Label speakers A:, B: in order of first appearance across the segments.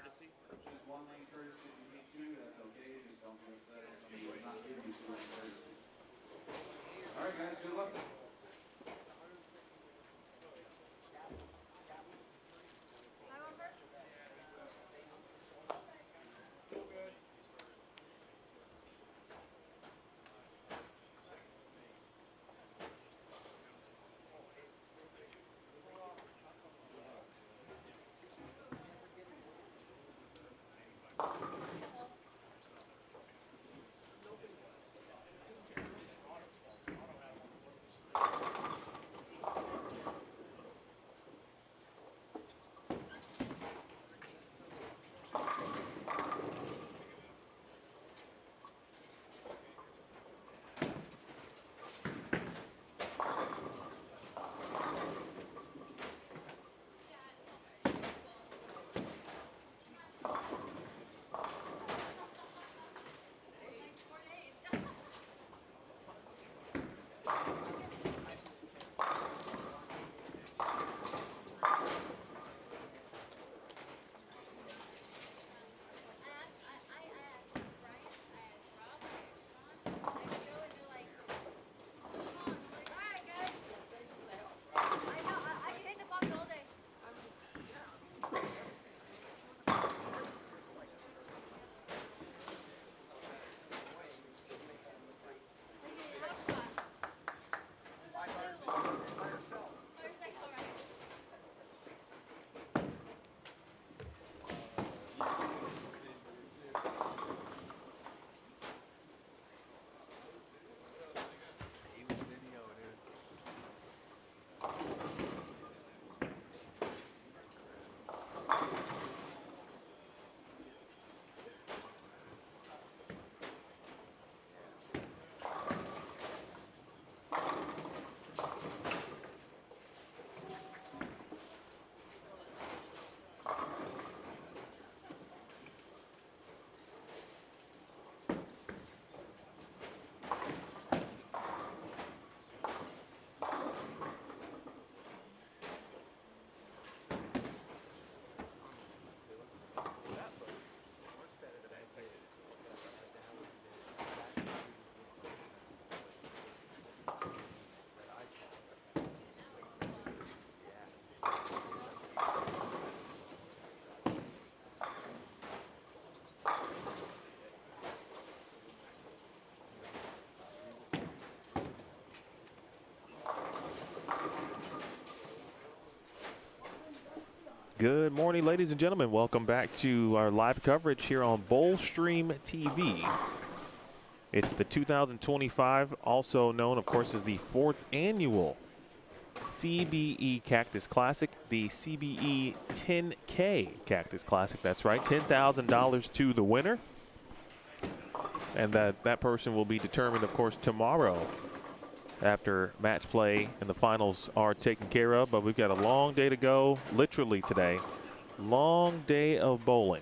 A: Just one lane courtesy if you need two, that's okay. Just don't be upset if somebody will not give you two lane courtesy. All right, guys, good luck.
B: Good morning, ladies and gentlemen. Welcome back to our live coverage here on Bowl-Stream TV. It's the 2025, also known, of course, as the 4th annual CBE Cactus Classic, the CBE 10K Cactus Classic. That's right, $10,000 to the winner. And that person will be determined, of course, tomorrow after match play and the finals are taken care of. But we've got a long day to go, literally today. Long day of bowling.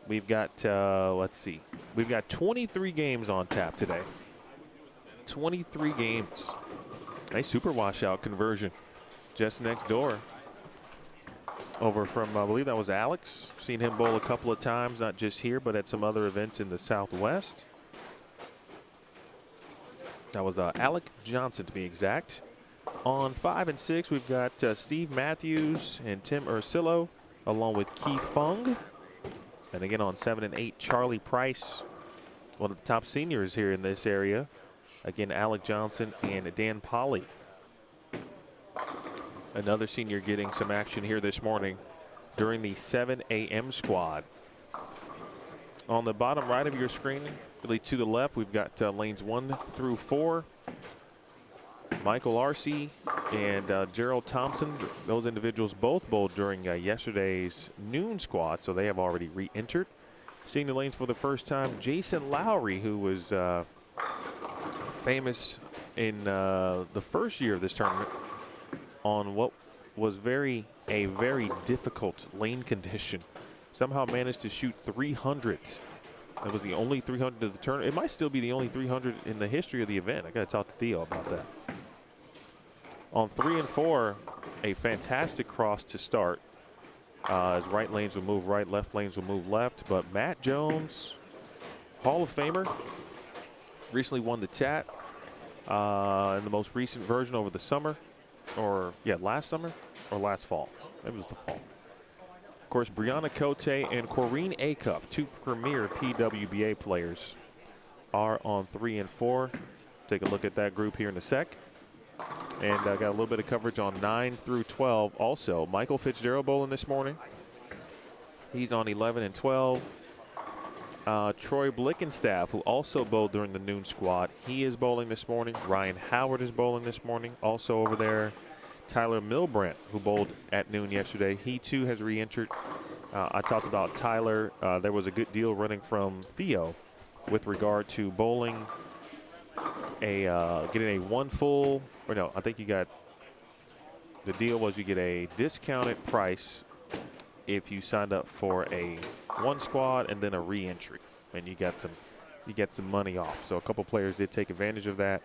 B: We've got, let's see, we've got 23 games on tap today. 23 games. A super washout conversion just next door. Over from, I believe that was Alex. Seen him bowl a couple of times, not just here, but at some other events in the Southwest. That was Alec Johnson, to be exact. On 5 and 6, we've got Steve Matthews and Tim Ursillo, along with Keith Fung. And again, on 7 and 8, Charlie Price, one of the top seniors here in this area. Again, Alec Johnson and Dan Polly. Another senior getting some action here this morning during the 7 a.m. squad. On the bottom right of your screen, really to the left, we've got lanes 1 through 4. Michael Arcee and Gerald Thompson, those individuals both bowled during yesterday's noon squad, so they have already re-entered. Seeing the lanes for the first time, Jason Lowry, who was famous in the first year of this tournament on what was a very difficult lane condition. Somehow managed to shoot 300. That was the only 300 of the tournament. It might still be the only 300 in the history of the event. I got to talk to Theo about that. On 3 and 4, a fantastic cross to start. His right lanes will move right, left lanes will move left. But Matt Jones, Hall of Famer, recently won the chat in the most recent version over the summer. Or, yeah, last summer or last fall. Maybe it was the fall. Of course, Brianna Cote and Corrine Acuff, 2 premier PWBA players, are on 3 and 4. Take a look at that group here in a sec. And I got a little bit of coverage on 9 through 12 also. Michael Fitzgerald bowling this morning. He's on 11 and 12. Troy Blickenstaff, who also bowled during the noon squad, he is bowling this morning. Ryan Howard is bowling this morning, also over there. Tyler Milbrandt, who bowled at noon yesterday, he too has re-entered. I talked about Tyler. There was a good deal running from Theo with regard to bowling getting a 1 full, or no, I think you got, the deal was you get a discounted price if you signed up for a 1 squad and then a re-entry, and you get some money off. So a couple players did take advantage of that.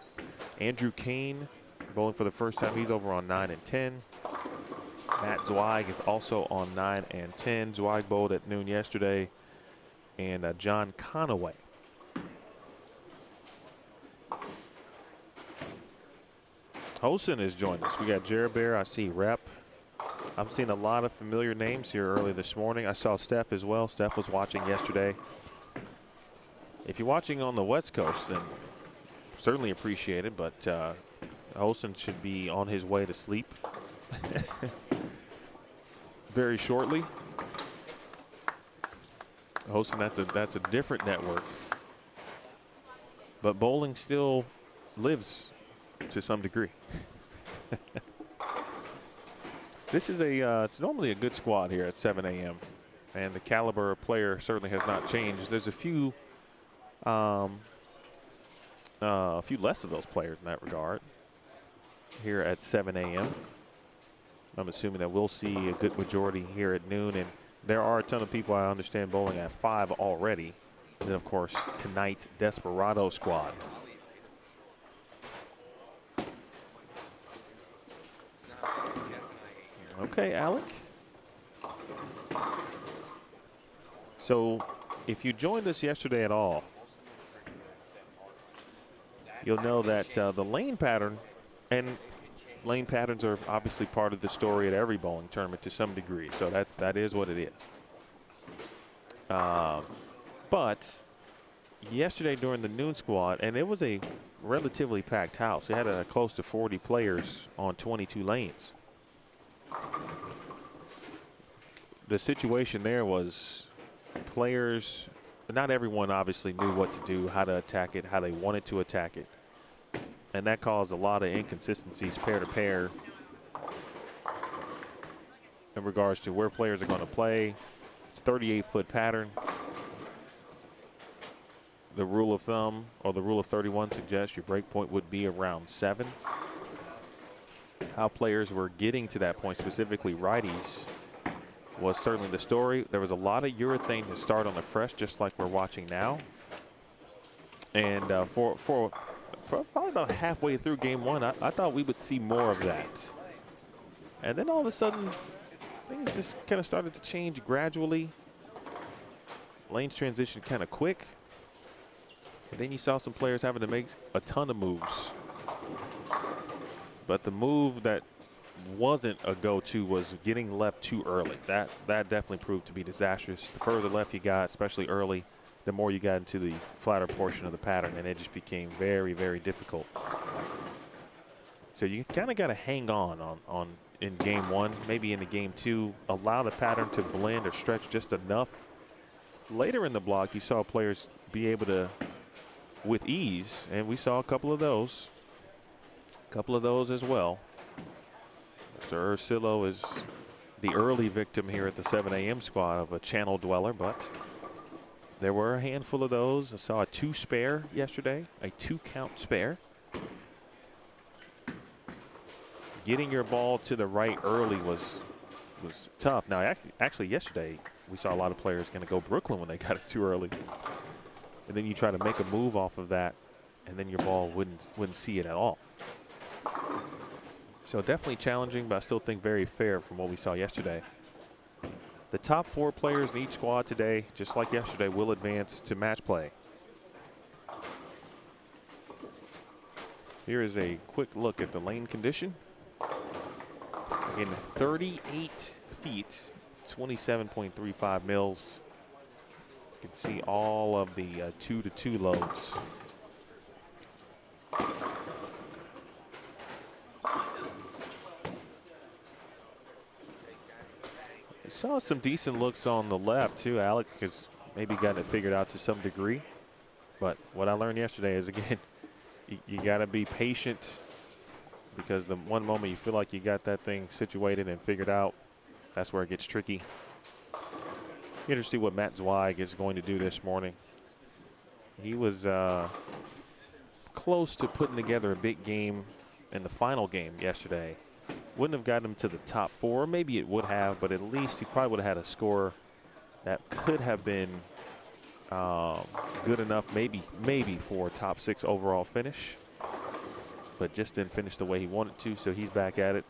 B: Andrew Kane bowling for the first time. He's over on 9 and 10. Matt Zweig is also on 9 and 10. Zweig bowled at noon yesterday. And John Conaway. Hosen has joined us. We got Jared Bear. I see Rep. I'm seeing a lot of familiar names here early this morning. I saw Steph as well. Steph was watching yesterday. If you're watching on the West Coast, then certainly appreciate it, but Hosen should be on his way to sleep very shortly. Hosen, that's a different network. But bowling still lives to some degree. This is it's normally a good squad here at 7 a.m. And the caliber of player certainly has not changed. There's a few less of those players in that regard here at 7 a.m. I'm assuming that we'll see a good majority here at noon. And there are a ton of people, I understand, bowling at 5 already. And then, of course, tonight's Desperado squad. Okay, Alec. So if you joined us yesterday at all, you'll know that the lane pattern, and lane patterns are obviously part of the story at every bowling tournament to some degree. So that is what it is. But yesterday during the noon squad, and it was a relatively packed house. We had close to 40 players on 22 lanes. The situation there was players, not everyone obviously knew what to do, how to attack it, how they wanted to attack it. And that caused a lot of inconsistencies pair to pair in regards to where players are going to play. It's a 38-foot pattern. The rule of thumb, or the rule of 31, suggests your break point would be around 7. How players were getting to that point, specifically righties, was certainly the story. There was a lot of urethane to start on the fresh, just like we're watching now. And for probably about halfway through game 1, I thought we would see more of that. And then all of a sudden, things just kind of started to change gradually. Lanes transitioned kind of quick. And then you saw some players having to make a ton of moves. But the move that wasn't a go-to was getting left too early. That definitely proved to be disastrous. The further left you got, especially early, the more you got into the flatter portion of the pattern, and it just became very, very difficult. So you kind of got to hang on in game 1, maybe into game 2, allow the pattern to blend or stretch just enough. Later in the block, you saw players be able to, with ease, and we saw a couple of those as well. Mr. Ursillo is the early victim here at the 7 a.m. squad of a channel dweller, but there were a handful of those. I saw a 2 spare yesterday, a 2-count spare. Getting your ball to the right early was tough. Now, actually yesterday, we saw a lot of players going to go Brooklyn when they got it too early. And then you try to make a move off of that, and then your ball wouldn't see it at all. So definitely challenging, but I still think very fair from what we saw yesterday. The top 4 players in each squad today, just like yesterday, will advance to match play. Here is a quick look at the lane condition. Again, 38 feet, 27.35 mils. You can see all of the 2-to-2 loads. I saw some decent looks on the left too. Alec has maybe gotten it figured out to some degree. But what I learned yesterday is, again, you got to be patient, because the one moment you feel like you got that thing situated and figured out, that's where it gets tricky. Interesting to see what Matt Zweig is going to do this morning. He was close to putting together a big game in the final game yesterday. Wouldn't have gotten him to the top 4. Maybe it would have, but at least he probably would have had a score that could have been good enough, maybe for a top 6 overall finish, but just didn't finish the way he wanted to, so he's back at it.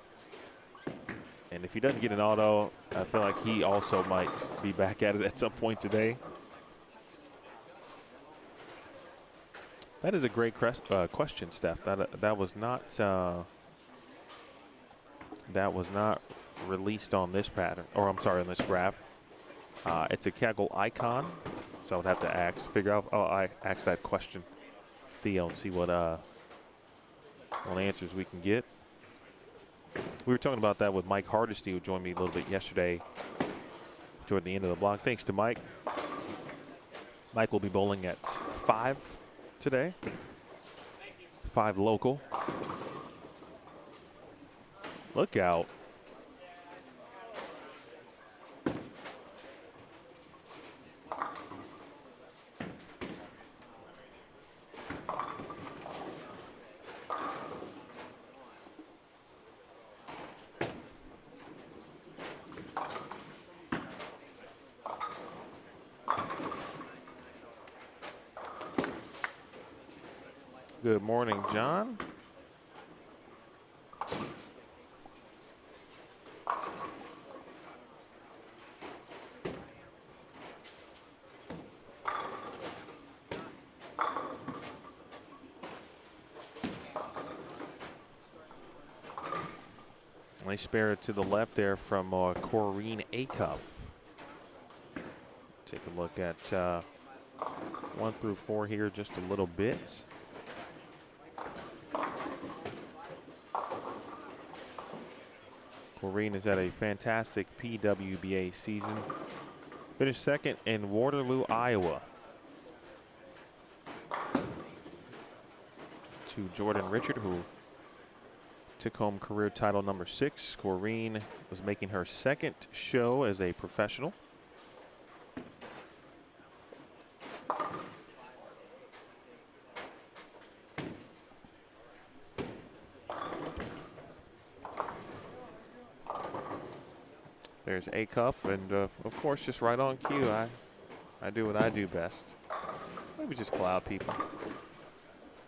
B: And if he doesn't get an auto, I feel like he also might be back at it at some point today. That is a great question, Steph. That was not released on this pattern, or I'm sorry, on this graph. It's a Kaggle icon, so I would have to figure out. Oh, I asked that question, Theo, and see what answers we can get. We were talking about that with Mike Hardesty, who joined me a little bit yesterday toward the end of the block. Thanks to Mike. Mike will be bowling at 5 today. 5 local. Look out. Good morning, John. Nice spare to the left there from Corrine Acuff. Take a look at 1 through 4 here just a little bit. Corrine has had a fantastic PWBA season. Finished 2nd in Waterloo, Iowa, to Jordan Richard, who took home career title number 6. Corrine was making her 2nd show as a professional. There's Acuff, and of course, just right on cue. I do what I do best. Maybe just cloud people.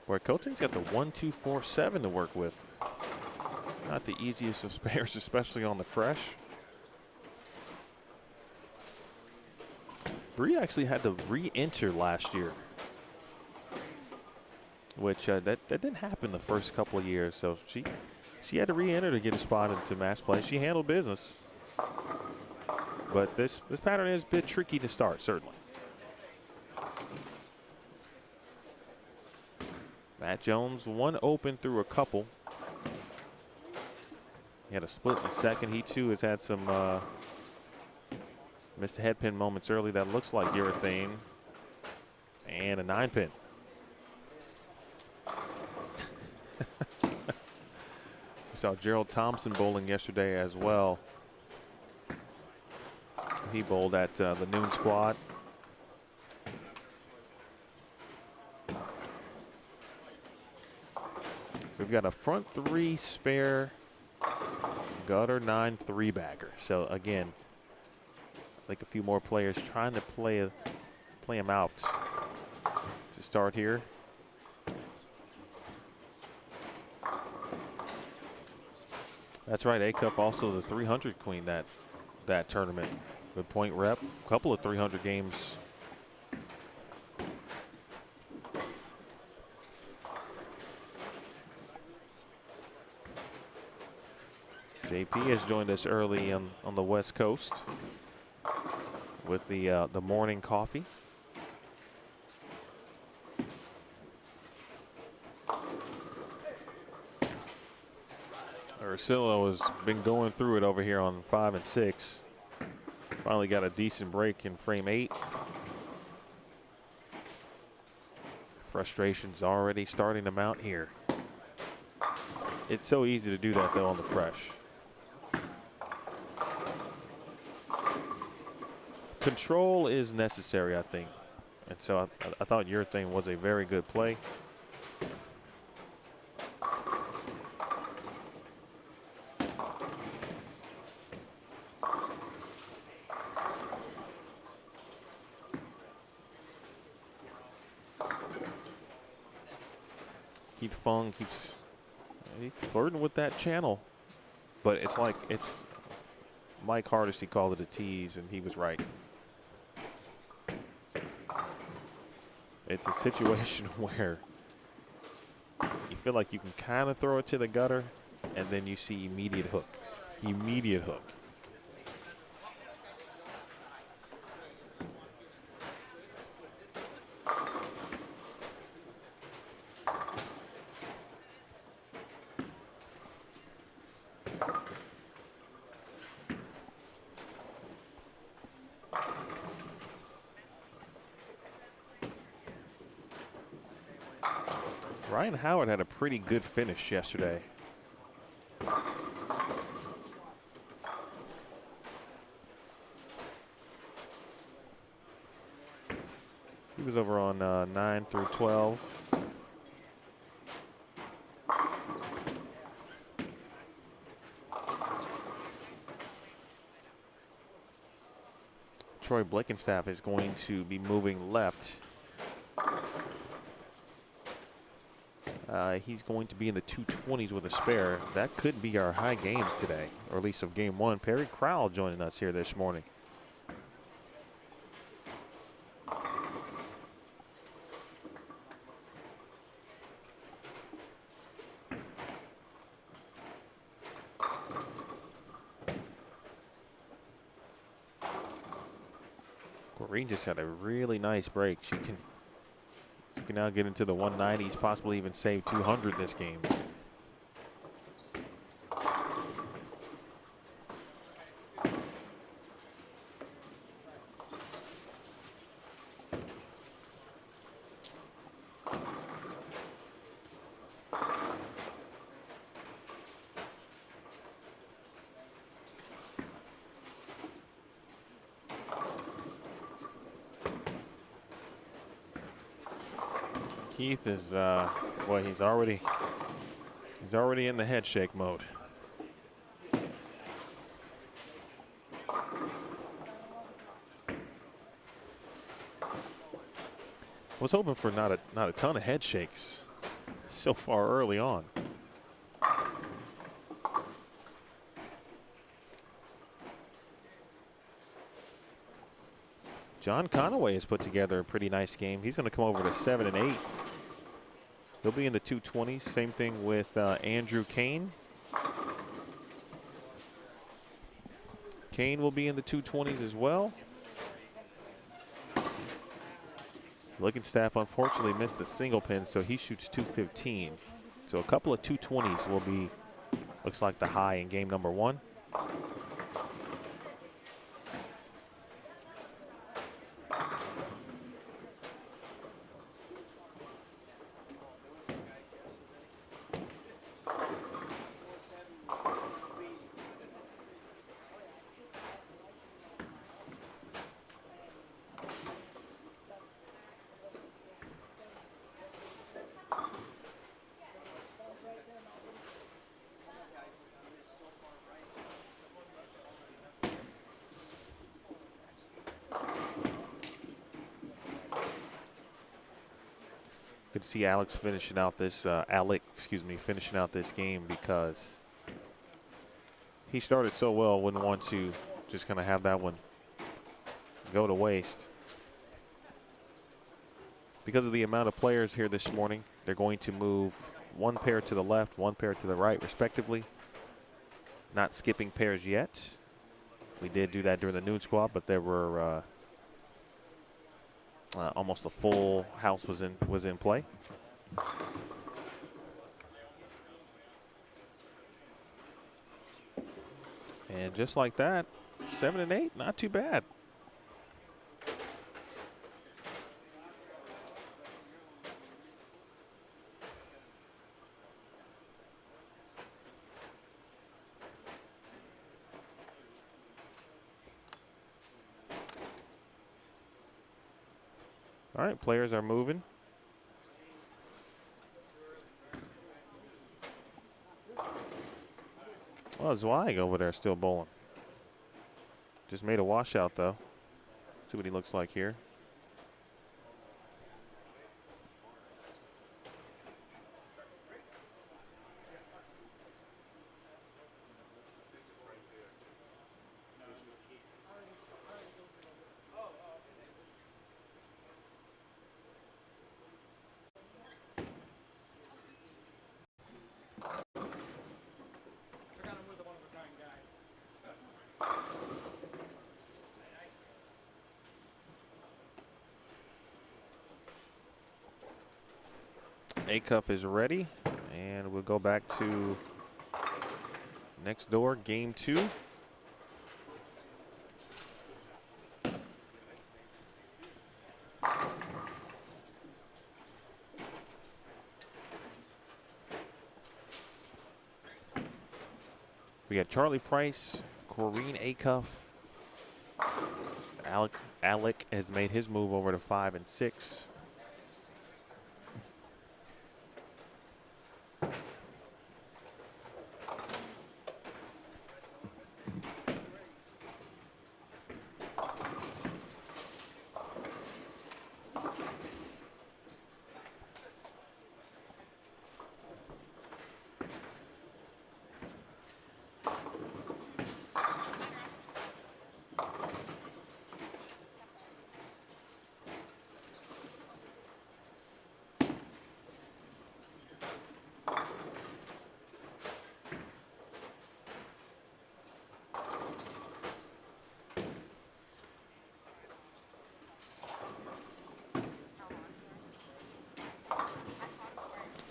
B: Boy, Cote's got the 1-2-4-7 to work with. Not the easiest of spares, especially on the fresh. Bree actually had to re-enter last year, which that didn't happen the first couple of years. So she had to re-enter to get a spot into match play. She handled business. But this pattern is a bit tricky to start, certainly. Matt Jones, 1 open through a couple. He had a split in the 2nd. He, too, has had some missed head pin moments early. That looks like urethane. And a 9-pin. We saw Gerald Thompson bowling yesterday as well. He bowled at the noon squad. We've got a front 3 spare gutter 9 3-bagger. So again, I think a few more players trying to play him out to start here. That's right, Acuff also the 300 queen that tournament. Good point rep. Couple of 300 games. JP has joined us early on the West Coast with the morning coffee. Ursillo has been going through it over here on 5 and 6. Finally got a decent break in frame 8. Frustration's already starting to mount here. It's so easy to do that though on the fresh. Control is necessary, I think. And so I thought your thing was a very good play. Keith Fung keeps flirting with that channel. But it's like, it's Mike Hardesty called it a tease, and he was right. It's a situation where you feel like you can kind of throw it to the gutter, and then you see immediate hook. Immediate hook. Ryan Howard had a pretty good finish yesterday. He was over on 9 through 12. Troy Blickenstaff is going to be moving left. He's going to be in the 220s with a spare. That could be our high game today, or at least of game 1. Perry Crowell joining us here this morning. Corrine just had a really nice break. She can now get into the 190s, possibly even save 200 this game. Keith is, boy, he's already in the head shake mode. Was hoping for not a ton of head shakes so far early on. John Conaway has put together a pretty nice game. He's going to come over to 7 and 8. He'll be in the 220s. Same thing with Andrew Kane. Kane will be in the 220s as well. Blickenstaff unfortunately missed the single pin, so he shoots 215. So a couple of 220s will be, looks like, the high in game number 1. Good to see Alex finishing out this, finishing out this game, because he started so well. Wouldn't want to just kind of have that one go to waste. Because of the amount of players here this morning, they're going to move one pair to the left, one pair to the right, respectively. Not skipping pairs yet. We did do that during the noon squad, but there were almost a full house was in play. And just like that, 7 and 8, not too bad. All right, players are moving. Oh, Zweig over there still bowling. Just made a washout, though. See what he looks like here. A-Cuff is ready, and we'll go back to next door, game 2. We got Charlie Price, Corrine A-Cuff. Alec has made his move over to 5 and 6.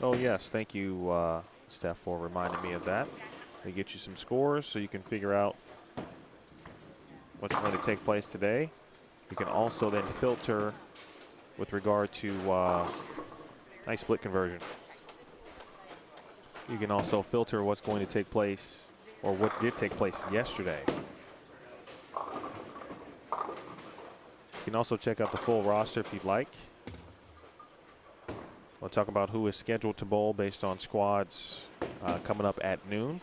B: Oh, yes. Thank you, Steph, for reminding me of that. They get you some scores so you can figure out what's going to take place today. You can also then filter with regard to nice split conversion. You can also filter what's going to take place or what did take place yesterday. You can also check out the full roster if you'd like. We'll talk about who is scheduled to bowl based on squads coming up at noon.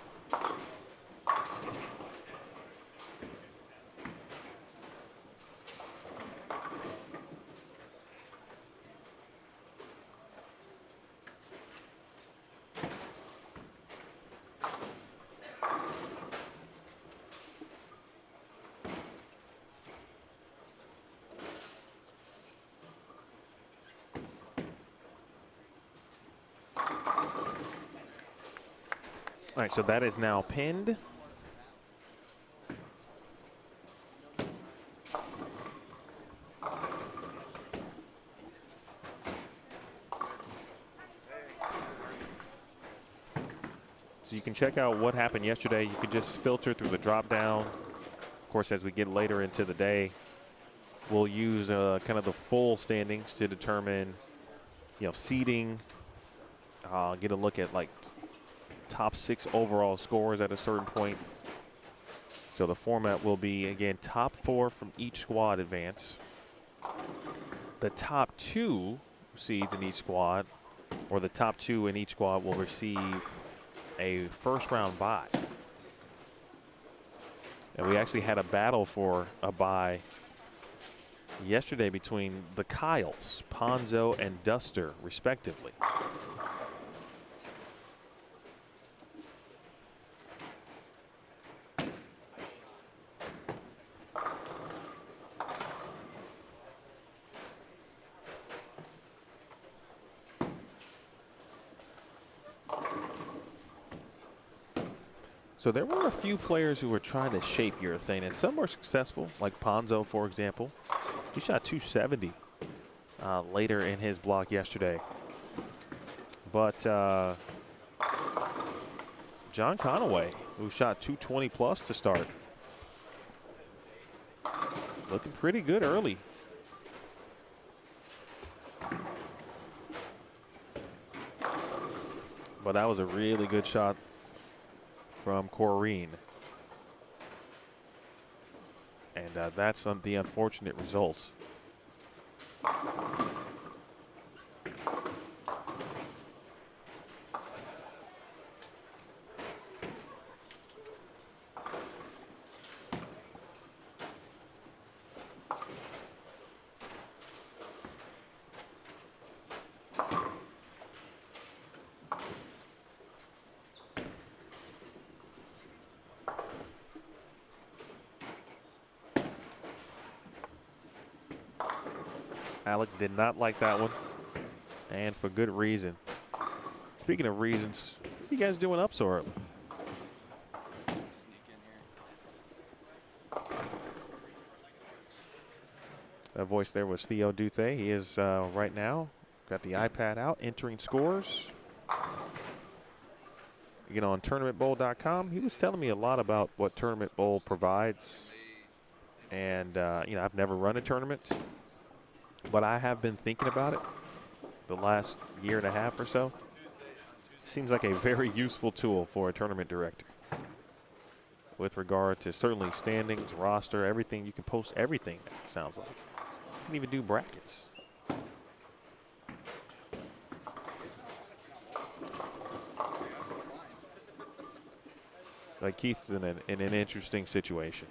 B: All right, so that is now pinned. So you can check out what happened yesterday. You could just filter through the drop down. Of course, as we get later into the day, we'll use kind of the full standings to determine, seeding. Get a look at like top 6 overall scores at a certain point. So the format will be, again, top 4 from each squad advance. The top 2 seeds in each squad, or the top 2 in each squad, will receive a first-round bye. And we actually had a battle for a bye yesterday between the Kyles, Ponzo and Duster, respectively. So there were a few players who were trying to shape urethane, and some were successful, like Ponzo, for example. He shot 270 later in his block yesterday. But John Conaway, who shot 220 plus to start, looking pretty good early. But that was a really good shot from Corrine. And that's the unfortunate results. Alec did not like that one, and for good reason. Speaking of reasons, what are you guys doing up so early? That voice there was Theo Duthe. He is right now got the iPad out, entering scores. You know, on tournamentbowl.com, he was telling me a lot about what Tournament Bowl provides. And, you know, I've never run a tournament, but I have been thinking about it the last year and a half or so. Seems like a very useful tool for a tournament director with regard to certainly standings, roster, everything. You can post everything, it sounds like. You can even do brackets. Like Keith's in an interesting situation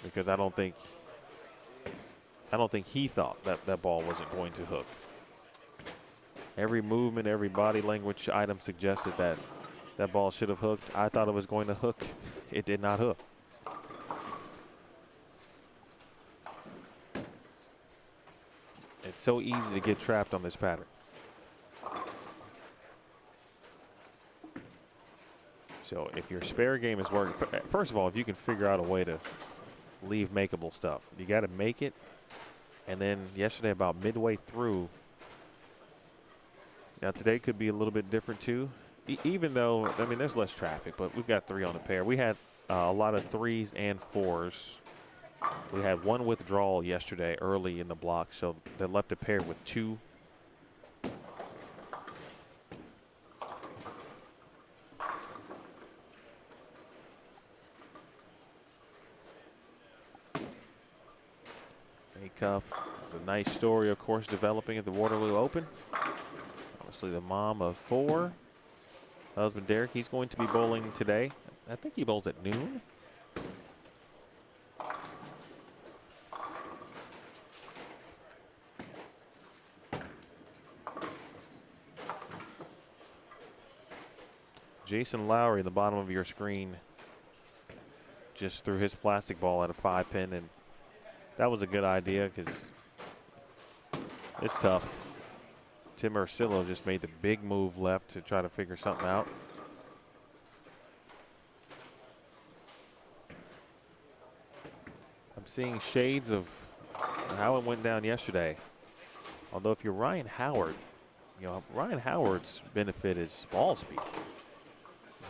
B: because I don't think he thought that ball wasn't going to hook. Every movement, every body language item suggested that ball should have hooked. I thought it was going to hook. It did not hook. It's so easy to get trapped on this pattern. So if your spare game is working, first of all, if you can figure out a way to leave makeable stuff, you got to make it. And then yesterday, about midway through, now today could be a little bit different too. Even though, I mean, there's less traffic, but we've got 3 on the pair. We had a lot of 3s and 4s. We had 1 withdrawal yesterday early in the block, so they left a pair with 2. Cuff, the nice story, of course, developing at the Waterloo Open. Obviously, the mom of 4. Husband Derek, he's going to be bowling today. I think he bowls at noon. Jason Lowry, the bottom of your screen, just threw his plastic ball at a 5-pin, and that was a good idea because it's tough. Tim Ursillo just made the big move left to try to figure something out. I'm seeing shades of how it went down yesterday. Although if you're Ryan Howard, you know, Ryan Howard's benefit is ball speed.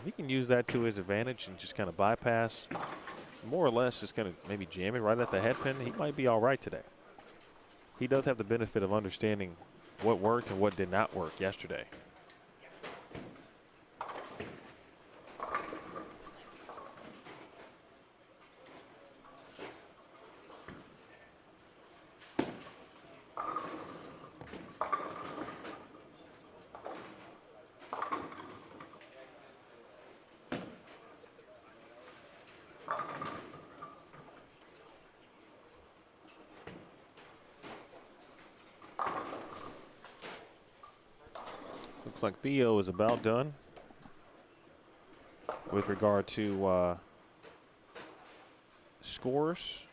B: He can use that to his advantage and just kind of bypass, more or less just kind of maybe jam it right at the head pin. He might be all right today. He does have the benefit of understanding what worked and what did not work yesterday. Looks like Theo is about done with regard to scores.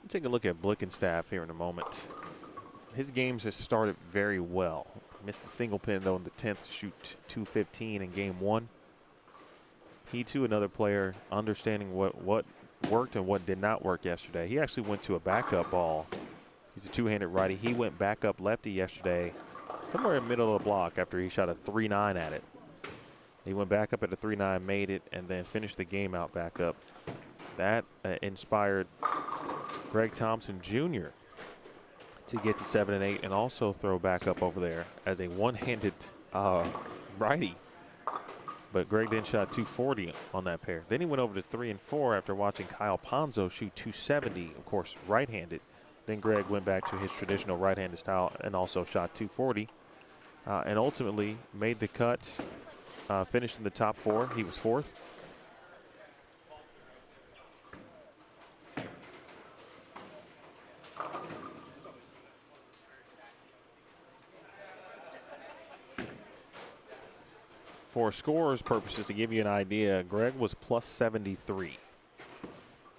B: Take a look at Blickenstaff here in a moment. His games have started very well. Missed a single pin, though, in the 10th to shoot 215 in game 1. He, too, another player understanding what worked and what did not work yesterday. He actually went to a backup ball. He's a two-handed righty. He went backup lefty yesterday, somewhere in the middle of the block after he shot a 3-9 at it. He went back up at the 3-9, made it, and then finished the game out back up. That inspired Greg Thompson Jr. to get to 7 and 8 and also throw back up over there as a one-handed righty. But Greg then shot 240 on that pair. Then he went over to 3 and 4 after watching Kyle Ponzo shoot 270, of course, right-handed. Then Greg went back to his traditional right-handed style and also shot 240 and ultimately made the cut, finished in the top 4. He was 4th. For scorers purposes, to give you an idea, Greg was plus 73.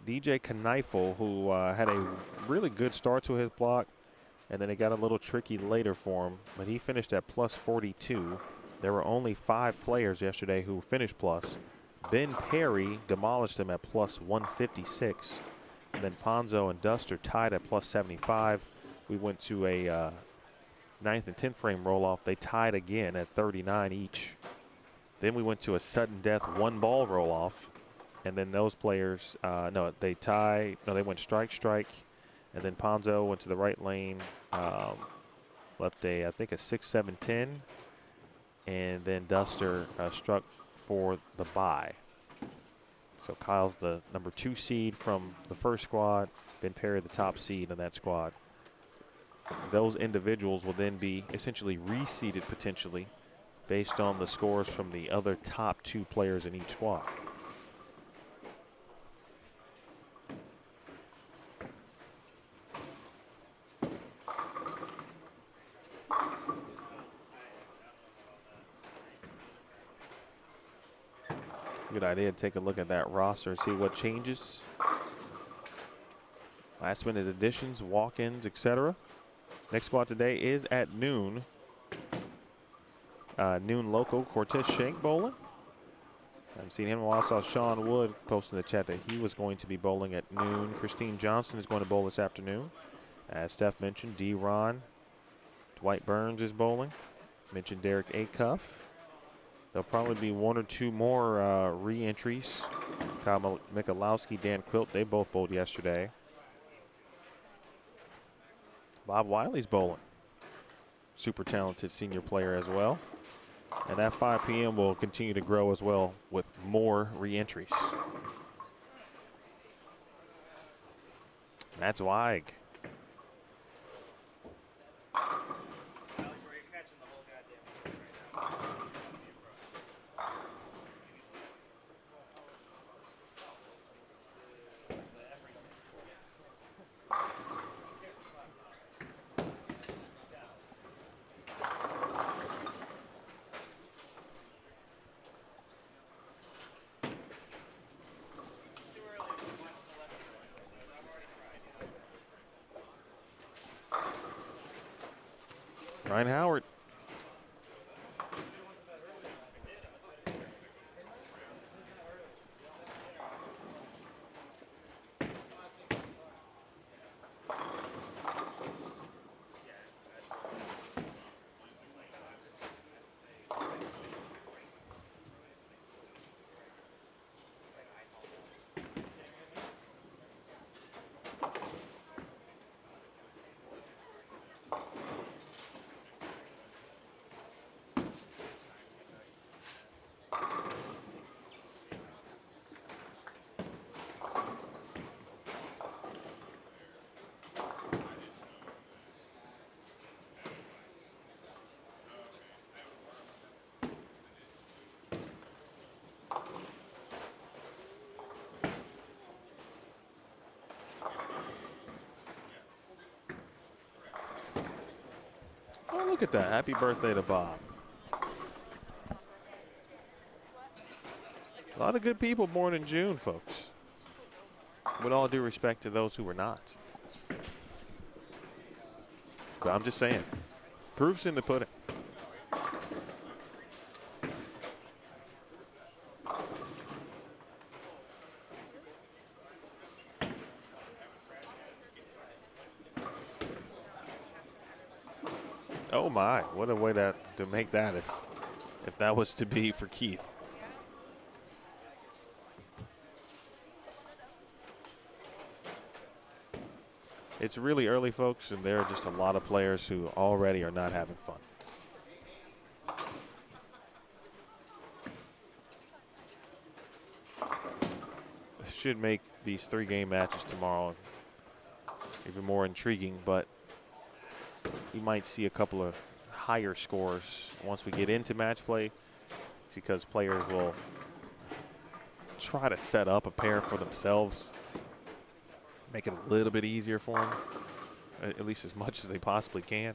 B: DJ Kneifel, who had a really good start to his block, and then it got a little tricky later for him, but he finished at plus 42. There were only 5 players yesterday who finished plus. Ben Perry demolished them at plus 156. And then Ponzo and Duster tied at plus 75. We went to a 9th and 10th frame roll-off. They tied again at 39 each. Then we went to a sudden death 1-ball roll-off. And then those players, they went strike. And then Ponzo went to the right lane, left I think a 6-7-10. And then Duster struck for the bye. So Kyle's the number 2 seed from the first squad. Ben Perry the top seed in that squad. Those individuals will then be essentially reseeded potentially based on the scores from the other top 2 players in each squad. Good idea to take a look at that roster and see what changes. Last minute additions, walk-ins, etc. Next squad today is at noon. Noon local, Cortez Shank bowling. I haven't seen him in a while. I saw Sean Wood post in the chat that he was going to be bowling at noon. Christine Johnson is going to bowl this afternoon. As Steph mentioned, D-Ron, Dwight Burns is bowling. Mentioned Derek Acuff. There'll probably be 1 or 2 more re-entries. Kyle Michalowski, Dan Quilt, they both bowled yesterday. Bob Wiley's bowling. Super talented senior player as well. And that 5 p.m. will continue to grow as well with more re-entries. That's Weig. Ryan Howard. Oh, look at that. Happy birthday to Bob. A lot of good people born in June, folks. With all due respect to those who were not. But I'm just saying, proof's in the pudding. Oh my, what a way to make that if that was to be for Keith. It's really early, folks, and there are just a lot of players who already are not having fun. This should make these 3-game matches tomorrow even more intriguing, but you might see a couple of higher scores once we get into match play. It's because players will try to set up a pair for themselves, make it a little bit easier for them, at least as much as they possibly can.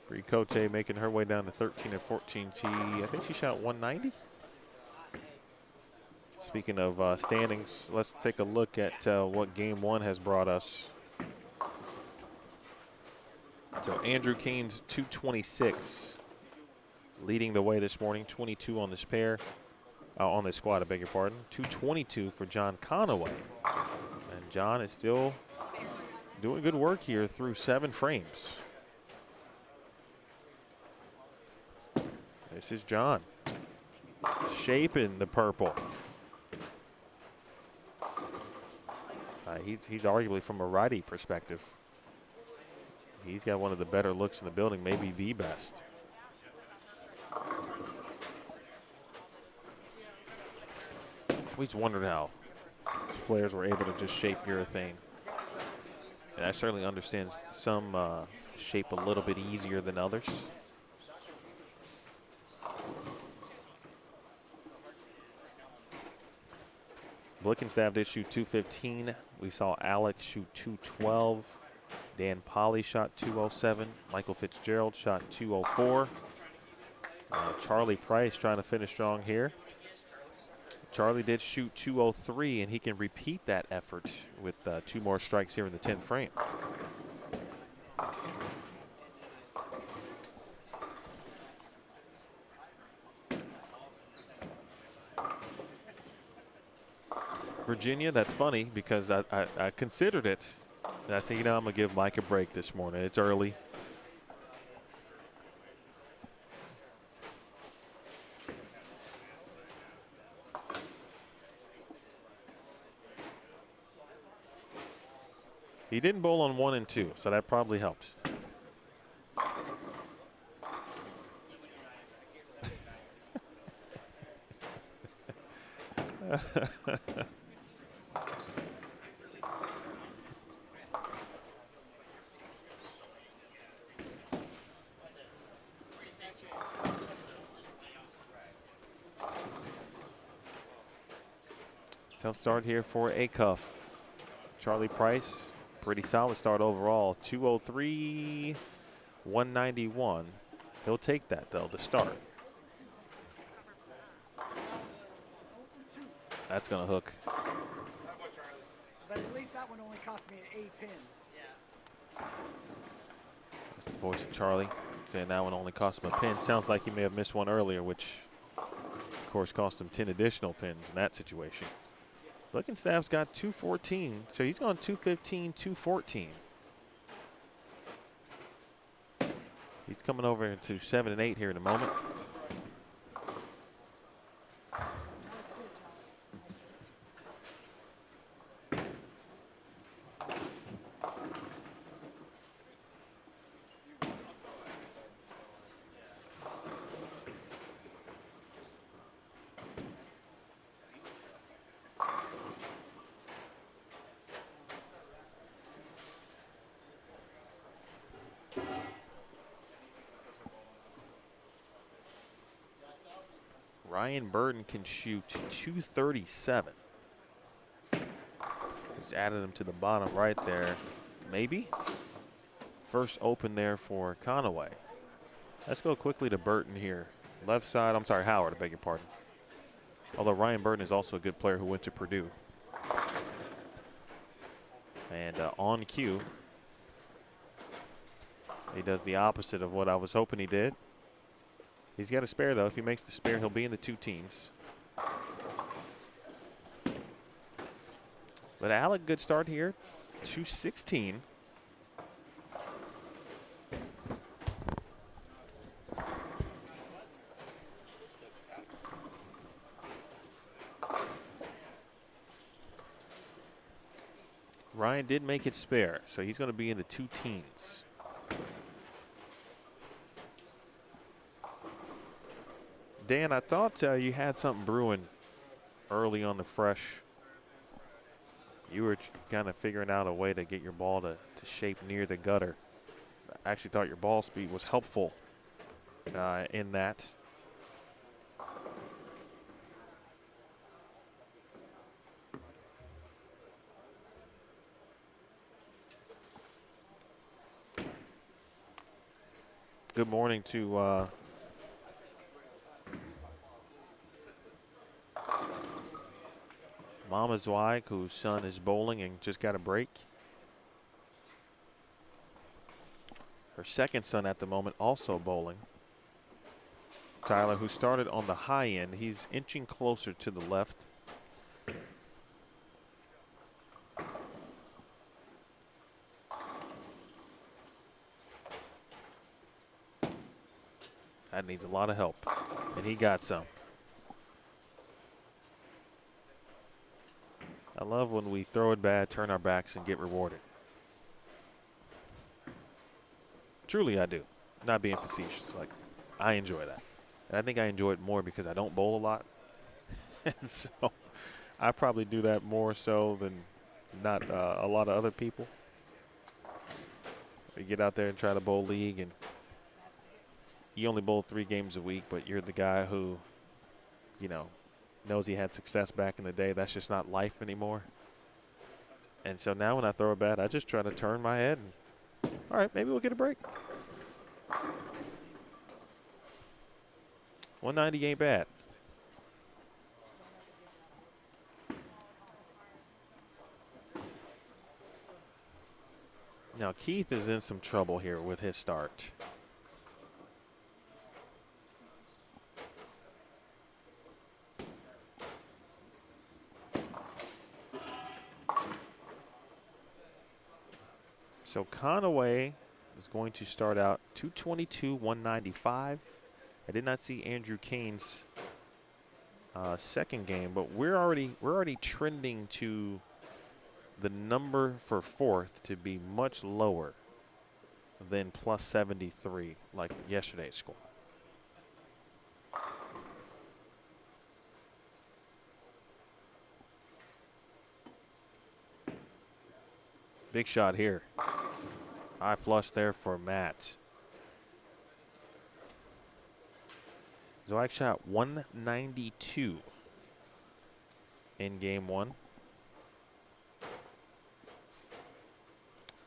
B: Bree Cote making her way down to 13 and 14. I think she shot 190. Speaking of standings, let's take a look at what game one has brought us. So Andrew Kane's 226 leading the way this morning, 22 on this pair, on this squad, I beg your pardon. 222 for John Conaway. And John is still doing good work here through 7 frames. This is John, shaping the purple. He's arguably, from a righty perspective, he's got one of the better looks in the building, maybe the best. We just wondered how these players were able to just shape urethane. And I certainly understand some shape a little bit easier than others. Blickenstaff did shoot 215. We saw Alex shoot 212. Dan Polly shot 207. Michael Fitzgerald shot 204. Charlie Price trying to finish strong here. Charlie did shoot 203, and he can repeat that effort with 2 more strikes here in the 10th frame. Virginia, that's funny because I considered it. And I said, you know, I'm going to give Mike a break this morning. It's early. He didn't bowl on 1 and 2, so that probably helps. Tough start here for Acuff. Charlie Price, pretty solid start overall. 203, 191. He'll take that, though, to start. That's going to hook.
C: But at least that one only cost me an A pin.
B: That's the voice of Charlie saying that one only cost him a pin. Sounds like he may have missed one earlier, which, of course, cost him 10 additional pins in that situation. Blickenstaff's got 214, so he's gone 215, 214. He's coming over into 7 and 8 here in a moment. Ryan Burden can shoot 237. Just added him to the bottom right there. Maybe. First open there for Conaway. Let's go quickly to Burton here. Left side, I'm sorry, Howard, I beg your pardon. Although Ryan Burton is also a good player who went to Purdue. And on cue, he does the opposite of what I was hoping he did. He's got a spare, though. If he makes the spare, he'll be in the 2 teams. But Alec, good start here. 216. Ryan did make it spare, so he's going to be in the 2 teens. Dan, I thought you had something brewing early on the fresh. You were kind of figuring out a way to get your ball to shape near the gutter. I actually thought your ball speed was helpful in that. Good morning to Mama Zweig, whose son is bowling and just got a break. Her second son at the moment also bowling. Tyler, who started on the high end, he's inching closer to the left. That needs a lot of help, and he got some. I love when we throw it bad, turn our backs, and get rewarded. Truly, I do. Not being facetious. Like, I enjoy that. And I think I enjoy it more because I don't bowl a lot. And so I probably do that more so than not a lot of other people. You get out there and try to bowl league, and you only bowl 3 games a week, but you're the guy who, you know, knows he had success back in the day. That's just not life anymore. And so now when I throw a bat, I just try to turn my head and, all right, maybe we'll get a break. 190 ain't bad. Now Keith is in some trouble here with his start. So Conaway is going to start out 222, 195. I did not see Andrew Kane's second game, but we're already trending to the number for fourth to be much lower than plus 73 like yesterday's score. Big shot here. High flush there for Matt. Zweig shot 192 in game 1.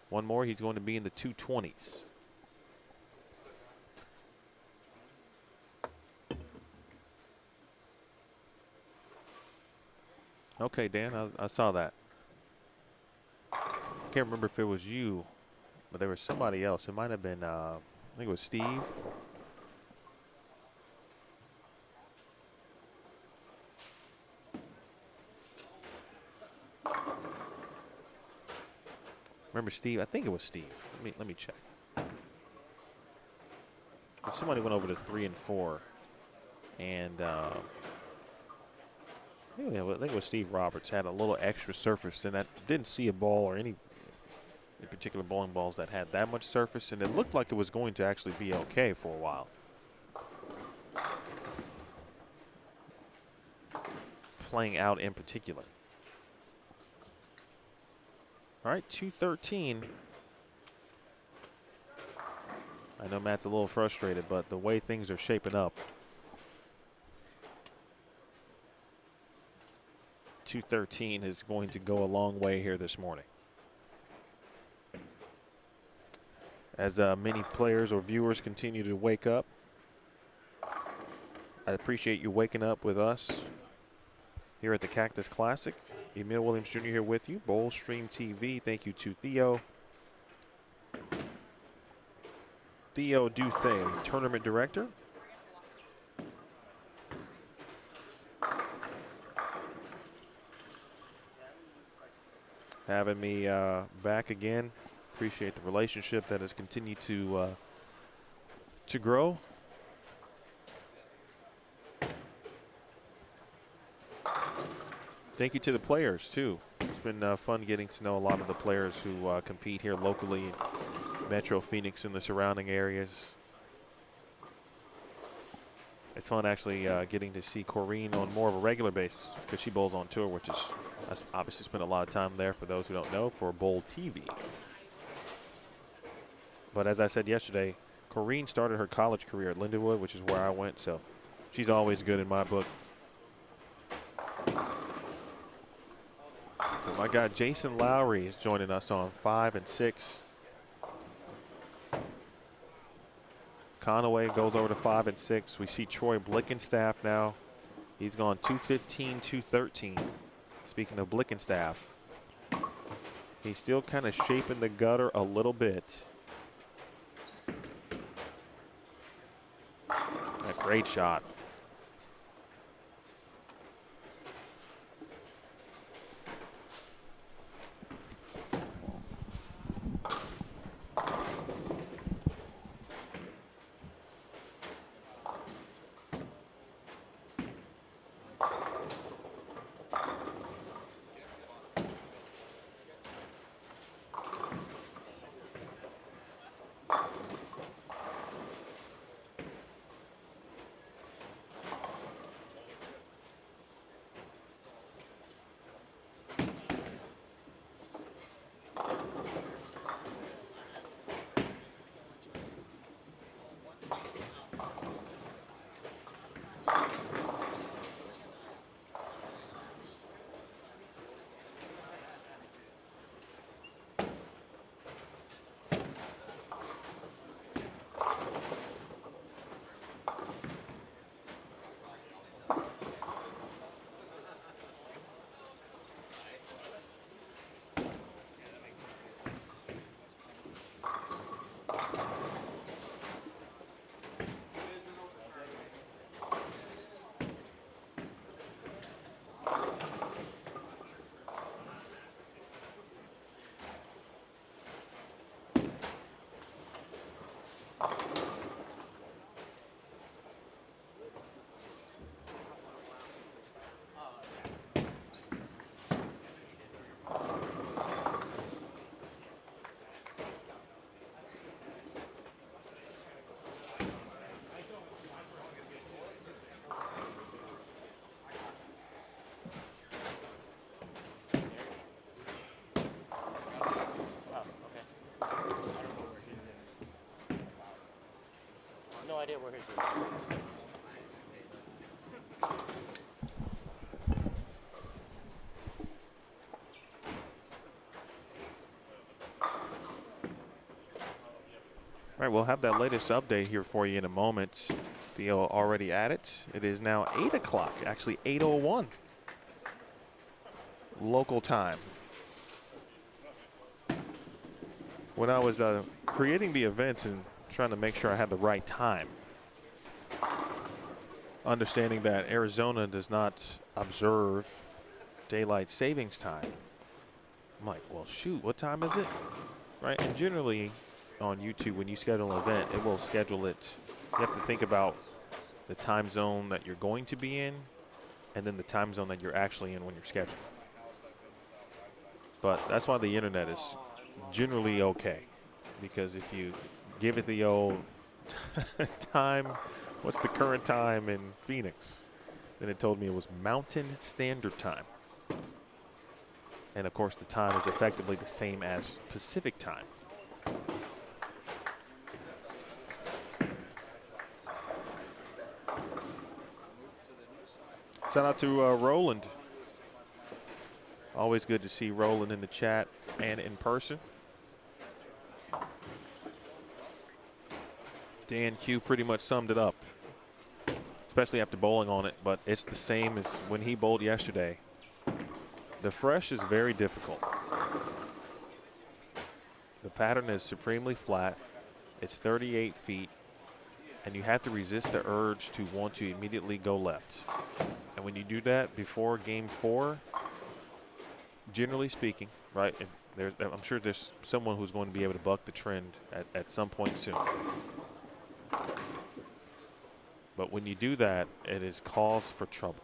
B: One more, he's going to be in the 220s. Okay, Dan, I saw that. I can't remember if it was you, but there was somebody else. It might have been, I think it was Steve. Remember Steve? I think it was Steve. Let me check. Somebody went over to 3 and 4, and I think it was Steve Roberts had a little extra surface, and I didn't see a ball or any in particular bowling balls that had that much surface, and it looked like it was going to actually be okay for a while. Playing out in particular. All right, 213. I know Matt's a little frustrated, but the way things are shaping up, 213 is going to go a long way here this morning. As many players or viewers continue to wake up, I appreciate you waking up with us here at the Cactus Classic. Emil Williams Jr. here with you. Bowl Stream TV. Thank you to Theo Duthay, tournament director. Having me back again. Appreciate the relationship that has continued to grow. Thank you to the players, too. It's been fun getting to know a lot of the players who compete here locally in Metro Phoenix and the surrounding areas. It's fun actually getting to see Corrine on more of a regular basis because she bowls on tour, which is obviously spent a lot of time there for those who don't know for Bowl TV. But as I said yesterday, Corrine started her college career at Lindenwood, which is where I went, so she's always good in my book. But my guy Jason Lowry is joining us on 5 and 6. Conaway goes over to 5 and 6. We see Troy Blickenstaff now. He's gone 215, 213. Speaking of Blickenstaff, he's still kind of shaping the gutter a little bit. A great shot.
D: No idea where his is.
B: All right, we'll have that latest update here for you in a moment. Theo already at it. It is now 8 o'clock, actually 8:01 local time. When I was creating the events and trying to make sure I had the right time, understanding that Arizona does not observe daylight savings time, I'm like, well, shoot, what time is it? Right, and generally on YouTube, when you schedule an event, it will schedule it. You have to think about the time zone that you're going to be in and then the time zone that you're actually in when you're scheduling. But that's why the internet is generally okay, because if you give it the old time, what's the current time in Phoenix? Then it told me it was Mountain Standard Time. And of course the time is effectively the same as Pacific Time. Shout out to Roland. Always good to see Roland in the chat and in person. Dan Q pretty much summed it up. especially after bowling on it, but it's the same as when he bowled yesterday. The fresh is very difficult. The pattern is supremely flat. It's 38 feet, and you have to resist the urge to want to immediately go left. And when you do that before game 4, generally speaking, right, and I'm sure there's someone who's going to be able to buck the trend at some point soon. But when you do that, it is cause for trouble.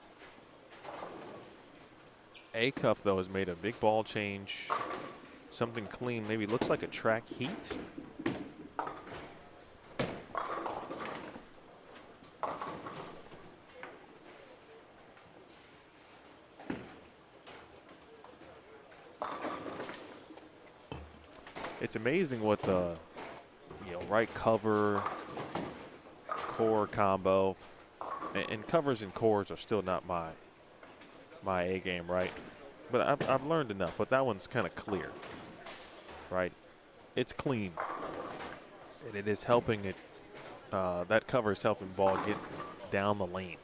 B: A-Cuff, though, has made a big ball change. Something clean, maybe looks like a track heat. It's amazing what the right cover core combo, and covers and cores are still not my A game, right? But I've learned enough. But that one's kind of clear, right? It's clean, and it is helping it. That cover is helping ball get down the lane.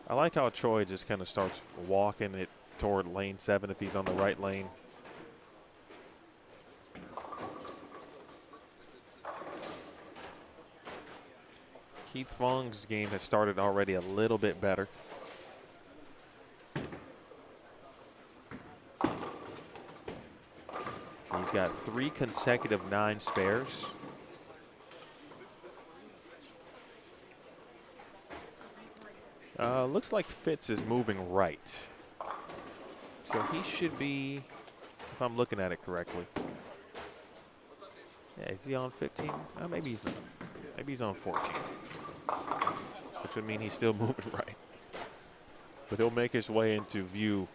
B: I like how Troy just kind of starts walking it toward lane 7 if he's on the right lane. Keith Fong's game has started already a little bit better. He's got 3 consecutive 9 spares. Looks like Fitz is moving right. So he should be, if I'm looking at it correctly. Yeah, is he on 15? Maybe he's not. Maybe he's on 14. Which would mean he's still moving right. But he'll make his way into view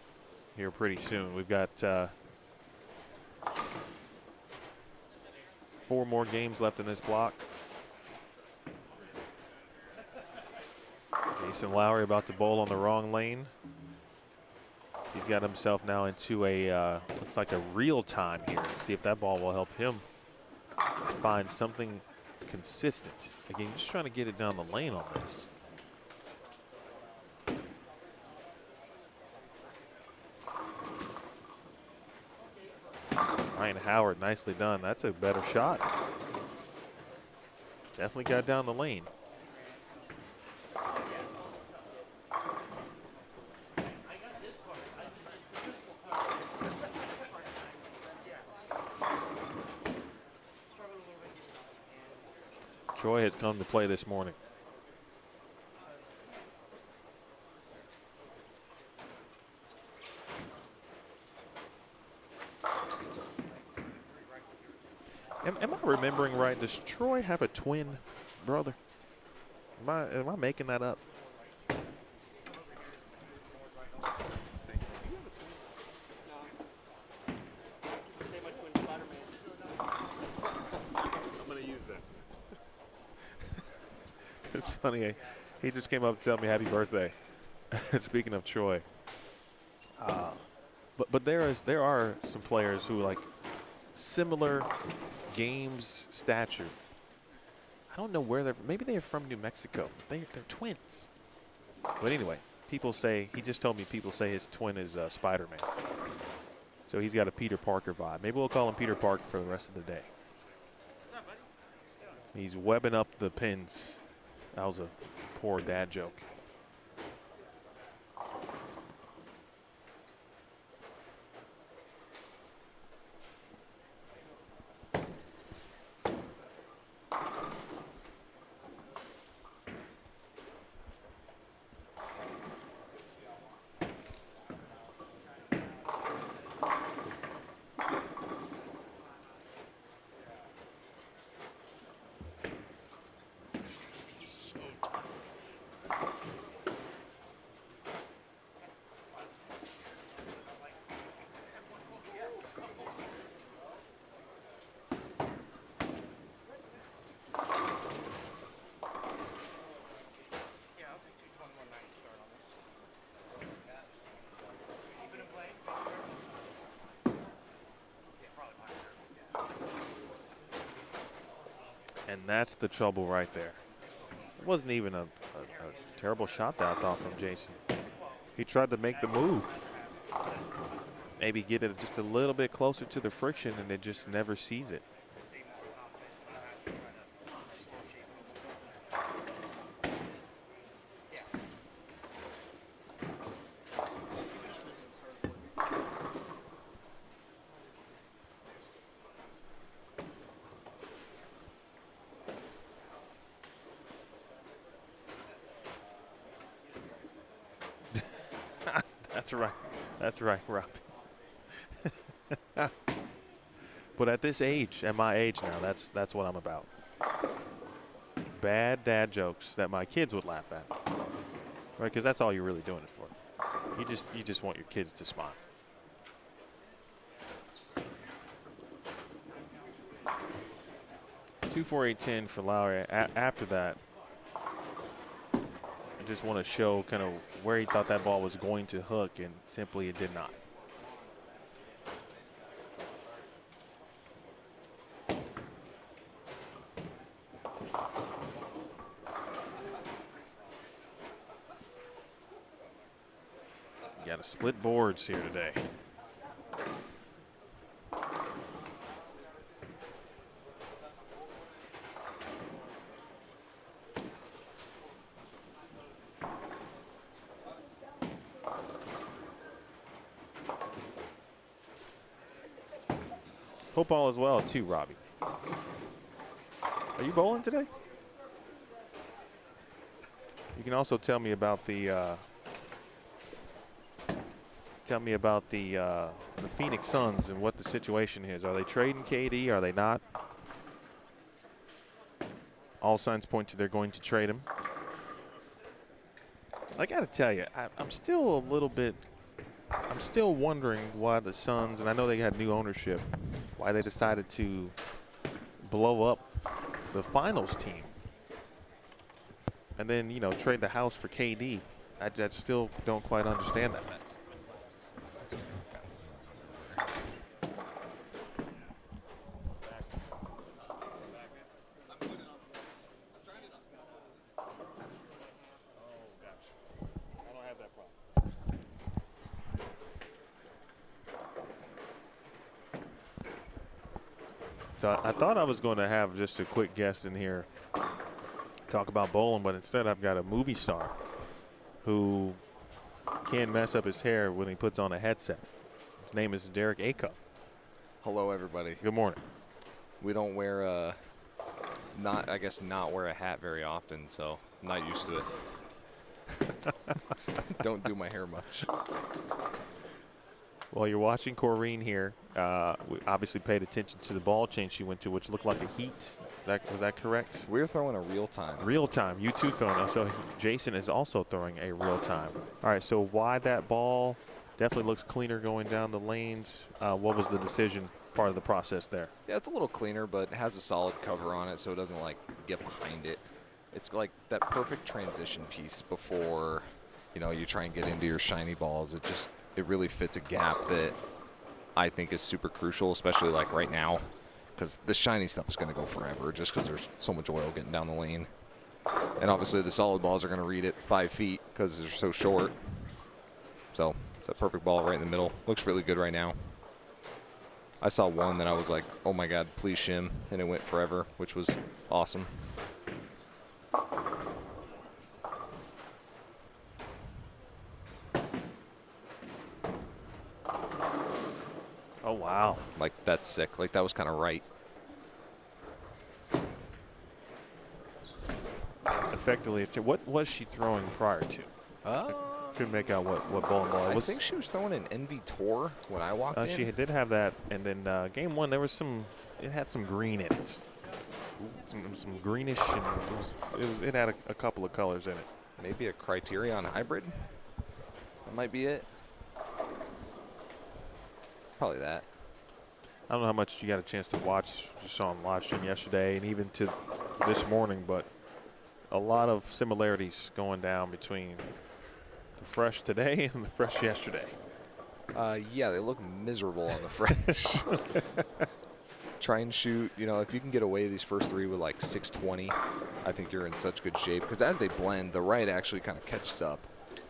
B: here pretty soon. We've got 4 more games left in this block. Jason Lowry about to bowl on the wrong lane. He's got himself now into a, looks like a real time here. See if that ball will help him find something consistent. Again, just trying to get it down the lane on this. Ryan Howard, nicely done. That's a better shot. Definitely got down the lane. Troy has come to play this morning. Am I remembering right? Does Troy have a twin brother? Am I making that up? It's funny. He just came up to tell me happy birthday. Speaking of Troy, but there are some players who like similar games stature. I don't know where they're. Maybe they're from New Mexico. They're twins. But anyway, people say he just told me people say his twin is Spider-Man. So he's got a Peter Parker vibe. Maybe we'll call him Peter Parker for the rest of the day. He's webbing up the pins. That was a poor dad joke. that's the trouble right there. It wasn't even a terrible shot that I thought from Jason. He tried to make the move. Maybe get it just a little bit closer to the friction, and it just never sees it. That's right. That's right, Rob. But at this age, at my age now, that's what I'm about. Bad dad jokes that my kids would laugh at, right? Because that's all you're really doing it for. You just want your kids to smile. Two 4-8-10 for Lowry. After that, I just want to show kind of where he thought that ball was going to hook, and simply it did not. Got to split boards here today. Hope all is well too, Robbie. Are you bowling today? You can also tell me about the Phoenix Suns and what the situation is. Are they trading KD? Are they not? All signs point to they're going to trade him. I got to tell you, I'm still wondering why the Suns, and I know they had new ownership, why they decided to blow up the finals team and then, you know, trade the house for KD. I still don't quite understand that. So I thought I was going to have just a quick guest in here talk about bowling, but instead I've got a movie star who can mess up his hair when he puts on a headset. His name is Derek Acuff.
E: Hello, everybody.
B: Good morning.
E: We don't wear not wear a hat very often, so I'm not used to it. Don't do my hair much.
B: While you're watching Corrine here, we obviously paid attention to the ball change she went to, which looked like a heat. Was that correct?
E: We're throwing a real time.
B: Real time. You two throwing. So Jason is also throwing a real time. All right. So why that ball? Definitely looks cleaner going down the lanes. What was the decision part of the process there?
E: Yeah, it's a little cleaner, but it has a solid cover on it, so it doesn't like get behind it. It's like that perfect transition piece before, you know, you try and get into your shiny balls. It really fits a gap that I think is super crucial, especially like right now, because the shiny stuff is going to go forever just because there's so much oil getting down the lane. And obviously the solid balls are going to read it 5 feet because they're so short. So it's a perfect ball right in the middle. Looks really good right now. I saw one that I was like, oh my God, please shim, and it went forever, which was awesome.
B: Oh, wow.
E: Like, that's sick. Like, that was kind of right.
B: Effectively, what was she throwing prior to? Couldn't make out what bowling ball it was.
E: I think she was throwing an Envy Tour when I walked in.
B: She did have that, and then game one, there was it had some green in it. Some greenish, and it had a couple of colors in it.
E: Maybe a Criterion Hybrid? That might be it. Probably that.
B: I don't know how much you got a chance to watch just on live stream yesterday and even to this morning, but a lot of similarities going down between the fresh today and the fresh yesterday.
E: Yeah, they look miserable on the fresh. try and shoot, you know, if you can get away these first 3 with like 620, I think you're in such good shape. Because as they blend, the right actually kind of catches up.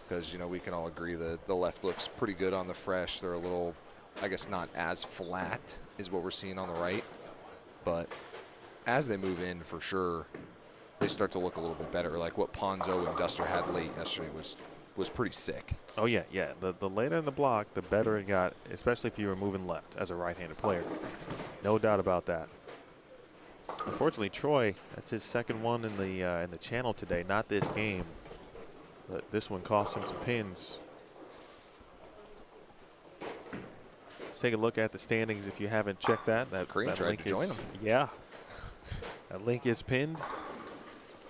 E: Because, you know, we can all agree that the left looks pretty good on the fresh. They're a little, I guess, not as flat is what we're seeing on the right. But as they move in, for sure, they start to look a little bit better. Like what Ponzo and Duster had late yesterday was pretty sick.
B: Oh, yeah, yeah. The later in the block, the better it got, especially if you were moving left as a right-handed player. No doubt about that. Unfortunately, Troy, that's his second one in the channel today. Not this game, but this one cost him some pins. Let's take a look at the standings if you haven't checked that.
E: Green
B: that
E: tried
B: link
E: to join
B: is,
E: him.
B: Yeah. That link is pinned.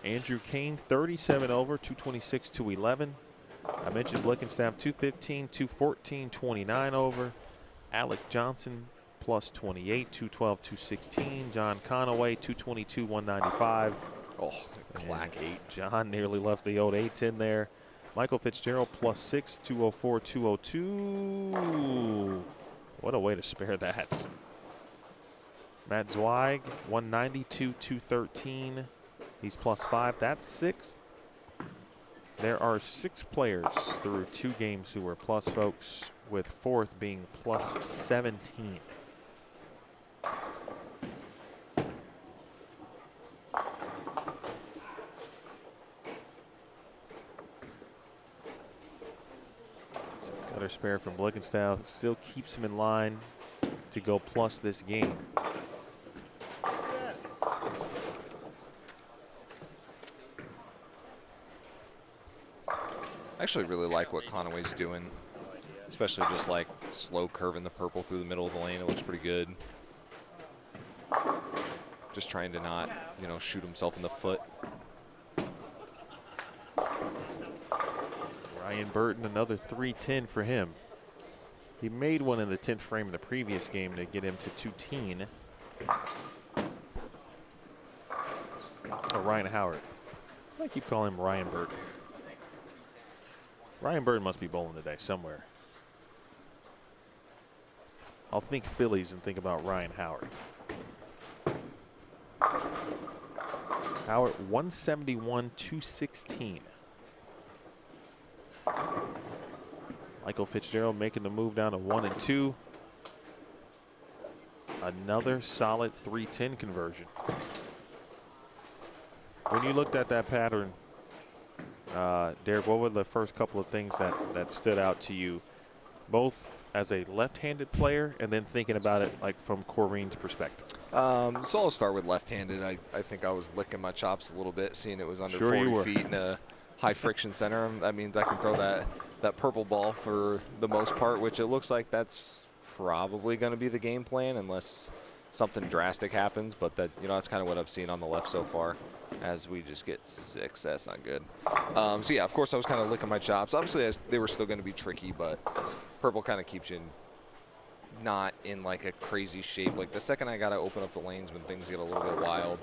B: Andrew Kane, 37 over, 226, 211. I mentioned Blickenstaff, 215, 214, 29 over. Alec Johnson, plus 28, 212, 216. John Conaway, 222, 195.
E: Oh, clack 8.
B: John nearly left the old 810 there. Michael Fitzgerald, plus 6, 204, 202. What a way to spare that. Matt Zweig, 192, 213. He's plus 5. That's 6th. There are 6 players through 2 games who were plus, folks, with 4th being plus 17. Gutter spare from Blickenstaff still keeps him in line to go plus this game.
E: I actually really like what Conaway's doing, especially just like slow curving the purple through the middle of the lane. It looks pretty good. Just trying to not, you know, shoot himself in the foot.
B: Ryan Burton, another 310 for him. He made one in the 10th frame in the previous game to get him to 210. Oh, Ryan Howard. I keep calling him Ryan Burton. Ryan Burton must be bowling today somewhere. I'll think Phillies and think about Ryan Howard. Howard, 171, 216. Michael Fitzgerald making the move down to 1 and 2. Another solid 310 conversion. When you looked at that pattern, Derek, what were the first couple of things that stood out to you, both as a left-handed player and then thinking about it like from Corrine's perspective?
E: So I'll start with left-handed. I think I was licking my chops a little bit, seeing it was under
B: Sure
E: 40 feet in a high-friction center. That means I can throw that purple ball for the most part, which it looks like that's probably going to be the game plan unless something drastic happens. But that, you know, that's kind of what I've seen on the left so far. As we just get 6, that's not good. So yeah, of course I was kind of licking my chops. Obviously they were still going to be tricky, but purple kind of keeps you not in like a crazy shape. Like the second I got to open up the lanes when things get a little bit wild.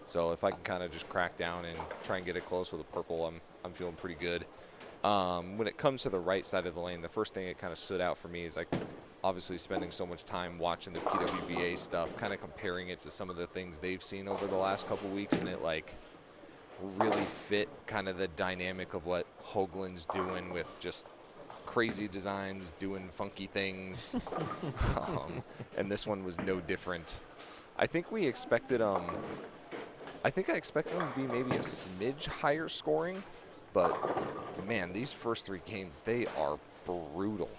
E: So if I can kind of just crack down and try and get it close with a purple, I'm feeling pretty good. When it comes to the right side of the lane, the first thing that kind of stood out for me is like obviously spending so much time watching the PWBA stuff, kind of comparing it to some of the things they've seen over the last couple weeks, and it like really fit kind of the dynamic of what Hoagland's doing with just crazy designs, doing funky things. And this one was no different. I think we expected I expected them to be maybe a smidge higher scoring, but man, these first 3 games, they are brutal.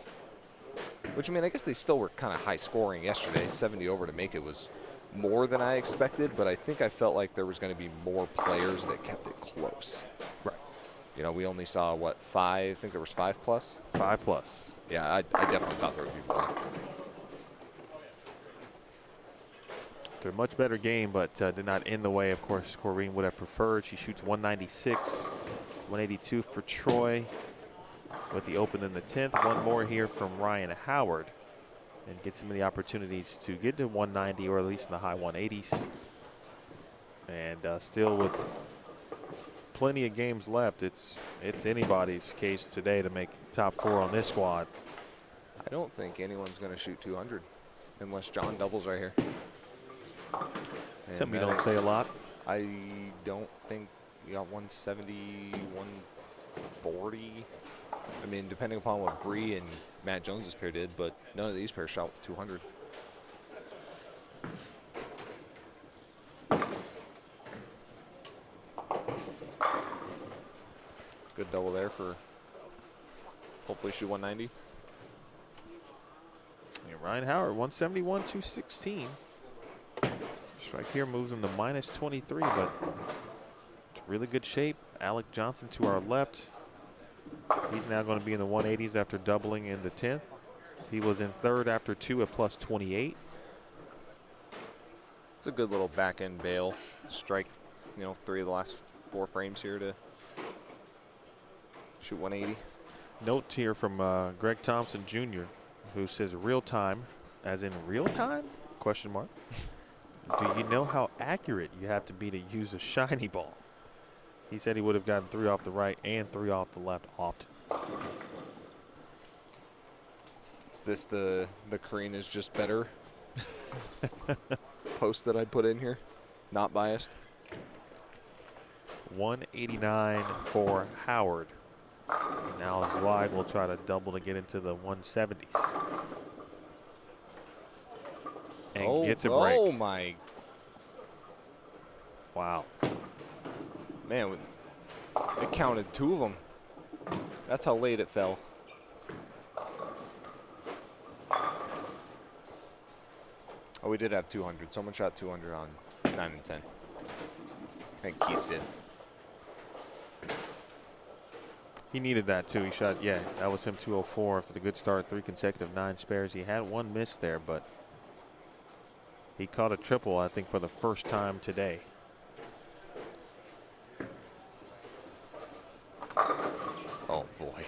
E: Which, I mean, I guess they still were kind of high scoring yesterday. 70 over to make it was more than I expected, but I think I felt like there was going to be more players that kept it close.
B: Right.
E: You know, we only saw, what, 5? I think there was 5 plus?
B: 5 plus.
E: Yeah, I definitely thought there would be more.
B: They're a much better game, but did not end the way, of course, Corrine would have preferred. She shoots 196, 182 for Troy with the open in the 10th. One more here from Ryan Howard and gets him the opportunities to get to 190 or at least in the high 180s. And still with plenty of games left, it's anybody's case today to make top 4 on this squad.
E: I don't think anyone's going to shoot 200 unless John doubles right here. And
B: Something you
E: that
B: don't
E: ain't-
B: say a lot.
E: I don't think you got 170, 140. I mean, depending upon what Bree and Matt Jones's pair did, but none of these pairs shot with 200. Good double there for hopefully shoot 190.
B: Yeah, Ryan Howard, 171, 216. Strike here moves him to minus 23, but it's really good shape. Alec Johnson to our left. He's now going to be in the 180s after doubling in the 10th. He was in third after 2 at plus 28.
E: It's a good little back end bail. Strike, you know, 3 of the last 4 frames here to shoot 180.
B: Note here from Greg Thompson Jr., who says real time, as in real time? Question mark. Do you know how accurate you have to be to use a shiny ball? He said he would have gotten 3 off the right and 3 off the left often.
E: Is this the Korean is just better post that I put in here? Not biased.
B: 189 for Howard. Now Zweig will try to double to get into the 170s. And gets a break.
E: Oh my.
B: Wow.
E: Man, it counted 2 of them. That's how late it fell. Oh, we did have 200. Someone shot 200 on 9 and 10. I think Keith did.
B: He needed that too. He shot, yeah, that was him 204 after the good start, 3 consecutive 9 spares. He had 1 miss there, but he caught a triple, I think, for the first time today.
E: Oh boy.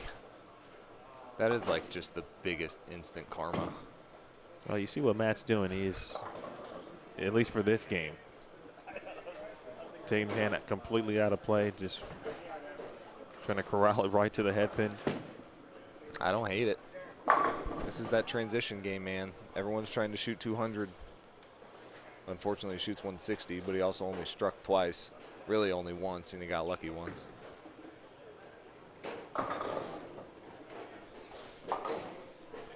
E: That is like just the biggest instant karma.
B: Well, you see what Matt's doing. He is, at least for this game, taking his hand completely out of play, just trying to corral it right to the head pin.
E: I don't hate it. This is that transition game, man. Everyone's trying to shoot 200. Unfortunately, he shoots 160, but he also only struck twice. Really only once, and he got lucky once.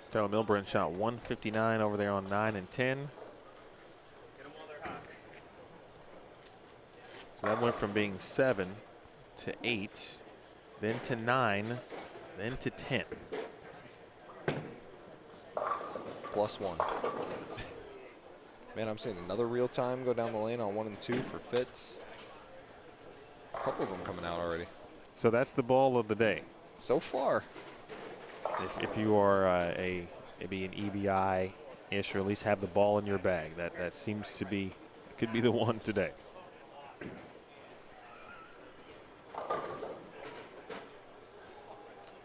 B: Tyler Milburn shot 159 over there on 9 and 10. So that went from being 7 to 8, then to 9, then to 10.
E: +1. Man, I'm seeing another real time go down the lane on 1 and 2 for Fitz. A couple of them coming out already.
B: So that's the ball of the day.
E: So far.
B: If you are maybe an EBI-ish, or at least have the ball in your bag, that seems to be, could be the one today.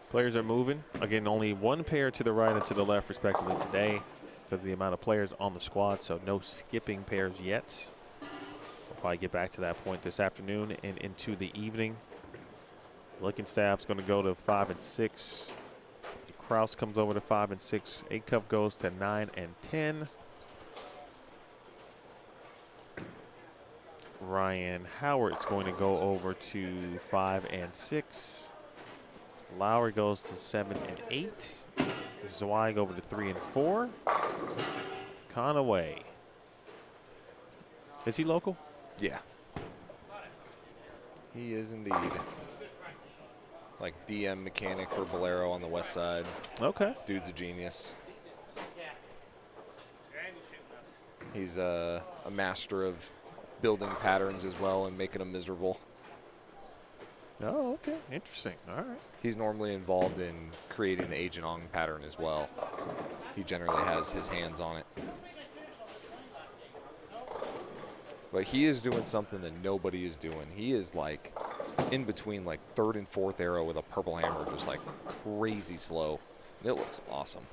B: Players are moving. Again, only 1 pair to the right and to the left, respectively, today because of the amount of players on the squad, so no skipping pairs yet. We'll probably get back to that point this afternoon and into the evening. Lickenstaff's going to go to 5 and 6. Kraus comes over to 5 and 6. Acuff goes to 9 and 10. Ryan Howard's going to go over to 5 and 6. Lowry goes to 7 and 8. Zweig over to 3 and 4. Conaway. Is he local?
E: Yeah. He is indeed. Like DM mechanic for Bolero on the west side.
B: Okay.
E: Dude's a genius. He's a master of building patterns as well and making them miserable.
B: Oh, okay. Interesting. All right.
E: He's normally involved in creating the Agent Ong pattern as well. He generally has his hands on it. But he is doing something that nobody is doing. He is like in between like 3rd and 4th arrow with a purple hammer, just like crazy slow. It looks awesome.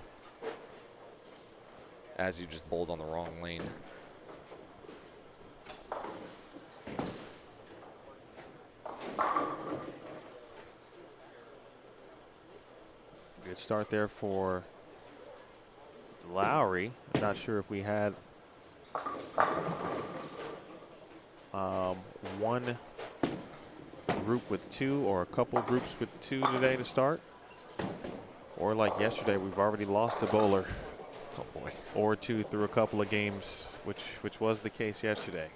E: As you just bowled on the wrong lane.
B: Good start there for Lowry. I'm not sure if we had One group with 2 or a couple groups with 2 today to start. Or like yesterday, we've already lost a bowler.
E: Oh boy.
B: Or 2 through a couple of games, which was the case yesterday.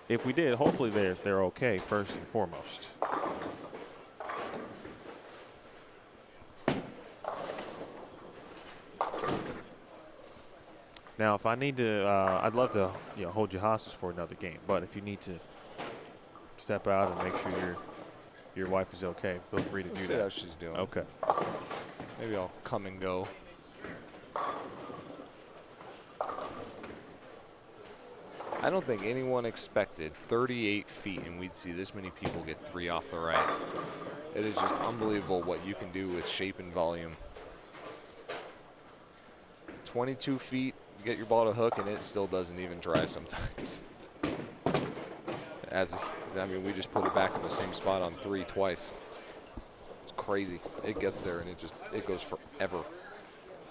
B: If we did, hopefully they're okay first and foremost. Now, if I need to, I'd love to, hold you hostage for another game. But if you need to step out and make sure your wife is okay, feel free to do
E: See
B: that.
E: how she's doing.
B: Okay.
E: Maybe I'll come and go. I don't think anyone expected 38 feet and we'd see this many people get 3 off the right. It is just unbelievable what you can do with shape and volume. 22 feet, get your ball to hook, and it still doesn't even try sometimes. We just put it back in the same spot on 3 twice. It's crazy. It gets there, and it goes forever.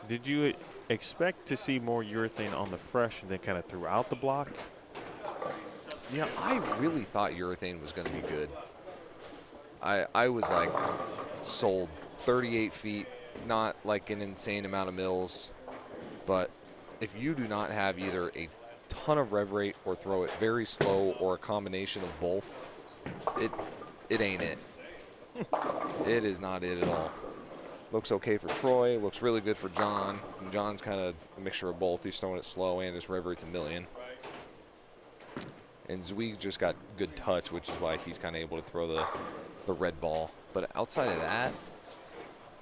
B: Did you expect to see more urethane on the fresh and then kind of throughout the block?
E: Yeah, I really thought urethane was going to be good. I was like sold. 38 feet, not like an insane amount of mils, but if you do not have either a ton of rev rate or throw it very slow or a combination of both, it ain't it. It is not it at all. Looks okay for Troy, looks really good for John. And John's kind of a mixture of both. He's throwing it slow and his rev rate's 1,000,000. And Zweig just got good touch, which is why he's kind of able to throw the red ball. But outside of that,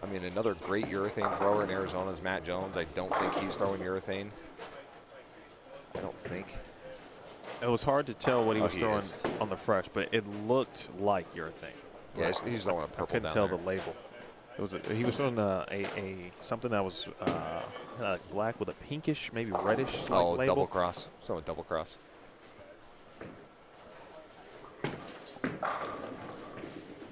E: I mean, another great urethane thrower in Arizona is Matt Jones. I don't think he's throwing urethane. I don't think.
B: It was hard to tell what he was throwing
E: is.
B: on the fresh, but it looked like urethane.
E: Yeah, he's throwing a purple
B: I couldn't
E: down
B: tell
E: there.
B: the label. It was he was throwing something that was black with a pinkish, maybe reddish label.
E: Double cross. Throwing double cross.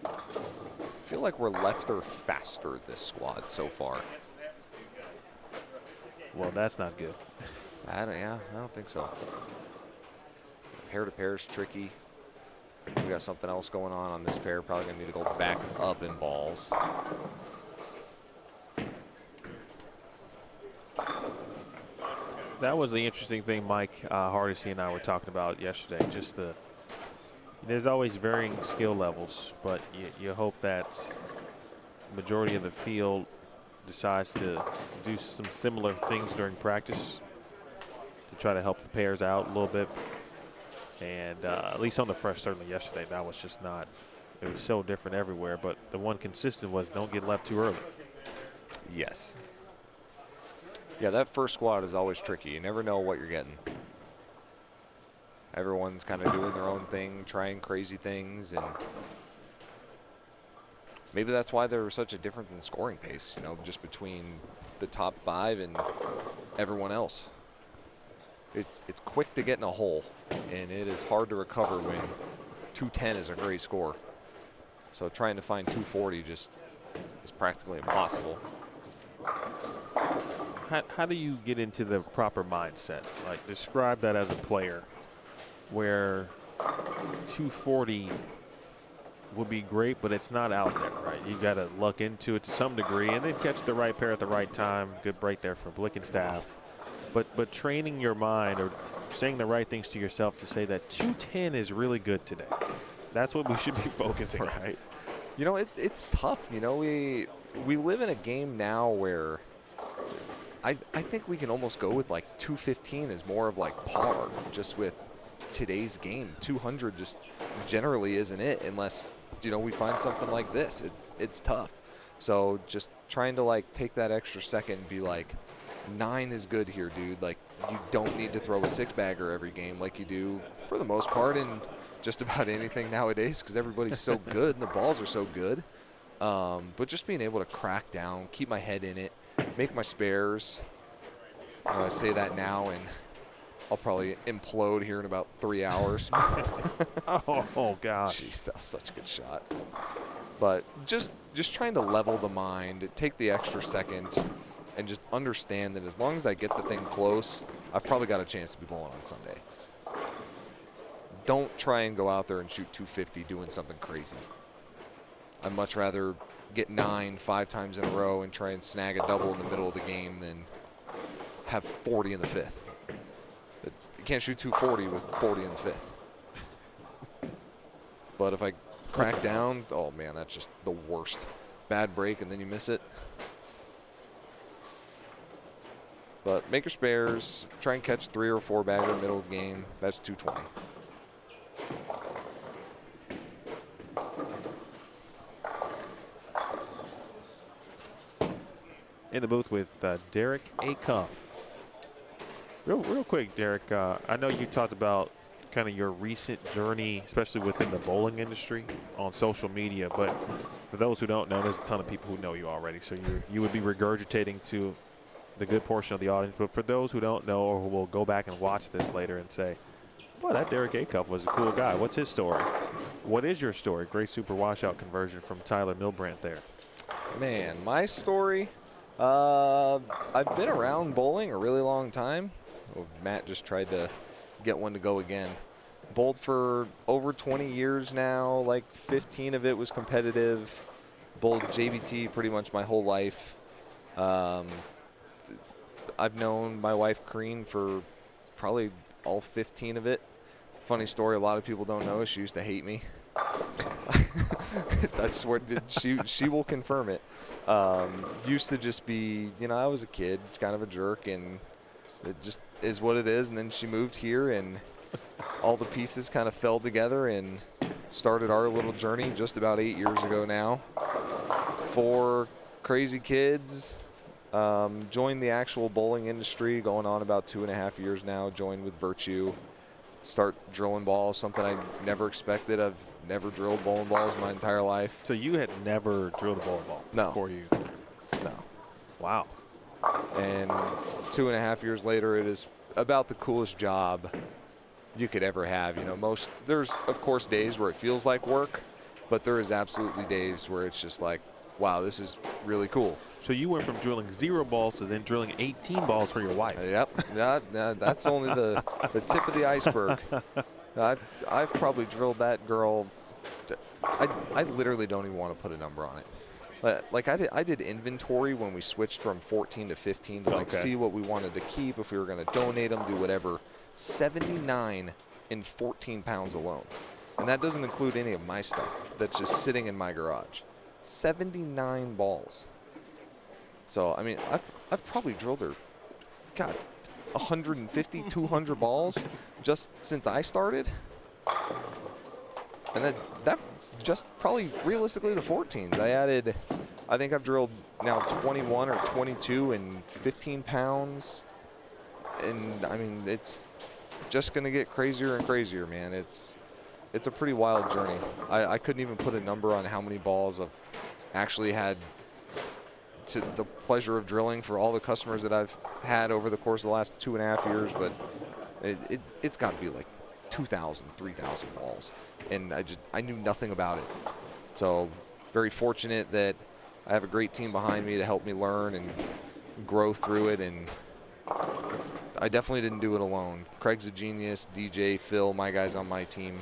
E: I feel like we're lefter faster this squad so far.
B: Well, that's not good.
E: I don't think so. Pair to pair is tricky. We got something else going on this pair. Probably gonna need to go back up in balls.
B: That was the interesting thing Mike Hardesty and I were talking about yesterday. Just there's always varying skill levels, but you hope that the majority of the field decides to do some similar things during practice to try to help the pairs out a little bit. And at least on the fresh, certainly yesterday, that was just not, it was so different everywhere. But the one consistent was don't get left too early.
E: Yes. Yeah, that first squad is always tricky. You never know what you're getting. Everyone's kind of doing their own thing, trying crazy things, and maybe that's why there was such a difference in scoring pace, just between the top 5 and everyone else. It's quick to get in a hole, and it is hard to recover when 210 is a great score. So trying to find 240 just is practically impossible.
B: How do you get into the proper mindset? Like, describe that as a player where 240 would be great, but it's not out there, right? You got to luck into it to some degree and then catch the right pair at the right time. Good break there from Blickenstaff. But training your mind or saying the right things to yourself to say that 210 is really good today. That's what we should be focusing on.
E: Right. It's tough. We live in a game now where I think we can almost go with like 215 is more of like par just with today's game. 200 just generally isn't it unless, we find something like this. It's tough. So just trying to like take that extra second and be like, 9 is good here, dude. Like, you don't need to throw a 6-bagger every game like you do for the most part in just about anything nowadays because everybody's so good and the balls are so good. But just being able to crack down, keep my head in it, make my spares. I say that now and I'll probably implode here in about 3 hours.
B: Oh gosh.
E: Jeez, that was such a good shot. But just trying to level the mind, take the extra second, and just understand that as long as I get the thing close, I've probably got a chance to be bowling on Sunday. Don't try and go out there and shoot 250 doing something crazy. I'd much rather get 9 5 times in a row and try and snag a double in the middle of the game than have 40 in the 5th. You can't shoot 240 with 40 in the 5th. But if I crack down, oh man, that's just the worst. Bad break and then you miss it. But make your spares, try and catch 3 or 4 bagger in the middle of the game. That's 220.
B: In the booth with Derek Acuff. Real quick, Derek, I know you talked about kind of your recent journey, especially within the bowling industry on social media, but for those who don't know, there's a ton of people who know you already, so you would be regurgitating to the good portion of the audience. But for those who don't know or who will go back and watch this later and say, boy, that Derek Acuff was a cool guy. What's his story? What is your story? Great super washout conversion from Tyler Milbrandt there.
E: Man, my story, I've been around bowling a really long time. Oh, Matt just tried to get one to go again. Bowled for over 20 years now, like 15 of it was competitive. Bowled JBT pretty much my whole life. I've known my wife Kareen for probably all 15 of it. Funny story, a lot of people don't know, she used to hate me. I swear, she will confirm it. Used to just be, you know, I was a kid, kind of a jerk, and it just is what it is. And then she moved here, and all the pieces kind of fell together and started our little journey just about 8 years ago now. 4 crazy kids. Joined the actual bowling industry going on about 2.5 years now. Joined with Virtue. Start drilling balls, something I never expected. I've never drilled bowling balls my entire life.
B: So you had never drilled a bowling ball before you?
E: No.
B: Wow.
E: And 2.5 years later, it is about the coolest job you could ever have. You know, there's of course days where it feels like work, but there is absolutely days where it's just like, wow, this is really cool.
B: So you went from drilling 0 balls to then drilling 18 balls for your wife.
E: Yep, that's only the tip of the iceberg. I've probably drilled that girl. I literally don't even want to put a number on it. Like I did inventory when we switched from 14 to 15 to like see what we wanted to keep, if we were going to donate them, do whatever. 79 in 14 pounds alone, and that doesn't include any of my stuff that's just sitting in my garage. 79 balls. So, I mean, I've probably drilled her, God, 150, 200 balls just since I started. And that's just probably realistically the 14s. I think I've drilled now 21 or 22 in 15 pounds. And, I mean, it's just going to get crazier and crazier, man. It's a pretty wild journey. I couldn't even put a number on how many balls I've actually had to the pleasure of drilling for all the customers that I've had over the course of the last 2.5 years, but it's got to be like 2,000, 3,000 balls, and I knew nothing about it. So very fortunate that I have a great team behind me to help me learn and grow through it, and I definitely didn't do it alone. Craig's a genius, DJ, Phil, my guys on my team.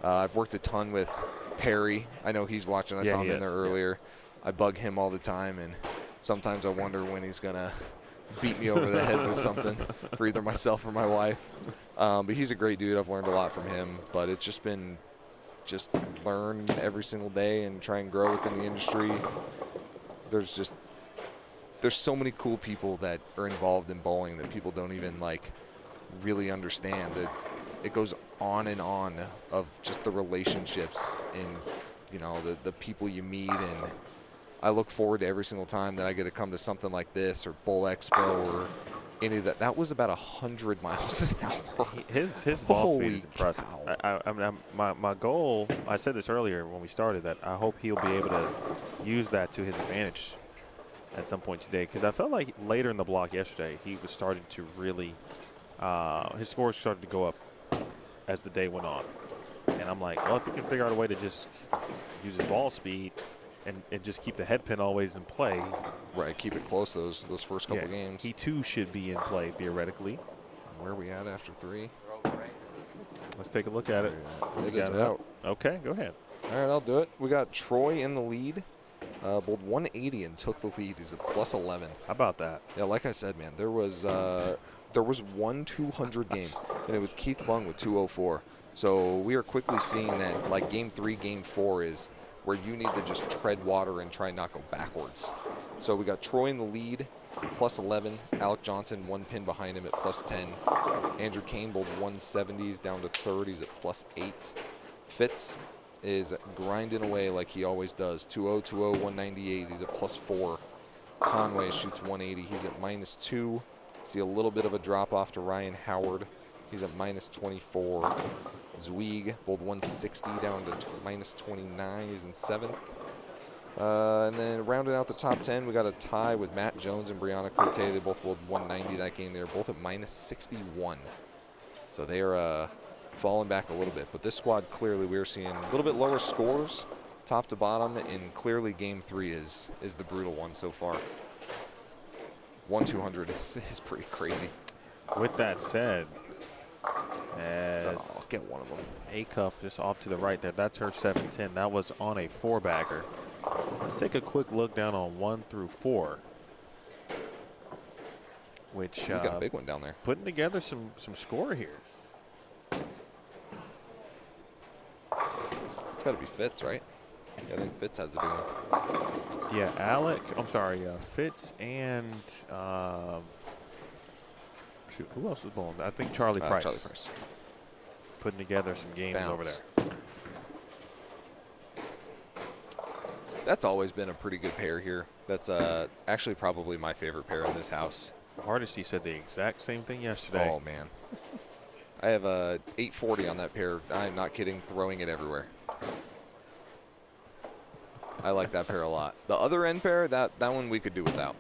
E: I've worked a ton with Perry. I know he's watching us on in there earlier. Yeah. I bug him all the time, and sometimes I wonder when he's going to beat me over the head with something for either myself or my wife. But he's a great dude. I've learned a lot from him. But it's just been learn every single day and try and grow within the industry. There's so many cool people that are involved in bowling that people don't even like really understand. That it goes on and on of just the relationships and, you know, the people you meet. And I look forward to every single time that I get to come to something like this or Bowl Expo or any of that. That was about 100 miles an hour.
B: His ball speed is impressive. My goal, I said this earlier when we started, that I hope he'll be able to use that to his advantage at some point today, because I felt like later in the block yesterday he was starting to really his scores started to go up as the day went on, and I'm like, well, if he can figure out a way to just use his ball speed and just keep the head pin always in play.
E: Right, keep it close those first couple games.
B: He too should be in play theoretically.
E: Where are we at after 3?
B: Let's take a look at it.
E: It is out.
B: Okay, go ahead.
E: All right, I'll do it. We got Troy in the lead. Bowled 180 and took the lead. He's at plus 11.
B: How about that?
E: Yeah, like I said, man, there was one 200 game, and it was Keith Fung with 204. So we are quickly seeing that, like, game 3, game 4 is where you need to just tread water and try and not go backwards. So we got Troy in the lead, plus 11. Alec Johnson, 1 pin behind him at plus 10. Andrew Kane bowled 170s down to third. He's at plus 8. Fitz is grinding away like he always does. 2-0, 2-0, 198. He's at plus 4. Conway shoots 180. He's at minus 2. See a little bit of a drop off to Ryan Howard. He's at minus 24. Zweig bowled 160 down to minus 29. He's in 7th. And then rounding out the top 10, we got a tie with Matt Jones and Brianna Cote. They both bowled 190 that game. They're both at minus 61. So they are falling back a little bit. But this squad, clearly, we're seeing a little bit lower scores, top to bottom, and clearly game 3 is the brutal one so far. 1-200 is pretty crazy.
B: With that said, as
E: I'll get one of them.
B: A-Cuff just off to the right there, that's her 7-10. That was on a 4-bagger. Let's take a quick look down on 1 through 4. Which
E: we got a big one down there.
B: Putting together some score here.
E: It's got to be Fitz, right? Yeah, I think Fitz has the big one.
B: Yeah, Alec. I'm sorry, Fitz and shoot, who else is bowling? I think Charlie Price.
E: Charlie Price.
B: Putting together some games over
E: Bounce.
B: there.
E: That's always been a pretty good pair here. That's actually probably my favorite pair in this house.
B: Hardesty said the exact same thing yesterday.
E: Oh, man. I have a 840 on that pair. I'm not kidding, throwing it everywhere. I like that pair a lot. The other end pair, that one we could do without.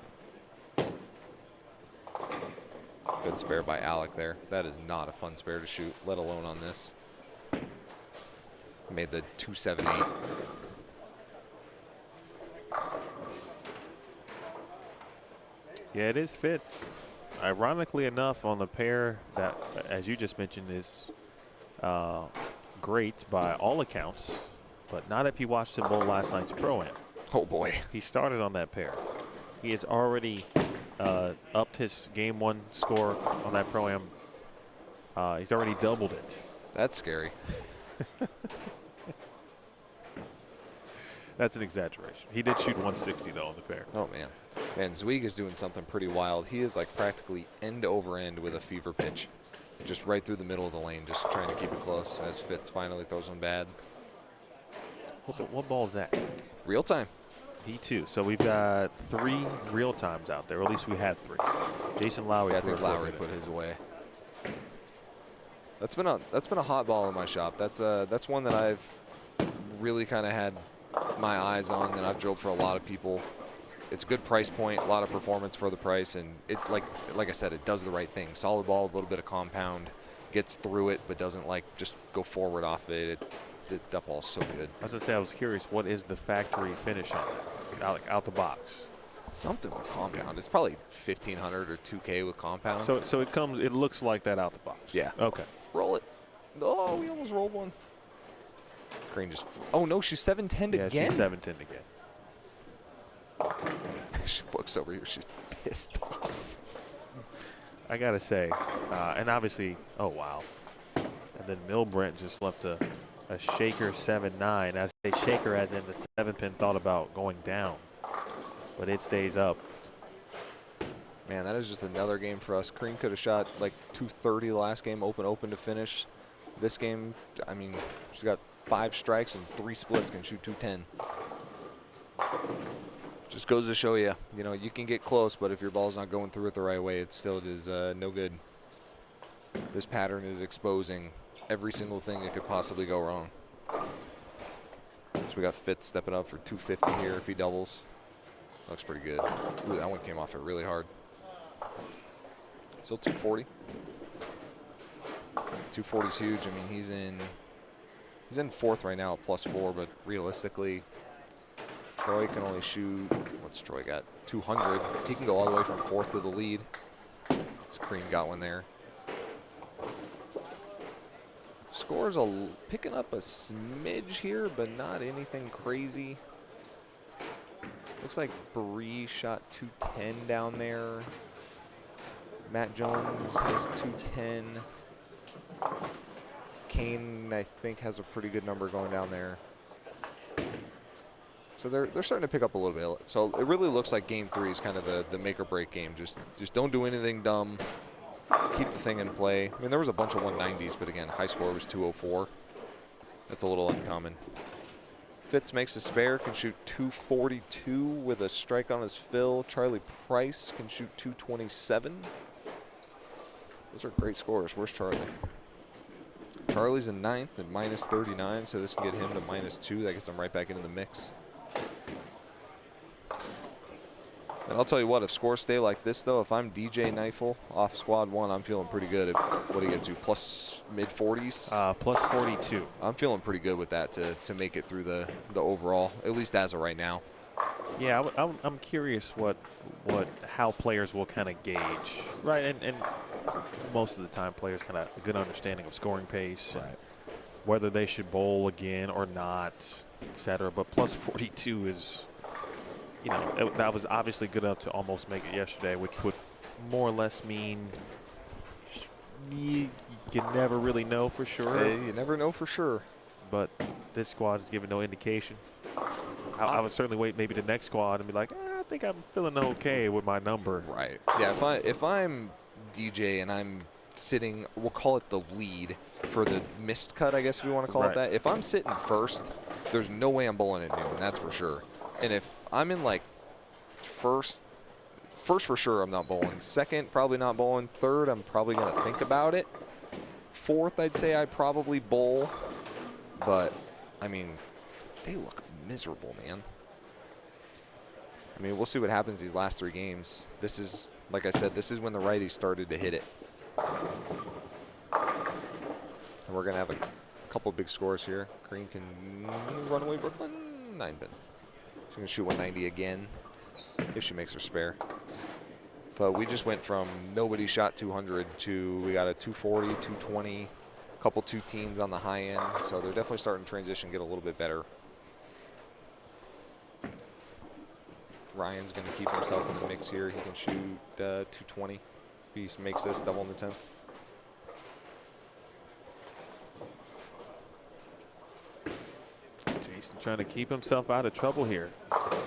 E: Good spare by Alec there. That is not a fun spare to shoot, let alone on this. Made the 278.
B: Yeah, it is Fitz. Ironically enough, on the pair that, as you just mentioned, is great by all accounts, but not if you watched him bowl last night's Pro-Am.
E: Oh, boy.
B: He started on that pair. He has already upped his game 1 score on that Pro-Am. He's already doubled it.
E: That's scary.
B: That's an exaggeration. He did shoot 160, though, on the pair.
E: Oh, man. And Zweig is doing something pretty wild. He is like practically end over end with a fever pitch. Just right through the middle of the lane, just trying to keep it close as Fitz finally throws one bad.
B: So what ball is that?
E: Real time.
B: D2. So we've got 3 real times out there, or at least we had 3. Jason Lowry.
E: Yeah, I think Lowry put his away. That's been a hot ball in my shop. That's one that I've really kind of had my eyes on, that I've drilled for a lot of people. It's a good price point, a lot of performance for the price, and it like I said, it does the right thing. Solid ball, a little bit of compound, gets through it, but doesn't like just go forward off it. That ball's so good.
B: I was gonna say, I was curious, what is the factory finish on it? Out the box.
E: Something with compound. It's probably 1,500 or 2K with compound.
B: So it looks like that out the box.
E: Yeah.
B: Okay.
E: Roll it. Oh, we almost rolled one. Crane just. Oh no, she's 7-10
B: Yeah,
E: again.
B: she's 7-10 again.
E: She looks over here. She's pissed off.
B: I gotta say, and obviously, oh wow. And then Milbrent just left a shaker 7-9. I say shaker as in the 7-pin thought about going down, but it stays up.
E: Man, that is just another game for us. Crean could have shot like 230 last game, open to finish. This game, I mean, she's got 5 strikes and 3 splits, can shoot 210. Just goes to show you, you can get close, but if your ball's not going through it the right way, it still is no good. This pattern is exposing every single thing that could possibly go wrong. So we got Fitz stepping up for 250 here if he doubles. Looks pretty good. Ooh, that one came off it really hard. Still 240. 240 is huge. I mean, he's in 4th right now at +4, but realistically, Troy can only shoot, what's Troy got? 200. He can go all the way from 4th to the lead. Screen got one there. Scores picking up a smidge here, but not anything crazy. Looks like Bree shot 210 down there. Matt Jones has 210. Kane, I think, has a pretty good number going down there. So they're starting to pick up a little bit. So it really looks like game 3 is kind of the make or break game. Just don't do anything dumb. Keep the thing in play. I mean, there was a bunch of 190s, but again, high score was 204. That's a little uncommon. Fitz makes a spare, can shoot 242 with a strike on his fill. Charlie Price can shoot 227. Those are great scores. Where's Charlie? Charlie's in 9th at minus 39, so this can get him to -2. That gets him right back into the mix. And I'll tell you what, if scores stay like this, though, if I'm DJ Knifel off squad 1, I'm feeling pretty good at what do you get to, plus mid-40s?
B: Plus 42.
E: I'm feeling pretty good with that to make it through the overall, at least as of right now.
B: Yeah, I'm curious how players will kind of gauge, right? And most of the time, players kind of a good understanding of scoring pace,
E: Right.
B: and whether they should bowl again or not, etc. But plus 42 is, you know, that was obviously good enough to almost make it yesterday, which would more or less mean you can never really know for sure.
E: Hey, you never know for sure.
B: But this squad has given no indication. I would certainly wait maybe the next squad and be like, I think I'm feeling okay with my number.
E: Right. Yeah, if I'm DJ and I'm sitting, we'll call it the lead for the missed cut, I guess if we want to call it that. If I'm sitting first, there's no way I'm bowling at noon, that's for sure. And if I'm in like first for sure, I'm not bowling. Second, probably not bowling. Third, I'm probably going to think about it. Fourth, I'd say I probably bowl. But, I mean, they look miserable, man. I mean, we'll see what happens these last 3 games. This is, like I said, this is when the righties started to hit it. And we're going to have a couple big scores here. Green can run away Brooklyn. 9-pin. She's going to shoot 190 again if she makes her spare. But we just went from nobody shot 200 to we got a 240, 220, a couple 2-teens on the high end. So they're definitely starting to transition, get a little bit better. Ryan's going to keep himself in the mix here. He can shoot 220 if he makes this double in the 10th.
B: Jason trying to keep himself out of trouble here.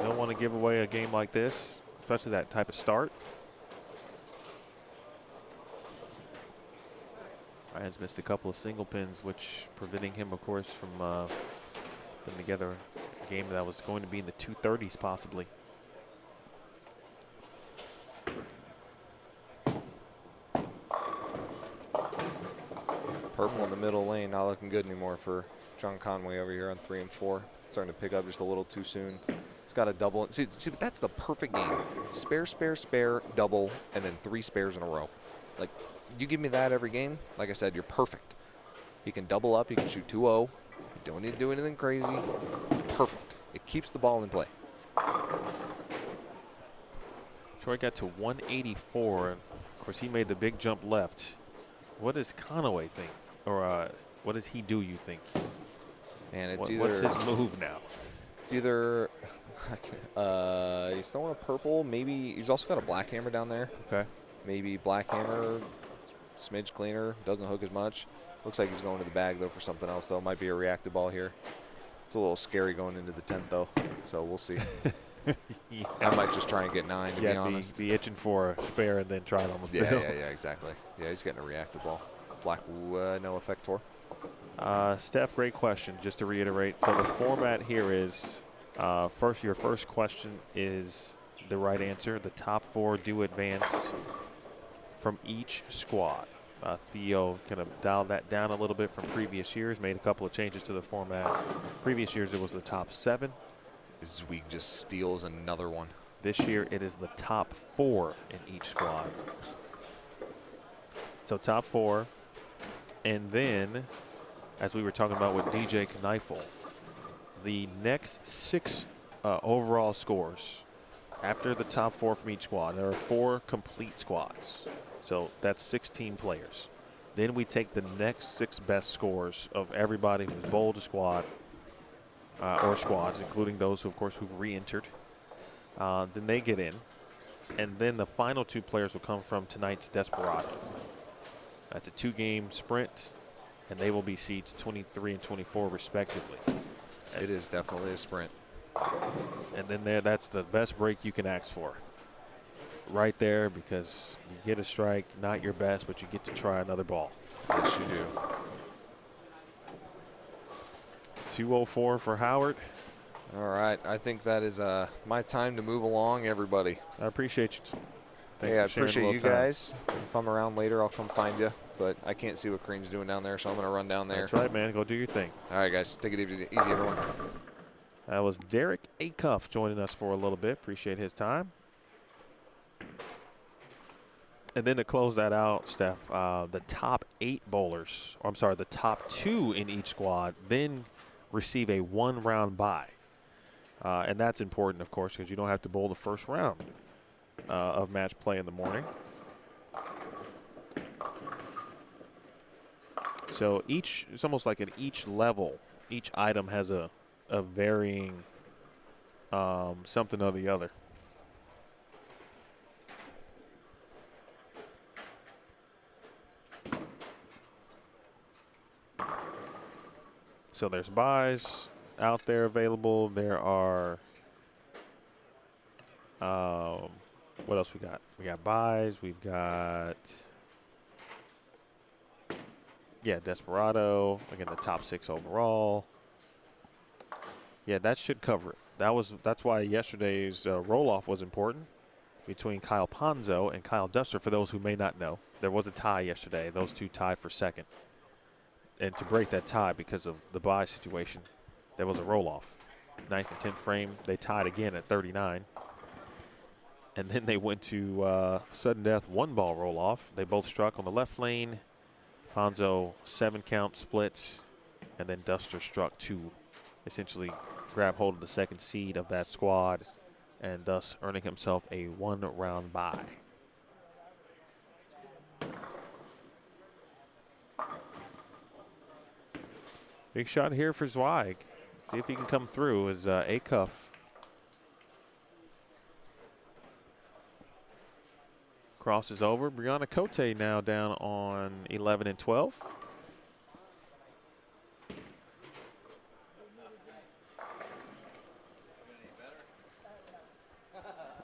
B: Don't want to give away a game like this, especially that type of start. Ryan's missed a couple of single pins, which preventing him, of course, from putting together a game that was going to be in the 230s possibly.
E: Purple in the middle lane, not looking good anymore for John Conway over here on 3 and 4. Starting to pick up just a little too soon. It's got a double. See, that's the perfect game. Spare, spare, spare, double, and then 3 spares in a row. Like, you give me that every game, like I said, you're perfect. You can double up, you can shoot 2-0. You don't need to do anything crazy. Perfect. It keeps the ball in play.
B: Troy got to 184, and of course he made the big jump left. What does Conway think? Or what does he do, you think?
E: And it's
B: What's his move now?
E: It's either he's throwing a purple, maybe he's also got a black hammer down there.
B: Okay.
E: Maybe black hammer, smidge cleaner, doesn't hook as much. Looks like he's going to the bag though for something else though. Might be a reactive ball here. It's a little scary going into the 10th though, so we'll see.
B: Yeah.
E: I might just try and get 9 to be honest.
B: Be itching for a spare and then try it on the field.
E: Yeah, exactly. Yeah, he's getting a reactive ball. Black, no effector.
B: Steph, great question. Just to reiterate, so the format here is your first question is the right answer. The top 4 do advance from each squad. Theo kind of dialed that down a little bit from previous years, made a couple of changes to the format. Previous years it was the top 7.
E: Zweig just steals another one.
B: This year it is the top 4 in each squad. So top 4, and then, as we were talking about with DJ Kneifel, the next 6 overall scores. After the top 4 from each squad, there are 4 complete squads. So that's 16 players. Then we take the next 6 best scores of everybody who's bowled a squad or squads, including those who, of course, who've re-entered. Then they get in. And then the final 2 players will come from tonight's Desperado. That's a 2-game sprint, and they will be seeds 23 and 24 respectively.
E: It is definitely a sprint.
B: And then that's the best break you can ask for. Right there, because you get a strike, not your best, but you get to try another ball.
E: Yes, you do.
B: 204 for Howard.
E: All right, I think that is my time to move along, everybody.
B: I appreciate you. Thanks
E: Hey, I
B: for sharing a
E: appreciate you
B: little time.
E: guys. If I'm around later, I'll come find you. But I can't see what Kareem's doing down there, so I'm going to run down there.
B: That's right, man. Go do your thing.
E: All right, guys. Take it easy, everyone.
B: That was Derek Acuff joining us for a little bit. Appreciate his time. And then to close that out, Steph, the top 8 bowlers, or I'm sorry, the top 2 in each squad then receive a 1-round bye. And that's important, of course, because you don't have to bowl the first round of match play in the morning. So it's almost like at each level, each item has a varying something or the other. So there's buys out there available. There are, what else we got? We got buys. We've got, yeah, Desperado. Again, the top 6 overall. Yeah, that should cover it. That's why yesterday's roll-off was important between Kyle Ponzo and Kyle Duster. For those who may not know, there was a tie yesterday. Those 2 tied for second. And to break that tie because of the bye situation, there was a roll-off. 9th and 10th frame, they tied again at 39. And then they went to sudden death 1-ball roll-off. They both struck on the left lane. Ponzo 7-count splits, and then Duster struck 2. Essentially grab hold of the second seed of that squad, and thus earning himself a 1-round bye. Big shot here for Zweig. See if he can come through as Acuff crosses over. Brianna Cote now down on 11 and 12.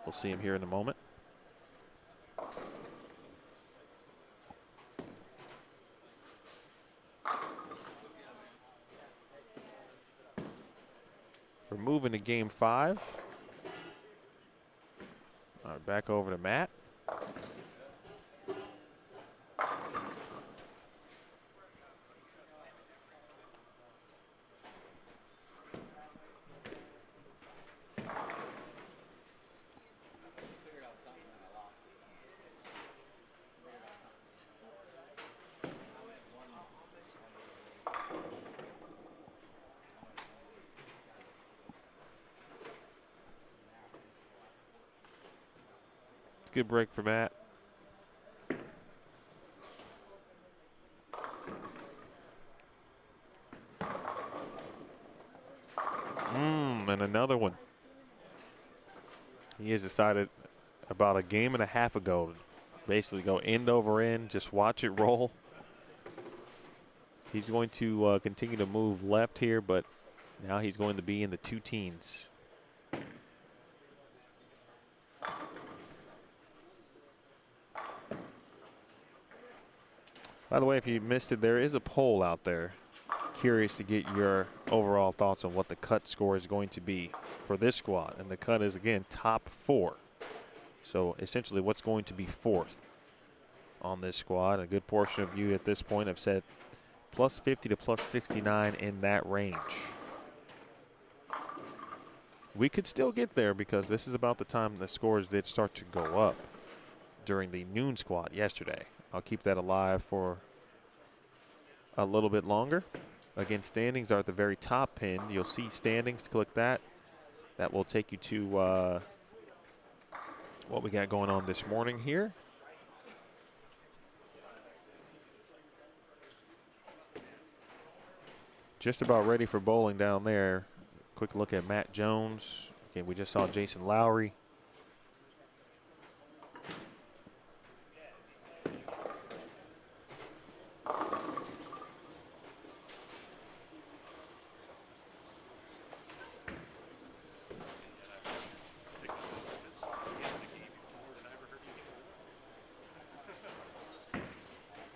B: We'll see him here in a moment. We're moving to game 5. All right, back over to Matt. Good break for Matt. And another one. He has decided about a game and a half ago to basically go end over end, just watch it roll. He's going to continue to move left here, but now he's going to be in the 2 teens. By the way, if you missed it, there is a poll out there. Curious to get your overall thoughts on what the cut score is going to be for this squad. And the cut is, again, top 4. So essentially what's going to be 4th on this squad. A good portion of you at this point have said plus 50 to plus 69 in that range. We could still get there because this is about the time the scores did start to go up during the noon squad yesterday. I'll keep that alive for a little bit longer. Again, standings are at the very top pin. You'll see standings. Click that. that will take you to what we got going on this morning here. Just about ready for bowling down there. Quick look at Matt Jones. Okay, we just saw Jason Lowry.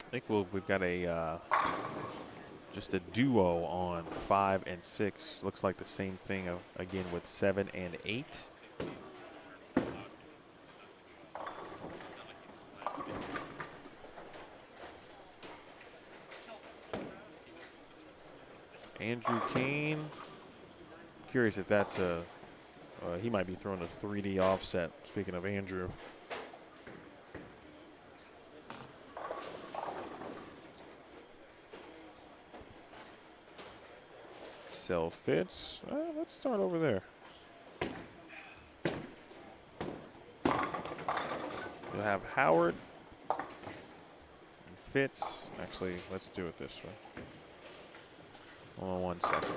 B: I think we've got a just a duo on 5 and 6. Looks like the same thing again with 7 and 8. Andrew Kane. Curious if that's he might be throwing a 3D offset. Speaking of Andrew. Sell Fitz. Let's start over there. You'll have Howard and Fitz. Actually, let's do it this way. Hold on 1 second.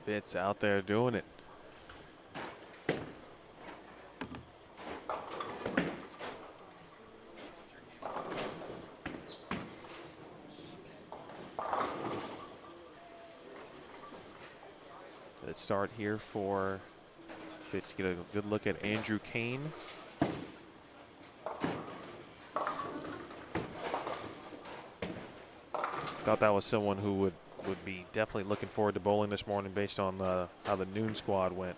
B: Fitz out there doing it. Let's start here for Fitz to get a good look at Andrew Kane. Thought that was someone who would be definitely looking forward to bowling this morning based on how the noon squad went.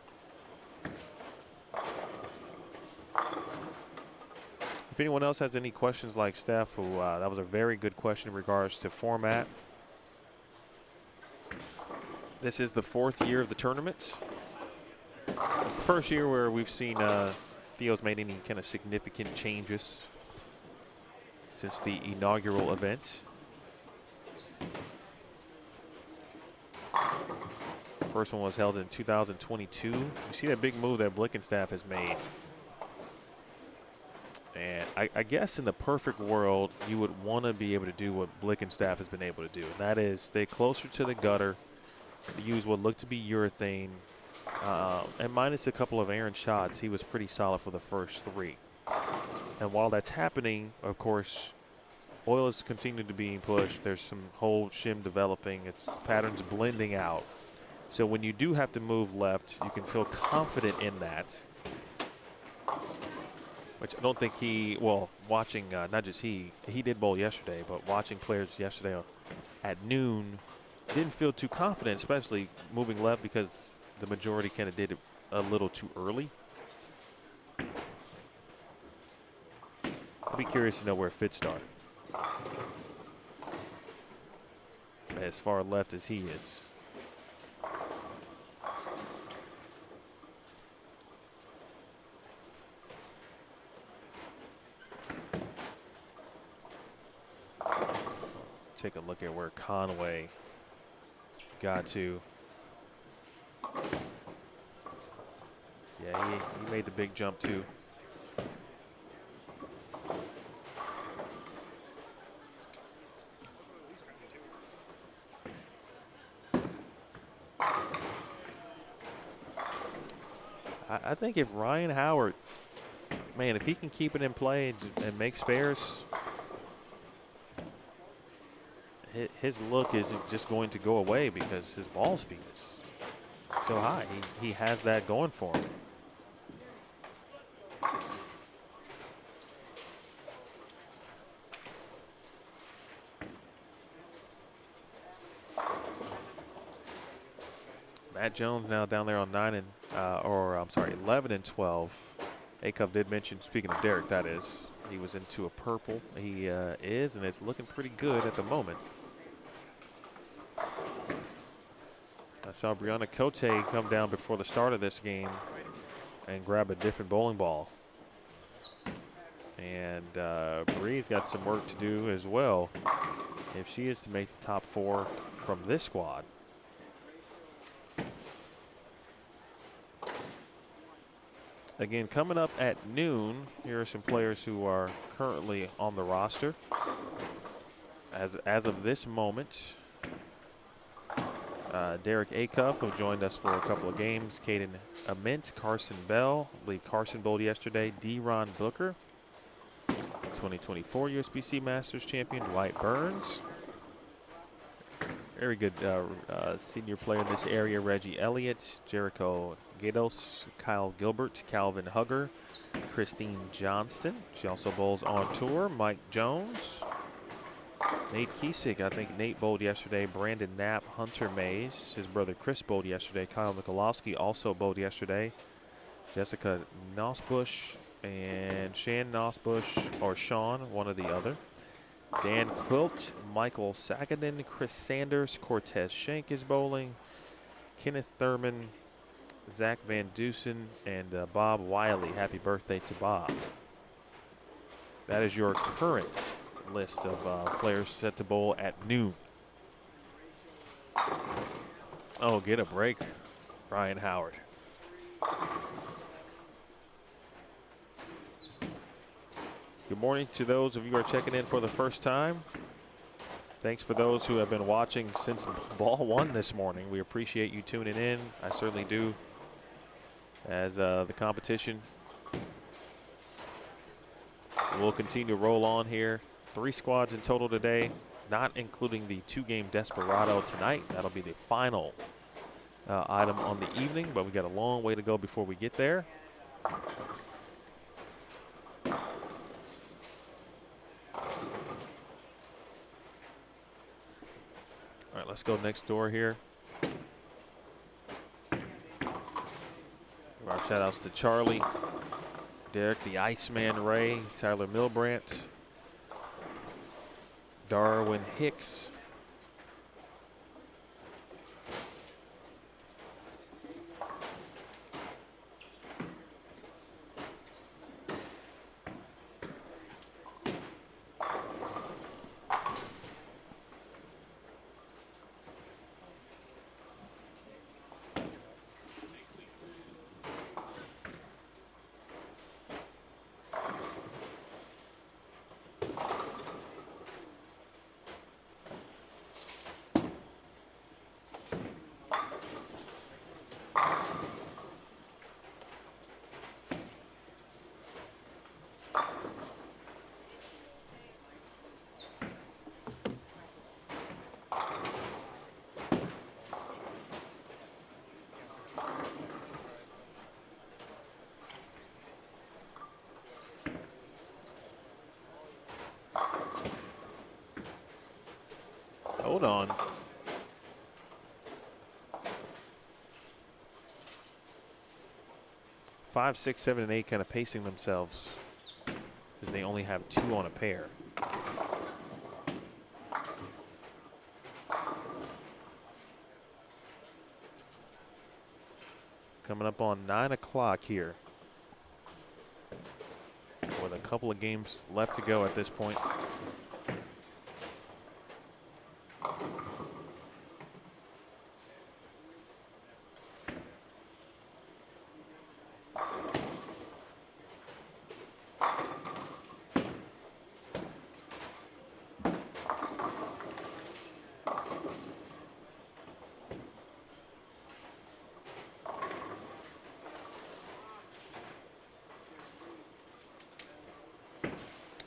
B: If anyone else has any questions like Steph, who that was a very good question in regards to format. This is the 4th year of the tournament. It's the first year where we've seen Theo's made any kind of significant changes since the inaugural event. First one was held in 2022. You see that big move that Blickenstaff has made. And I guess in the perfect world, you would want to be able to do what Blickenstaff has been able to do. And that is stay closer to the gutter, use what looked to be urethane. And minus a couple of errant shots, he was pretty solid for the first 3. And while that's happening, of course, oil is continuing to be pushed. There's some whole shim developing. It's patterns blending out. So when you do have to move left, you can feel confident in that. Which I don't think he, well, watching, not just he did bowl yesterday, but watching players yesterday at noon, didn't feel too confident, especially moving left because the majority kind of did it a little too early. I'll be curious to know where Fitz started. As far left as he is. Take a look at where Conway got to. Yeah, he made the big jump too. I think if Ryan Howard, man, if he can keep it in play and make spares, his look isn't just going to go away because his ball speed is so high. He has that going for him. Matt Jones now down there on 11 and 12. Acuff did mention, speaking of Derek, that is, he was into a purple. He is, and it's looking pretty good at the moment. I saw Brianna Cote come down before the start of this game and grab a different bowling ball. And Bree's got some work to do as well if she is to make the top 4 from this squad. Again, coming up at noon, here are some players who are currently on the roster. As of this moment, Derek Acuff, who joined us for a couple of games. Caden Ament, Carson Bell. I believe Carson bowled yesterday. D-Ron Booker, 2024 USBC Masters champion. Dwight Burns. Very good senior player in this area. Reggie Elliott, Jericho Gatos, Kyle Gilbert, Calvin Hugger, Christine Johnston. She also bowls on tour. Mike Jones. Nate Kiesick, I think Nate bowled yesterday. Brandon Knapp, Hunter Mays. His brother Chris bowled yesterday. Kyle Mikulowski also bowled yesterday. Jessica Nosbush and Shan Nosbush, or Sean, one or the other. Dan Quilt, Michael Sakaden, Chris Sanders, Cortez Shank is bowling. Kenneth Thurman, Zach Van Dusen, and Bob Wiley. Happy birthday to Bob. That is your current list of players set to bowl at noon. Oh, get a break, Ryan Howard. Good morning to those of you who are checking in for the first time. Thanks for those who have been watching since ball 1 this morning. We appreciate you tuning in. I certainly do. As the competition will continue to roll on here. 3 squads in total today, not including the 2-game Desperado tonight. That'll be the final item on the evening, but we got a long way to go before we get there. All right, let's go next door here. Our shout outs to Charlie, Derek the Iceman Ray, Tyler Milbrandt, Darwin Hicks, hold on. Five, 6, 7, and 8 kind of pacing themselves because they only have 2 on a pair. Coming up on 9 o'clock here with a couple of games left to go at this point.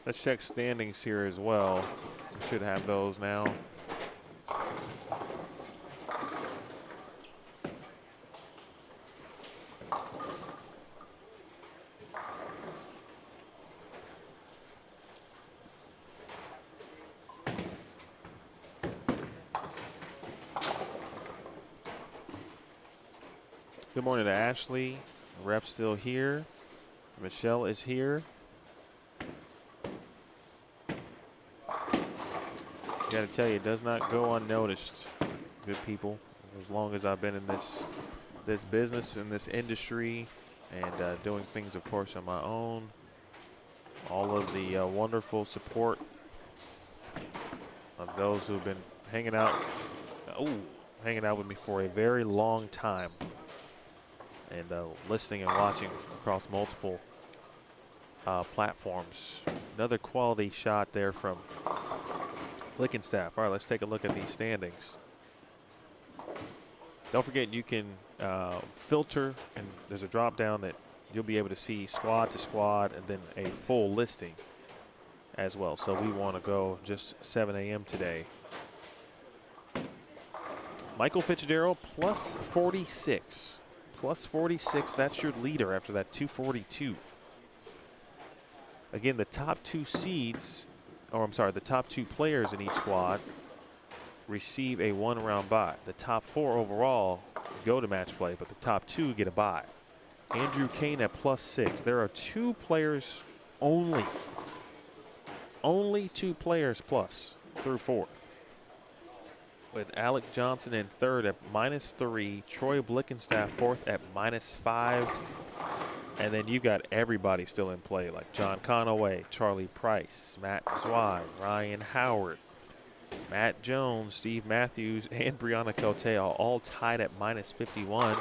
B: Let's check standings here as well. We should have those now. Good morning to Ashley. Rep's still here. Michelle is here. Got to tell you, it does not go unnoticed, good people. As long as I've been in this business, in this industry, and doing things, of course, on my own. All of the wonderful support of those who've been hanging out with me for a very long time, and listening and watching across multiple platforms. Another quality shot there from Lickenstaff. All right, let's take a look at these standings. Don't forget, you can filter, and there's a drop down that you'll be able to see squad to squad and then a full listing as well. So we want to go just 7 a.m. today. Michael Fitzgerald plus 46. Plus 46, that's your leader after that 242. Again, the top 2 seeds, or I'm sorry, the top 2 players in each squad receive a 1-round bye. The top 4 overall go to match play, but the top 2 get a bye. Andrew Kane at plus 6. There are 2 players only. Only 2 players plus through 4. With Alec Johnson in 3rd at -3. Troy Blickenstaff 4th at -5. And then you got everybody still in play, like John Conaway, Charlie Price, Matt Zweig, Ryan Howard, Matt Jones, Steve Matthews, and Brianna Cote all tied at -51.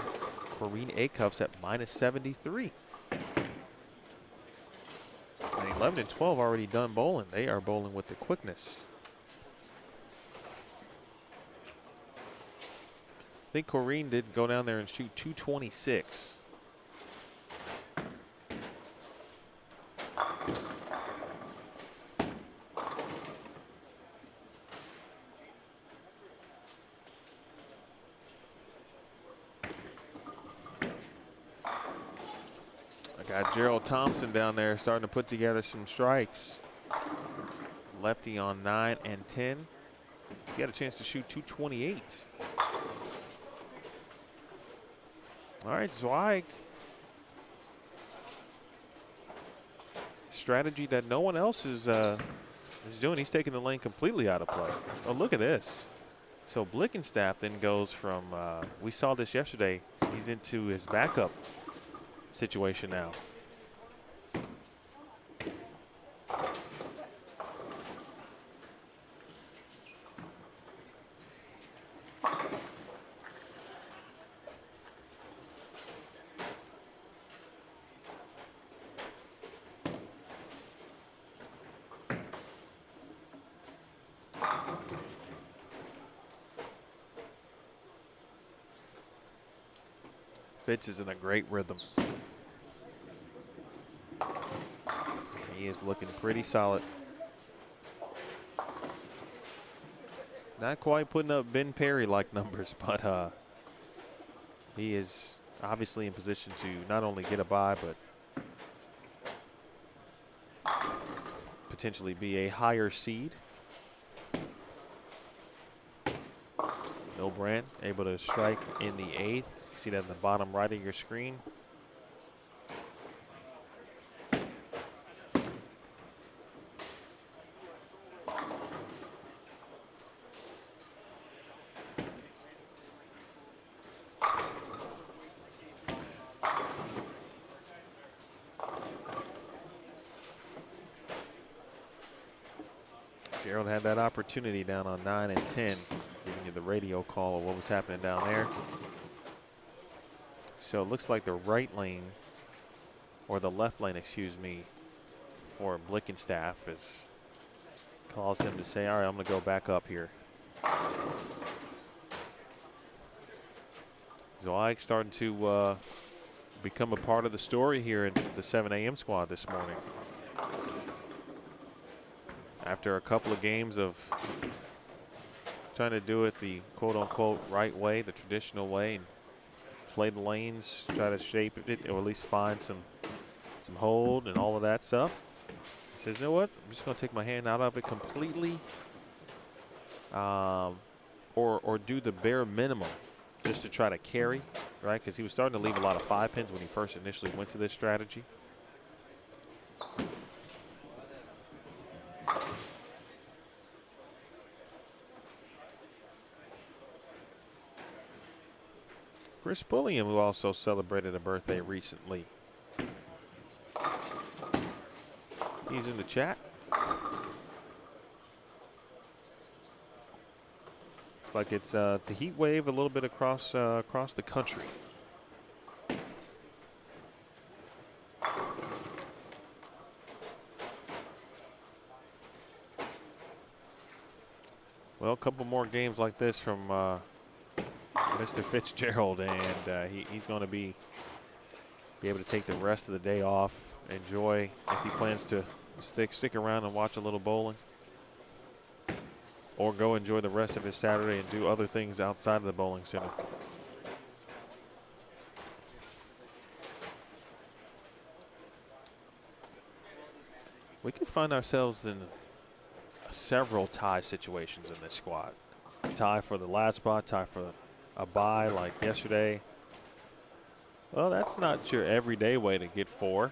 B: Corrine Acuffs at -73. And 11 and 12 already done bowling. They are bowling with the quickness. I think Corrine did go down there and shoot 226. Got Gerald Thompson down there starting to put together some strikes. Lefty on 9 and 10. He got a chance to shoot 228. All right, Zweig strategy that no one else is doing. He's taking the lane completely out of play. Oh, look at this. So Blickenstaff then goes from, we saw this yesterday, he's into his backup situation now. Fitz is in a great rhythm. He is looking pretty solid. Not quite putting up Ben Perry-like numbers, but he is obviously in position to not only get a bye, but potentially be a higher seed. Milbrand able to strike in the 8th. You see that in the bottom right of your screen. Gerald had that opportunity down on 9 and 10, giving you the radio call of what was happening down there. So it looks like the right lane, or the left lane, excuse me, for Blickenstaff is calls him to say, all right, I'm going to go back up here. Zweig starting to become a part of the story here in the 7 a.m. squad this morning. After a couple of games of trying to do it the quote-unquote right way, the traditional way, and play the lanes, try to shape it, or at least find some hold and all of that stuff. He says, you know what, I'm just going to take my hand out of it completely, or do the bare minimum just to try to carry, right? Because he was starting to leave a lot of 5-pins when he first initially went to this strategy. Chris Pulliam, who also celebrated a birthday recently. He's in the chat. Looks like it's a heat wave a little bit across the country. Well, a couple more games like this from Mr. Fitzgerald, and he's going to be able to take the rest of the day off, enjoy if he plans to stick around and watch a little bowling, or go enjoy the rest of his Saturday and do other things outside of the bowling center. We could find ourselves in several tie situations in this squad. Tie for the last spot, tie for a bye like yesterday. Well, that's not your everyday way to get 4.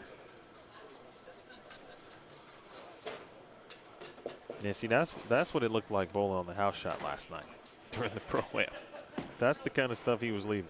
B: Yeah, see, that's what it looked like bowling on the house shot last night during the ProAm. That's the kind of stuff he was leaving.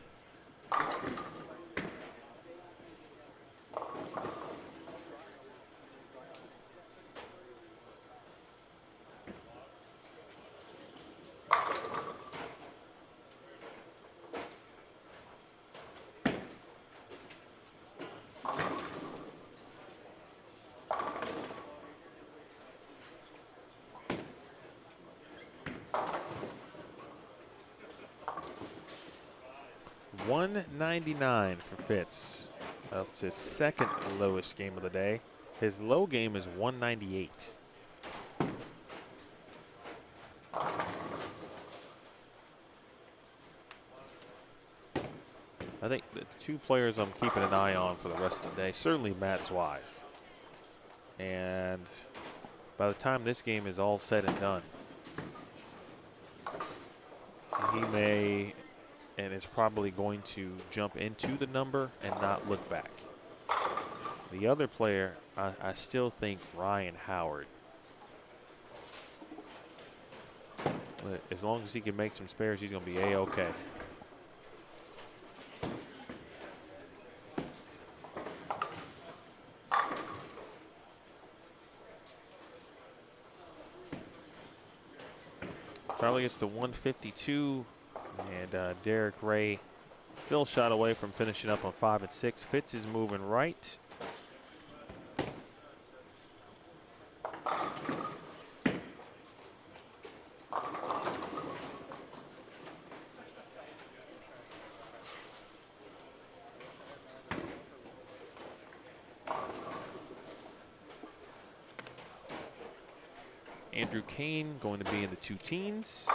B: $199 for Fitz. That's his second lowest game of the day. His low game is $198. I think the 2 players I'm keeping an eye on for the rest of the day, certainly Matt Zweig. And by the time this game is all said and done, he may and is probably going to jump into the number and not look back. The other player, I still think Ryan Howard. As long as he can make some spares, he's going to be A-okay. Probably gets to 152, and Derek Ray, Phil shot away from finishing up on 5 and 6. Fitz is moving right. Andrew Kane going to be in the 2 teens.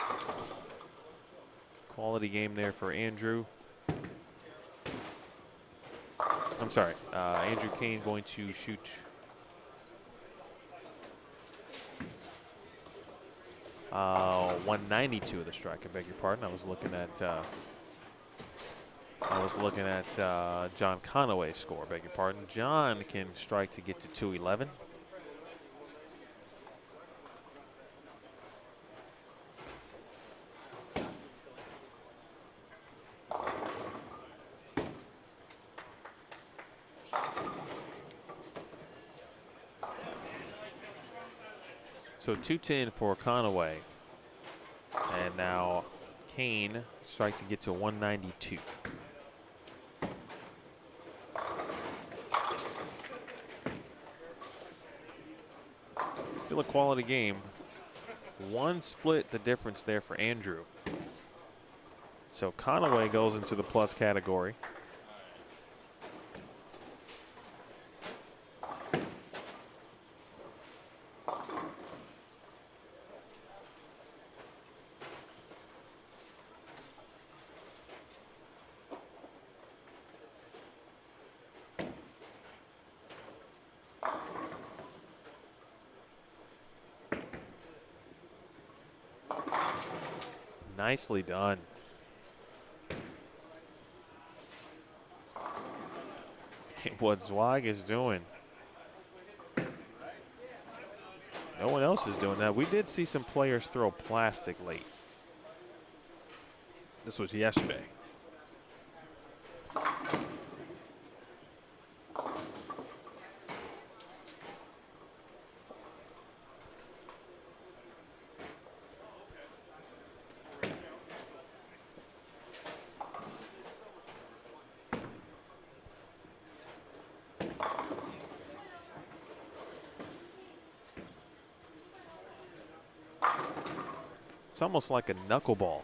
B: Quality game there for Andrew. I'm sorry, Andrew Kane going to shoot 192 of the strike. I beg your pardon. I was looking at John Conaway's score. I beg your pardon. John can strike to get to 211. So 210 for Conaway. And now Kane strike to get to 192. Still a quality game. One split the difference there for Andrew. So Conaway goes into the plus category. Nicely done. What Zweig is doing. No one else is doing that. We did see some players throw plastic late. This was yesterday. It's almost like a knuckleball.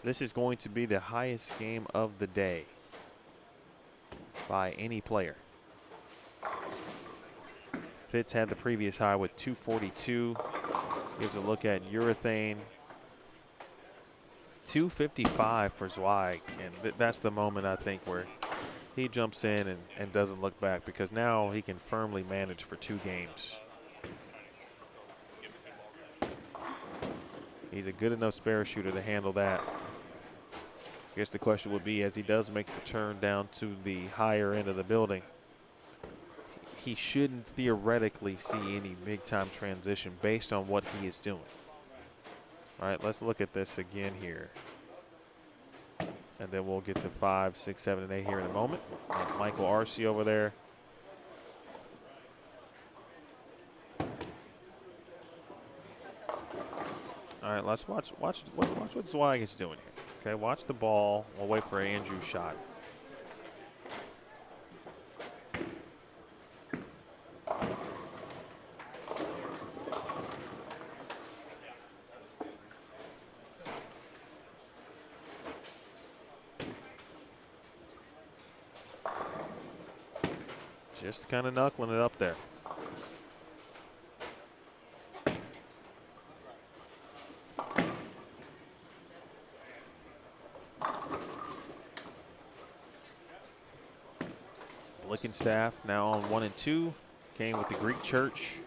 B: This is going to be the highest game of the day by any player. Fitz had the previous high with 242. Gives a look at Urethane. 255 for Zweig. And that's the moment, I think, where he jumps in and doesn't look back, because now he can firmly manage for 2 games. He's a good enough spare shooter to handle that. I guess the question would be, as he does make the turn down to the higher end of the building, he shouldn't theoretically see any big-time transition based on what he is doing. All right, let's look at this again here. And then we'll get to 5, 6, 7, and 8 here in a moment. Michael Arce over there. All right, let's watch what Zweig is doing here. Okay, watch the ball. We'll wait for Andrew's shot. Just kind of knuckling it up there. Blickenstaff now on 1 and 2. Kane with the Greek Church.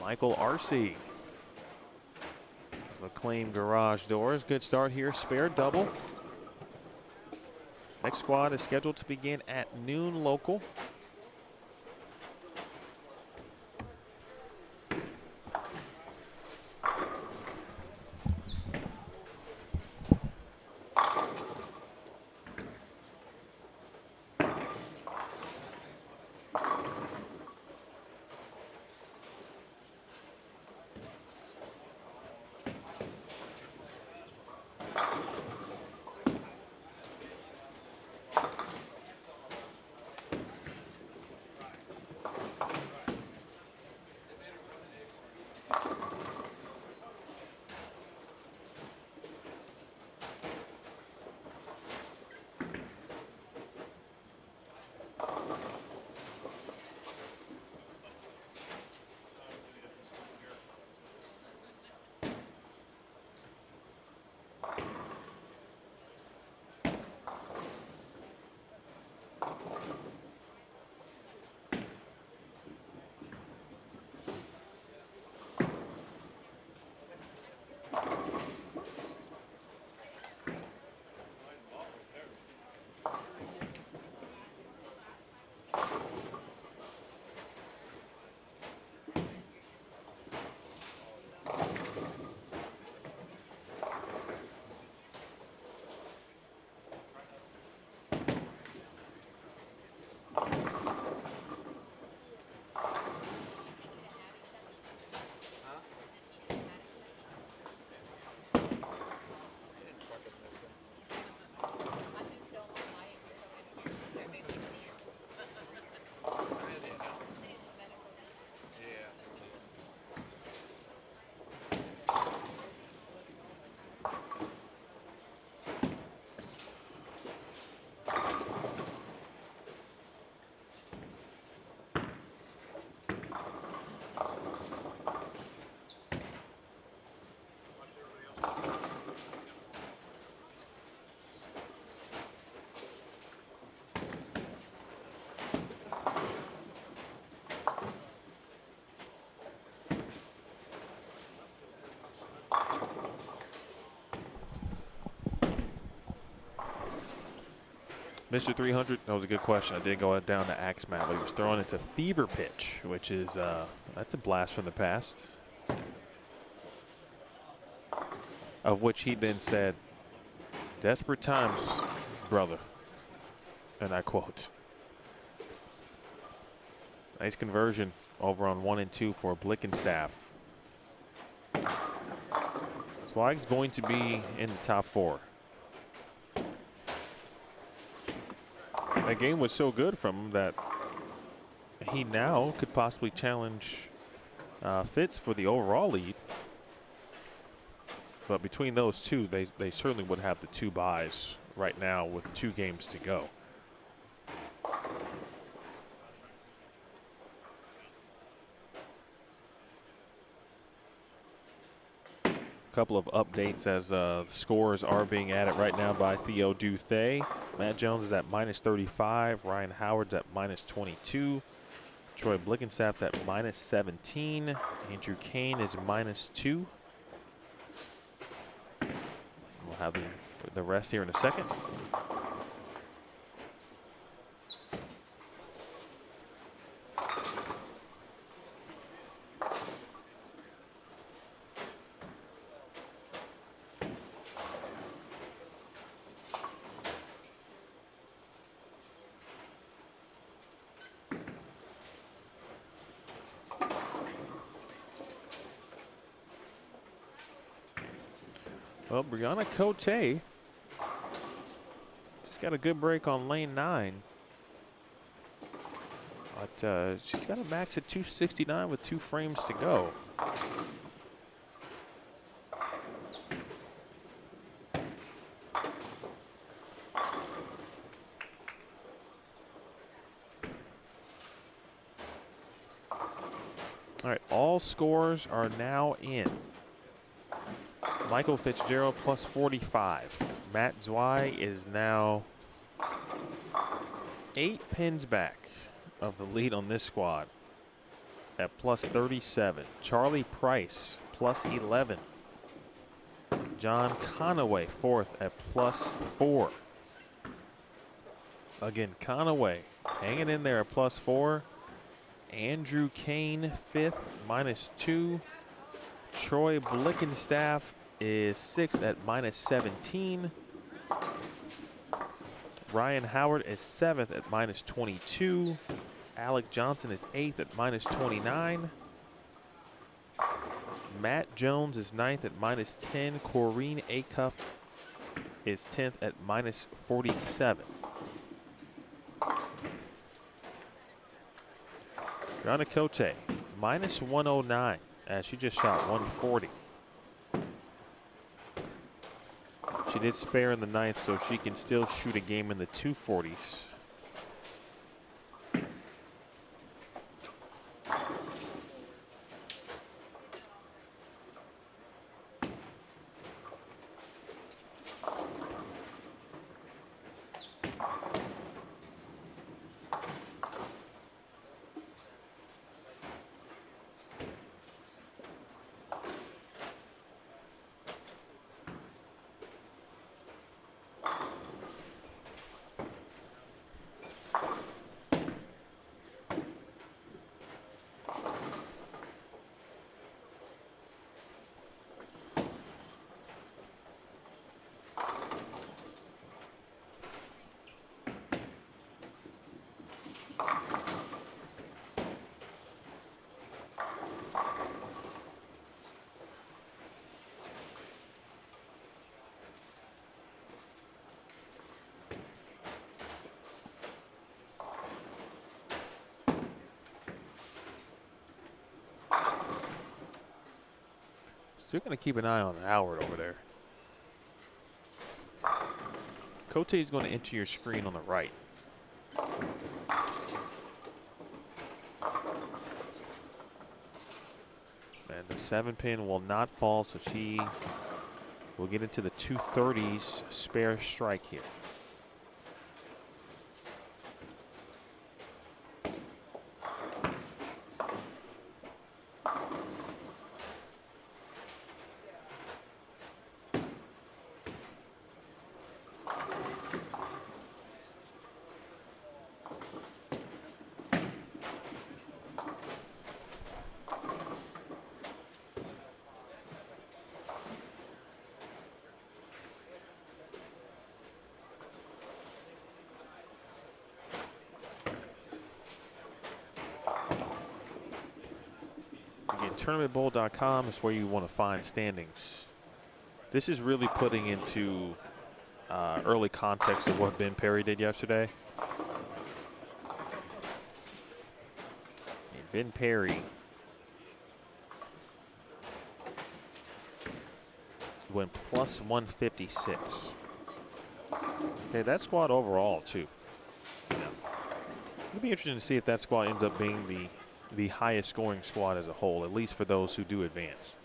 B: Michael Arcee. McLean Garage Doors. Good start here. Spare double. Next squad is scheduled to begin at noon local. Mr. 300, that was a good question. I did go down to Axe Map, but he was throwing it to Fever Pitch, which is, that's a blast from the past. Of which he then said, "Desperate times, brother." And I quote. Nice conversion over on 1 and 2 for Blickenstaff. Swag's going to be in the top 4. That game was so good from him that he now could possibly challenge Fitz for the overall lead. But between those two, they certainly would have the 2 buys right now with 2 games to go. Couple of updates as the scores are being added right now by Theo Duthay. Matt Jones is at -35. Ryan Howard's at -22. Troy Blickenstaff's at -17. Andrew Kane is -2. We'll have the rest here in a second. Well, Brianna Cote, she's got a good break on lane 9. But she's got a max at 269 with 2 frames to go. All right, all scores are now in. Michael Fitzgerald plus 45. Matt Zwei is now 8 pins back of the lead on this squad at plus 37. Charlie Price plus 11. John Conaway fourth at plus 4. Again, Conaway hanging in there at plus 4. Andrew Kane fifth, minus 2. Troy Blickenstaff is 6th at minus 17. Ryan Howard is 7th at minus 22. Alec Johnson is 8th at minus 29. Matt Jones is 9th at minus 10. Corrine Acuff is 10th at minus 47. Brianna Cote, minus 109, as she just shot 140. She did spare in the 9th, so she can still shoot a game in the 240s. Still going to keep an eye on Howard over there. Cote is going to enter your screen on the right. And the 7-pin will not fall, so she will get into the 230s spare strike here. TournamentBowl.com is where you want to find standings. This is really putting into early context of what Ben Perry did yesterday. And Ben Perry went plus 156. Okay, that squad overall too. It'll be interesting to see if that squad ends up being the highest scoring squad as a whole, at least for those who do advance.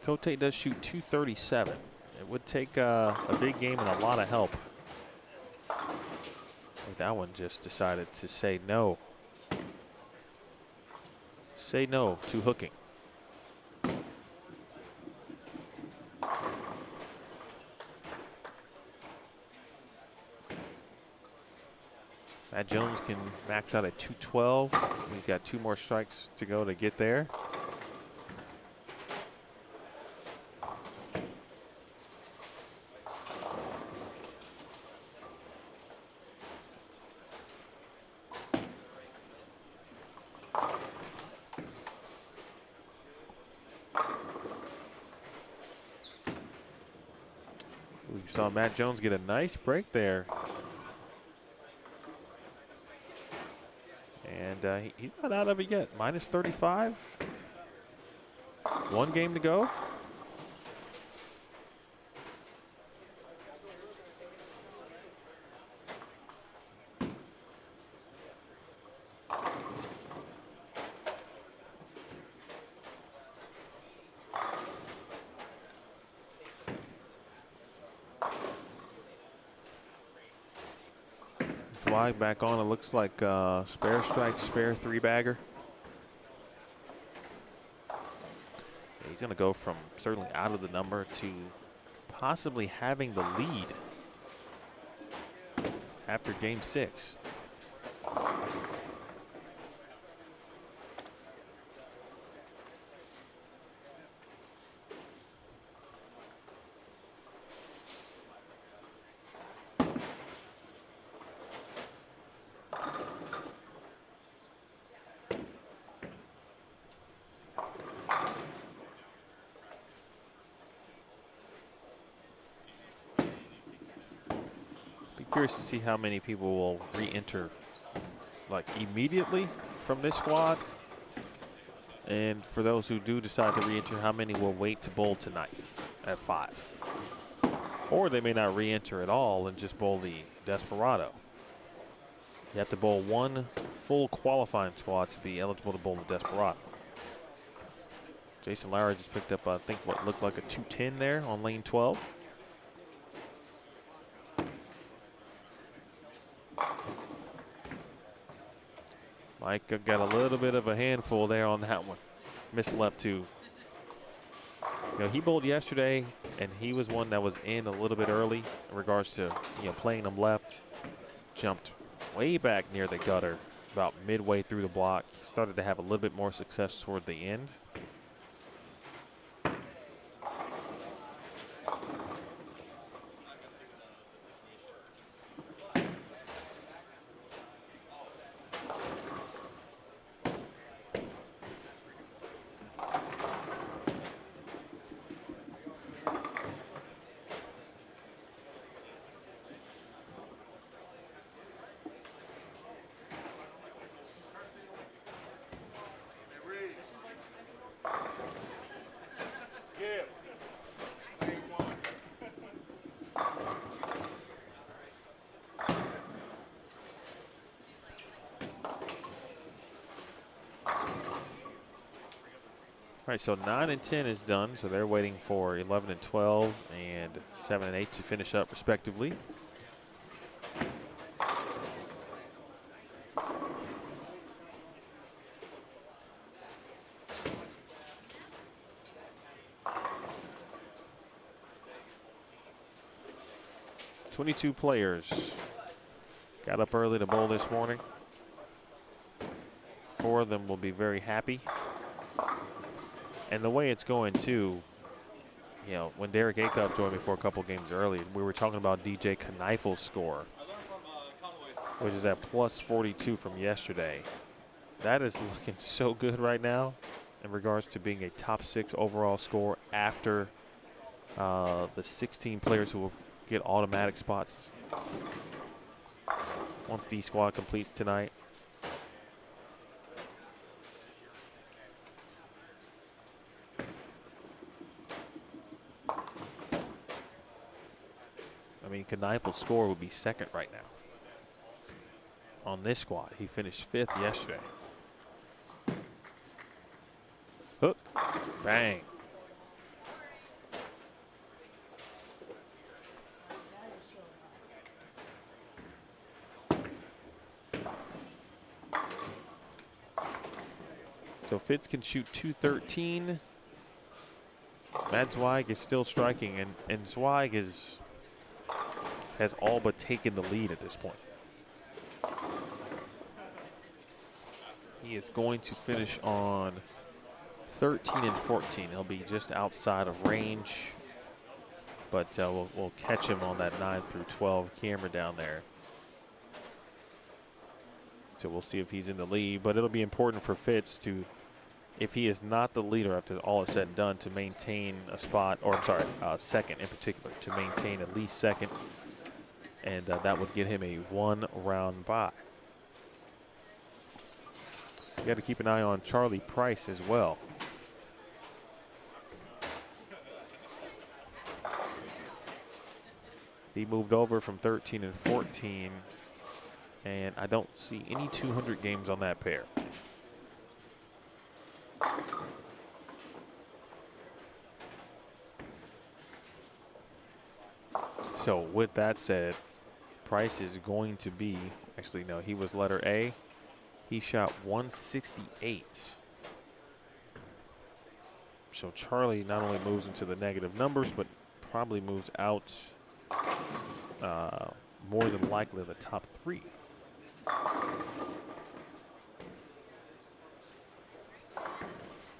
B: Cote does shoot 237. It would take a big game and a lot of help That one just decided to say no. Say no to hooking. Matt Jones can max out at 212. He's got 2 more strikes to go to get there. We saw Matt Jones get a nice break there. And he's not out of it yet. Minus 35. 1 game to go. Flag back on. It looks like spare strike, spare 3-bagger. He's going to go from certainly out of the number to possibly having the lead after game 6. Curious to see how many people will re-enter like immediately from this squad, and for those who do decide to re-enter, how many will wait to bowl tonight at 5, or they may not re-enter at all and just bowl the Desperado. You have to bowl 1 full qualifying squad to be eligible to bowl the Desperado. Jason Lowry just picked up, I think, what looked like a 210 there on lane 12. Mike got a little bit of a handful there on that one. Missed left 2. You know, he bowled yesterday, and he was one that was in a little bit early in regards to, you know, playing them left. Jumped way back near the gutter, about midway through the block. Started to have a little bit more success toward the end. All right, so 9 and 10 is done, so they're waiting for 11 and 12 and 7 and 8 to finish up respectively. "22 players got up early to bowl this morning. 4 of them will be very happy. And the way it's going, too, you know, when Derek Acuff joined me for a couple games early, we were talking about DJ Kneiffel's score, which is at plus 42 from yesterday. That is looking so good right now in regards to being a top 6 overall score after the 16 players who will get automatic spots once D squad completes tonight. I mean, Kneiffel's score would be 2nd right now on this squad. He finished 5th yesterday. Hook, bang. So Fitz can shoot 213. Matt Zweig is still striking, and Zweig has all but taken the lead at this point. He is going to finish on 13 and 14. He'll be just outside of range, but we'll catch him on that 9 through 12 camera down there. So we'll see if he's in the lead, but it'll be important for Fitz to, if he is not the leader after all is said and done, to maintain a spot, or I'm sorry, second in particular, to maintain at least second, and that would get him a 1-round bye. You got to keep an eye on Charlie Price as well. He moved over from 13 and 14, and I don't see any 200 games on that pair. So with that said, Price is going to be, actually no, he was letter A. He shot 168. So Charlie not only moves into the negative numbers, but probably moves out more than likely the top 3.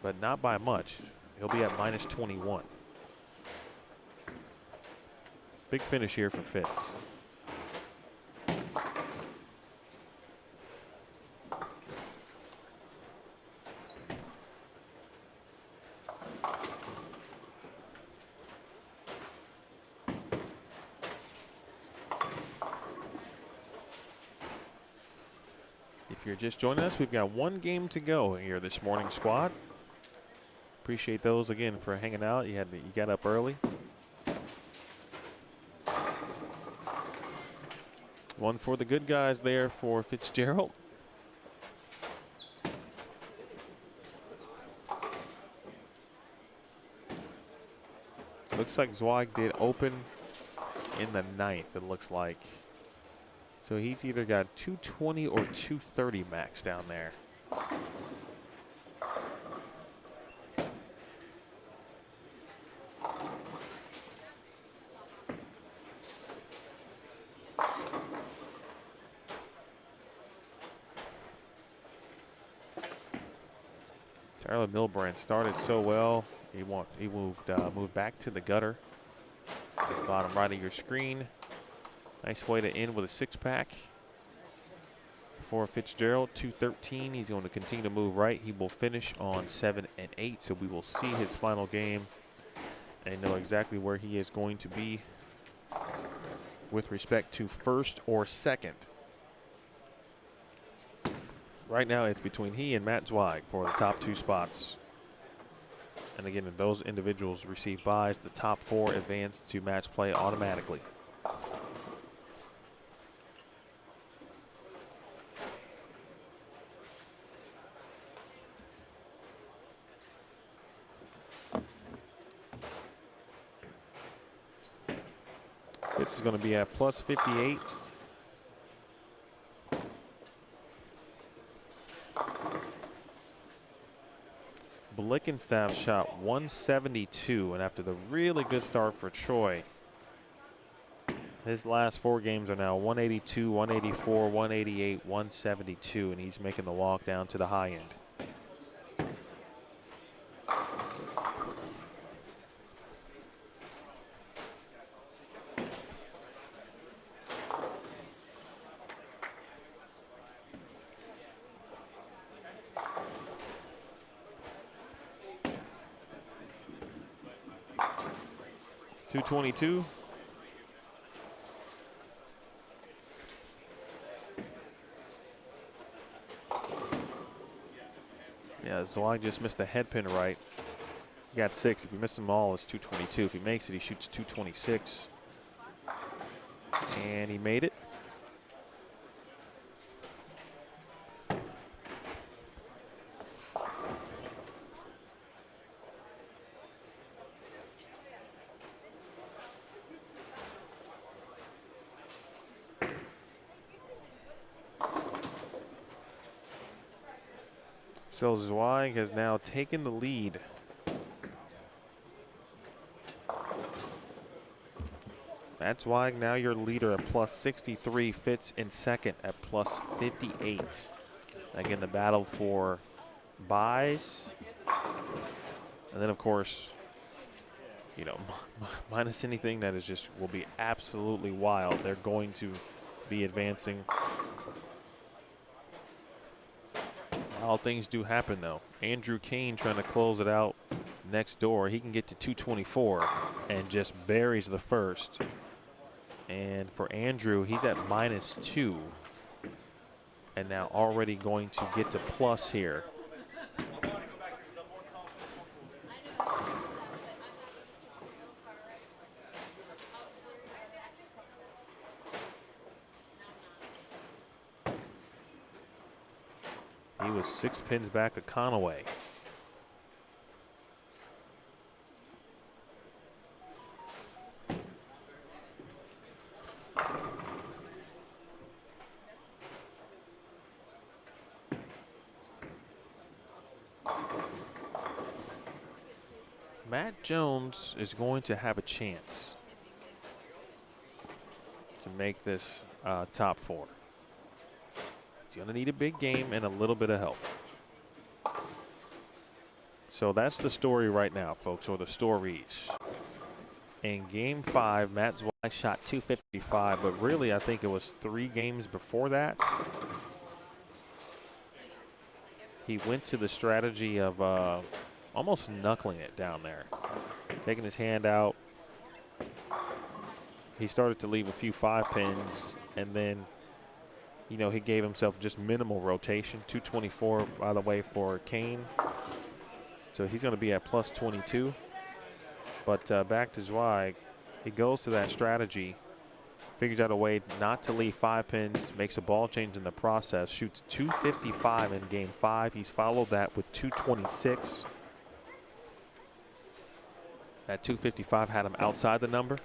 B: But not by much. He'll be at minus 21. Big finish here for Fitz. If you're just joining us, we've got 1 game to go here this morning, squad. Appreciate those again for hanging out. You got up early. One for the good guys there for Fitzgerald. Looks like Zweig did open in the 9th, it looks like. So he's either got 220 or 230 max down there. Tyler Milbrand started so well. He moved back to the gutter. Bottom right of your screen. Nice way to end with a 6-pack. For Fitzgerald, 213. He's going to continue to move right. He will finish on 7 and 8. So we will see his final game and know exactly where he is going to be with respect to first or second. Right now, it's between he and Matt Zweig for the top 2 spots. And again, if those individuals receive byes, the top 4 advance to match play automatically. This is going to be at plus 58. Blickenstaff shot 172, and after the really good start for Troy, his last 4 games are now 182, 184, 188, 172, and he's making the walk down to the high end. .222. Yeah, Zweig just missed the head pin right. He got 6. If you miss them all, it's .222. If he makes it, he shoots .226. And he made it. So Zweig has now taken the lead. Matt Zweig now your leader at plus 63, Fitz in second at plus 58. Again, the battle for buys. And then, of course, you know, minus anything that is just will be absolutely wild. They're going to be advancing. All things do happen, though. Andrew Kane trying to close it out next door. He can get to 224 and just buries the first. And for Andrew, he's at -2. And now already going to get to plus here. He was 6 pins back of Conaway. Matt Jones is going to have a chance to make this top 4. He's going to need a big game and a little bit of help. So that's the story right now, folks, or the stories. In game 5, Matt Zweig shot 255, but really I think it was 3 games before that. He went to the strategy of almost knuckling it down there, taking his hand out. He started to leave a few 5 pins, and then, you know, he gave himself just minimal rotation. 224, by the way, for Kane. So he's going to be at plus 22. But back to Zweig, he goes to that strategy, figures out a way not to leave 5 pins, makes a ball change in the process, shoots 255 in game 5. He's followed that with 226. That 255 had him outside the number.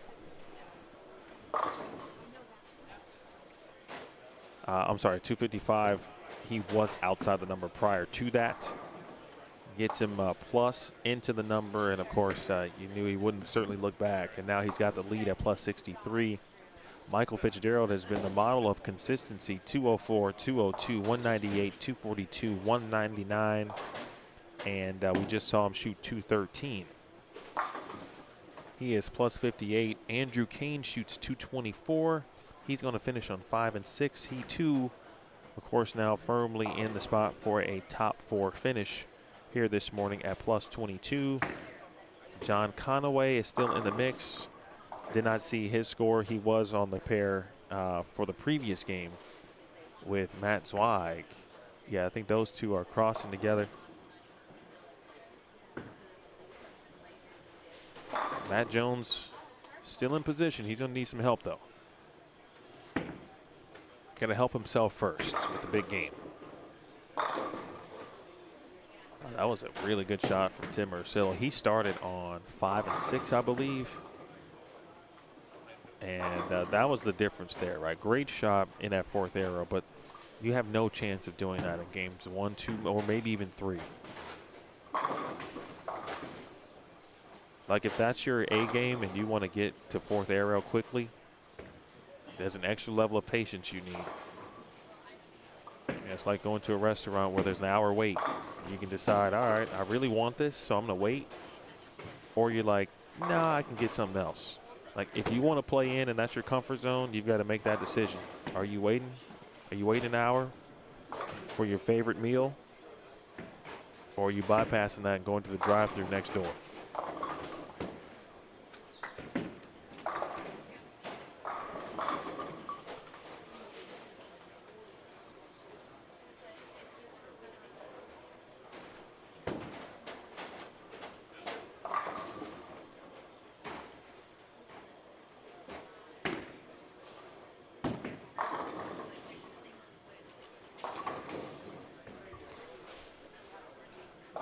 B: I'm sorry, 255, he was outside the number prior to that. Gets him plus into the number, and of course, you knew he wouldn't certainly look back, and now he's got the lead at plus 63. Michael Fitzgerald has been the model of consistency, 204, 202, 198, 242, 199, and we just saw him shoot 213. He is plus 58. Andrew Kane shoots 224. He's going to finish on 5 and 6. He too, of course, now firmly in the spot for a top 4 finish here this morning at plus 22. John Conaway is still in the mix. Did not see his score. He was on the pair for the previous game with Matt Zweig. Yeah, I think those two are crossing together. Matt Jones still in position. He's going to need some help, though. Got to help himself first with the big game. That was a really good shot from Tim Ursillo. He started on 5 and 6, I believe. And that was the difference there, right? Great shot in that 4th arrow, but you have no chance of doing that in games 1, 2, or maybe even 3. Like, if that's your A game and you want to get to 4th arrow quickly, there's an extra level of patience you need. And it's like going to a restaurant where there's an hour wait. You can decide, all right, I really want this, so I'm going to wait. Or you're like, nah, I can get something else. Like, if you want to play in and that's your comfort zone, you've got to make that decision. Are you waiting? Are you waiting an hour for your favorite meal? Or are you bypassing that and going to the drive-thru next door?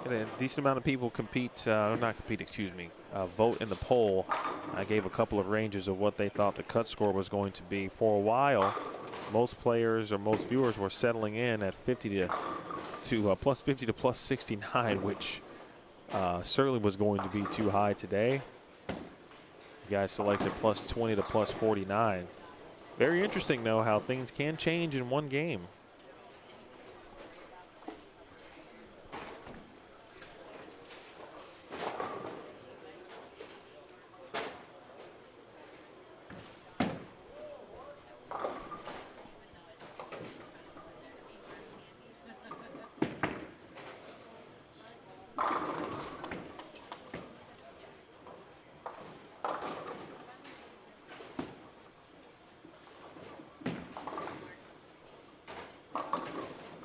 B: A decent amount of people vote in the poll. I gave a couple of ranges of what they thought the cut score was going to be. For a while, most players or most viewers were settling in at 50 to to plus 50 to plus 69, which certainly was going to be too high today. You guys selected plus 20 to plus 49. Very interesting, though, how things can change in one game.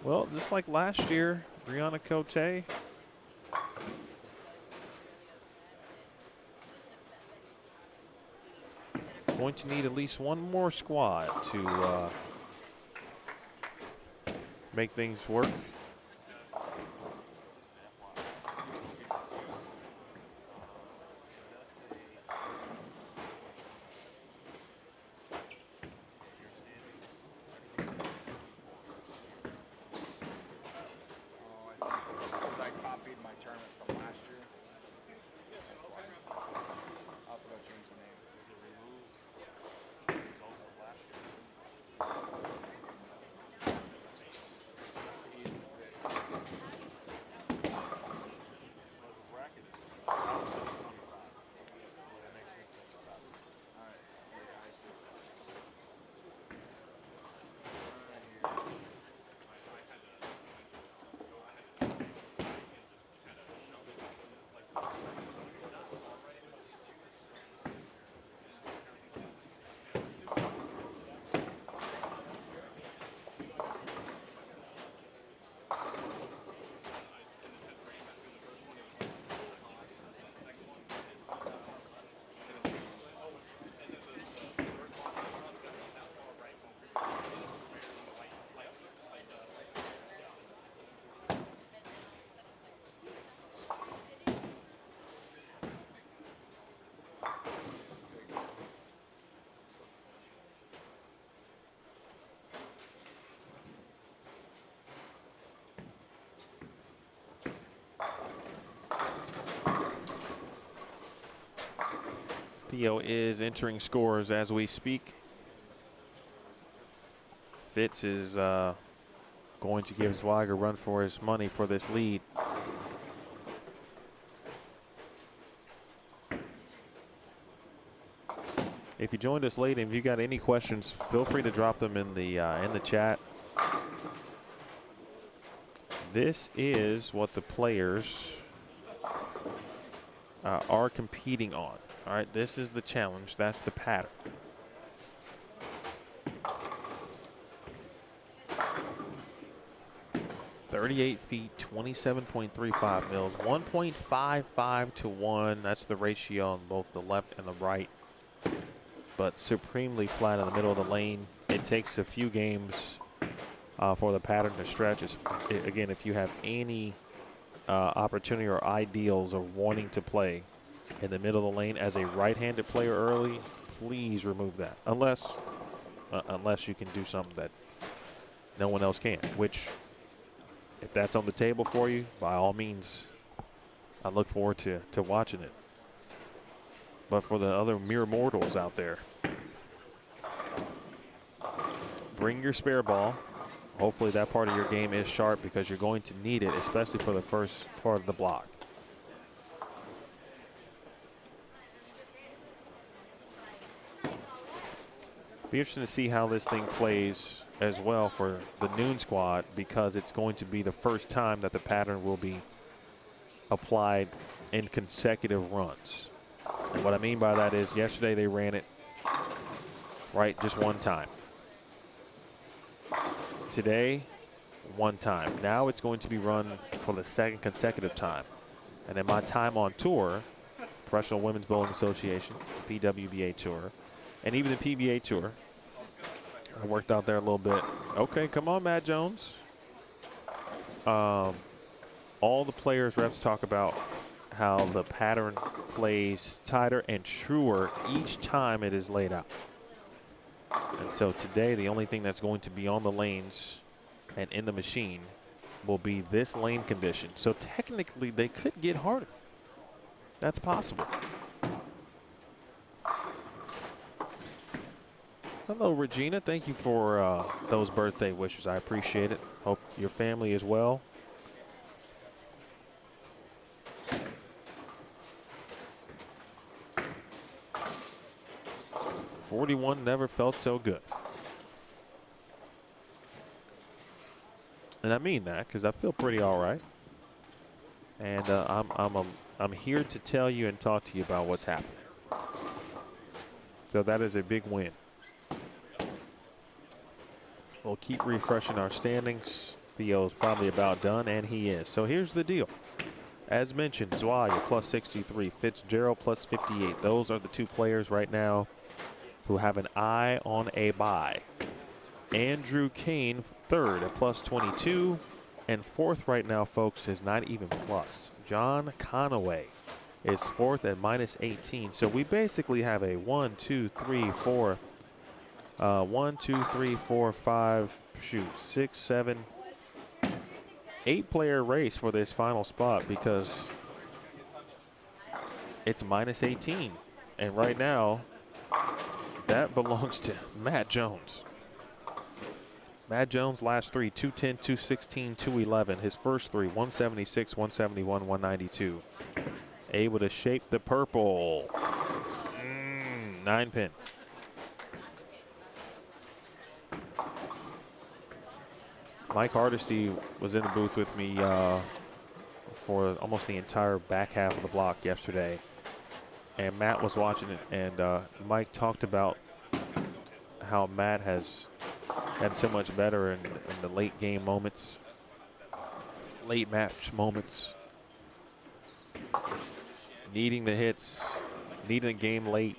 B: Well, just like last year, Brianna Cote going to need at least one more squad to make things work. Theo is entering scores as we speak. Fitz is going to give Zweig a run for his money for this lead. If you joined us late and if you got any questions, feel free to drop them in the chat. This is what the players are competing on. All right, this is the challenge. That's the pattern. "38 feet, 27.35 mils, 1.55 to 1. That's the ratio on both the left and the right. But supremely flat in the middle of the lane. It takes a few games for the pattern to stretch. Again, if you have any opportunity or ideals of wanting to play in the middle of the lane as a right-handed player early, please remove that. Unless you can do something that no one else can, which if that's on the table for you, by all means, I look forward to watching it. But for the other mere mortals out there, bring your spare ball. Hopefully that part of your game is sharp because you're going to need it, especially for the first part of the block. Be interesting to see how this thing plays as well for the noon squad, because it's going to be the first time that the pattern will be applied in consecutive runs. And what I mean by that is yesterday they ran it right just one time. Today, one time. Now it's going to be run for the second consecutive time. And in my time on tour, Professional Women's Bowling Association, PWBA Tour, and even the PBA Tour, I worked out there a little bit. Okay, come on, Matt Jones. All the players' reps talk about how the pattern plays tighter and truer each time it is laid out. And so today, the only thing that's going to be on the lanes and in the machine will be this lane condition. So technically they could get harder. That's possible. Hello, Regina. Thank you for those birthday wishes. I appreciate it. Hope your family is well. '41 never felt so good. And I mean that because I feel pretty all right. And I'm here to tell you and talk to you about what's happening. So that is a big win. We'll keep refreshing our standings. Theo's probably about done, and he is. So here's the deal. As mentioned, Zweier plus 63, Fitzgerald plus 58. Those are the two players right now who have an eye on a bye. Andrew Kane, third at plus 22. And fourth right now, folks, is not even plus. John Conaway is fourth at minus 18. So we basically have a 1, 2, 3, 4, 5, 6, 7, 8 player race for this final spot because it's minus 18. And right now, that belongs to Matt Jones. Matt Jones last three, 210, 216, 211. His first three, 176, 171, 192. Able to shape the purple. 9 pin. Mike Hardesty was in the booth with me for almost the entire back half of the block yesterday. And Matt was watching it, and Mike talked about how Matt has had so much better in the late game moments, late match moments, needing the hits, needing a game late.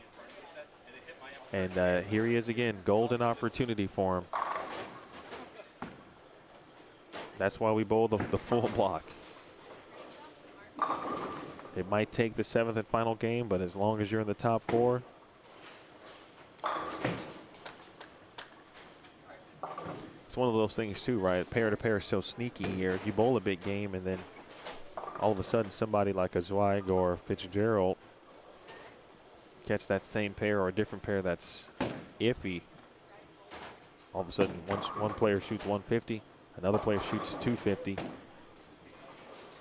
B: And here he is again, golden opportunity for him. That's why we bowl the full block. It might take the 7th and final game, but as long as you're in the top 4, it's one of those things too, right? Pair to pair is so sneaky here. You bowl a big game and then all of a sudden somebody like a Zweig or Fitzgerald catch that same pair or a different pair that's iffy. All of a sudden one player shoots 150, another player shoots 250,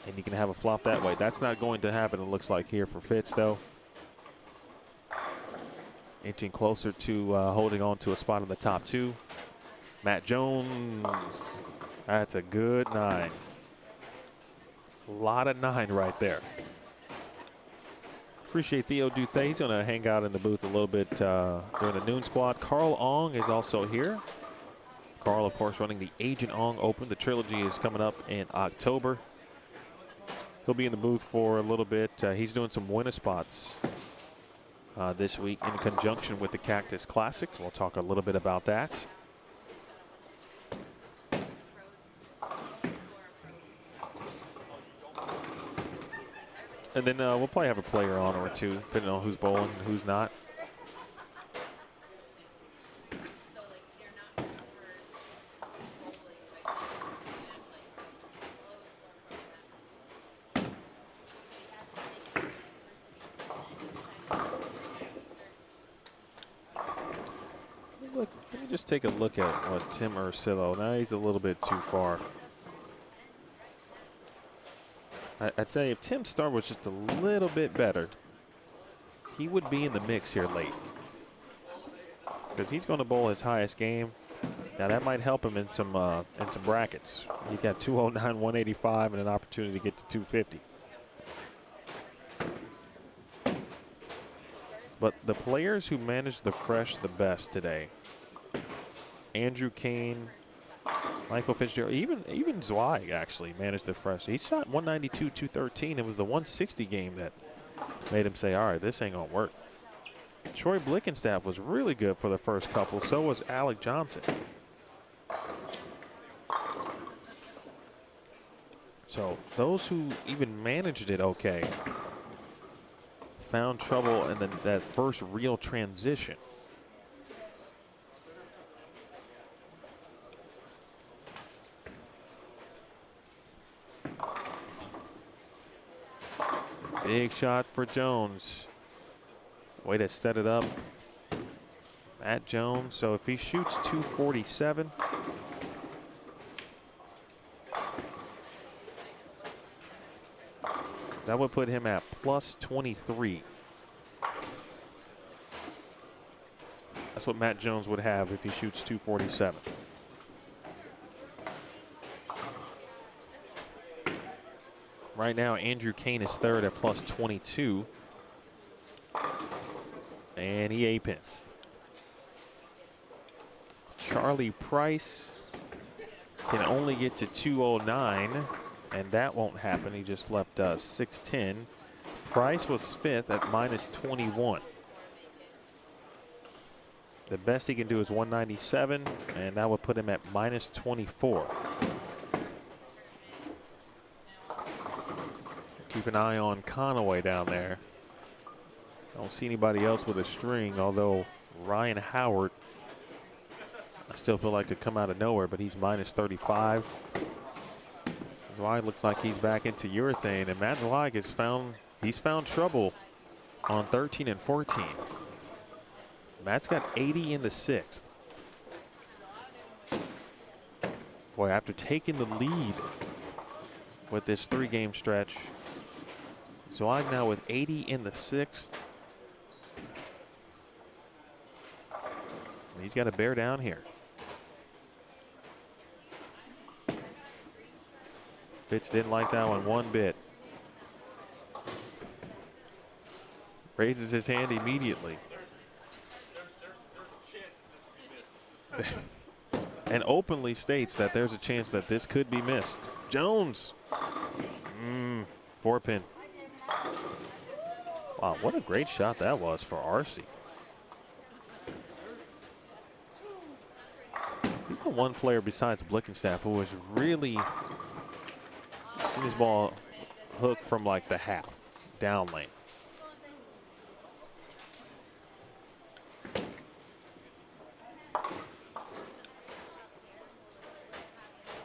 B: and you can have a flop that way. That's not going to happen, it looks like, here for Fitz, though. Inching closer to holding on to a spot in the top 2. Matt Jones, that's a good 9. A lot of 9 right there. Appreciate Theo Duthe. He's going to hang out in the booth a little bit during the noon squad. Carl Ong is also here. Carl, of course, running the Agent Ong Open. The trilogy is coming up in October. He'll be in the booth for a little bit. He's doing some winner spots this week in conjunction with the Cactus Classic. We'll talk a little bit about that. And then we'll probably have a player on or two, depending on who's bowling and who's not. Look, let me just take a look at what Tim Ursillo. Now he's a little bit too far. I tell you, if Tim's start was just a little bit better, he would be in the mix here late. Because he's going to bowl his highest game. Now that might help him in some brackets. He's got 209, 185, and an opportunity to get to 250. But the players who managed the fresh the best today, Andrew Kane, Michael Fitzgerald, even Zweig actually managed the fresh. He shot 192, 213. It was the 160 game that made him say, all right, this ain't going to work. Troy Blickenstaff was really good for the first couple. So was Alec Johnson. So those who even managed it okay found trouble in that first real transition. Big shot for Jones. Way to set it up. Matt Jones. So if he shoots 247, that would put him at plus 23. That's what Matt Jones would have if he shoots 247. Right now, Andrew Kane is third at plus 22. And he A-pins. Charlie Price can only get to 209, and that won't happen. He just left 610. Price was fifth at minus 21. The best he can do is 197, and that would put him at minus 24. Keep an eye on Conaway down there. I don't see anybody else with a string, although Ryan Howard, I still feel like could come out of nowhere, but he's minus 35. Zweig looks like he's back into urethane, and Matt Zweig he's found trouble on 13 and 14. Matt's got 80 in the sixth. Boy, after taking the lead with this three-game stretch, Zweig now with 80 in the sixth. He's got to bear down here. Fitz didn't like that one bit. Raises his hand immediately. And openly states that there's a chance that this could be missed. Jones. 4-pin. Wow, what a great shot that was for RC. He's the one player besides Blickenstaff who has really seen his ball hook from like the half, down lane.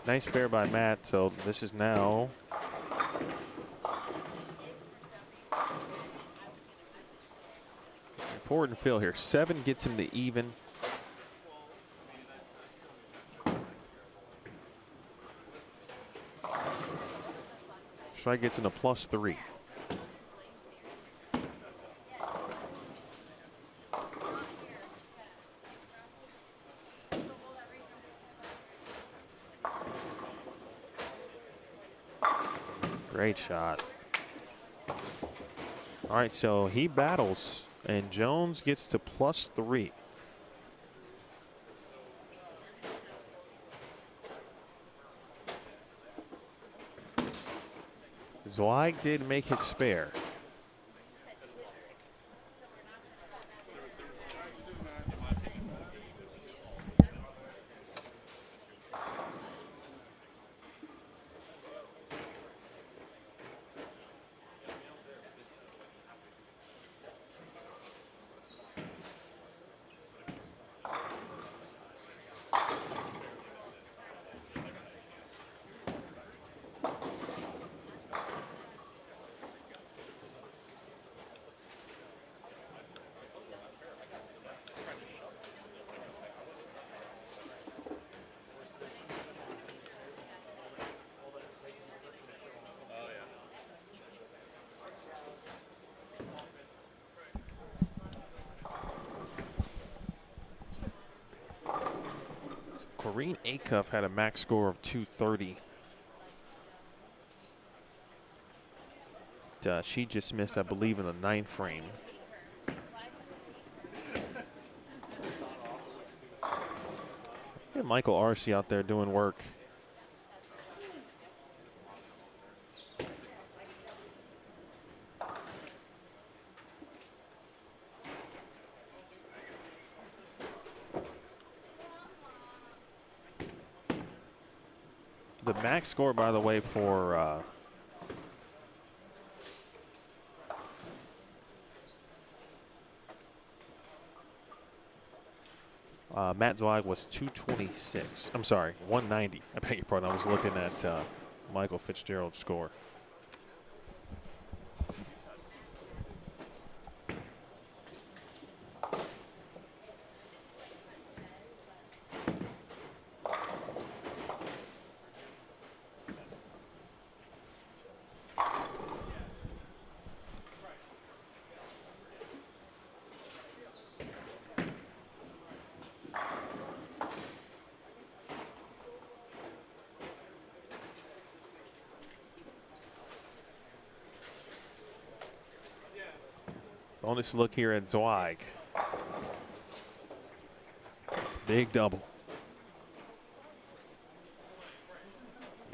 B: Nice spare by Matt, so this is now important fill here. 7 gets him to even. Strike gets into plus 3. Great shot. All right, so he battles, and Jones gets to plus 3. Zweig did make his spare. Corrine Acuff had a max score of 230. She just missed, I believe, in the 9th frame. And Michael Arce out there doing work. The max score, by the way, for Matt Zweig was 226. I'm sorry, 190. I beg your pardon. I was looking at Michael Fitzgerald's score. Bonus look here at Zweig. It's a big double.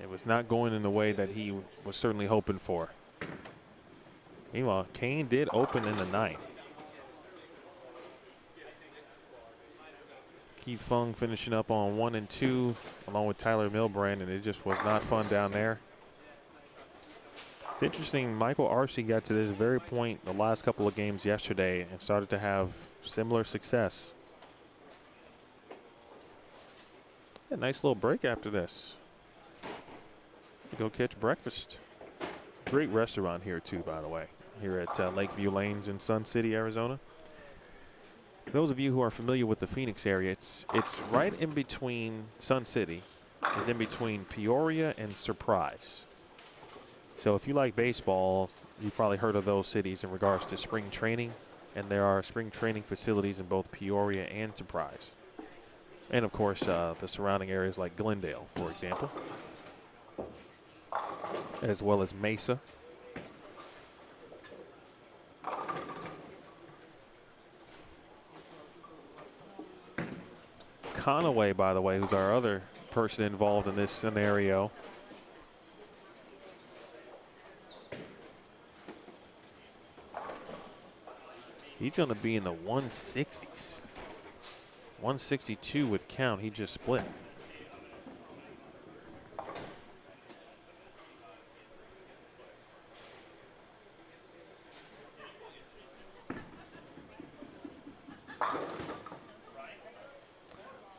B: It was not going in the way that he was certainly hoping for. Meanwhile, Kane did open in the ninth. Keith Fung finishing up on 1 and 2 along with Tyler Milbrand, and it just was not fun down there. It's interesting, Michael Arce got to this very point the last couple of games yesterday and started to have similar success. A nice little break after this. Go catch breakfast. Great restaurant here too, by the way, here at Lakeview Lanes in Sun City, Arizona. For those of you who are familiar with the Phoenix area, it's right in between. Sun City is in between Peoria and Surprise. So if you like baseball, you've probably heard of those cities in regards to spring training, and there are spring training facilities in both Peoria and Surprise. And of course, the surrounding areas like Glendale, for example, as well as Mesa. Conaway, by the way, who's our other person involved in this scenario. He's going to be in the 160s. 162 with count. He just split.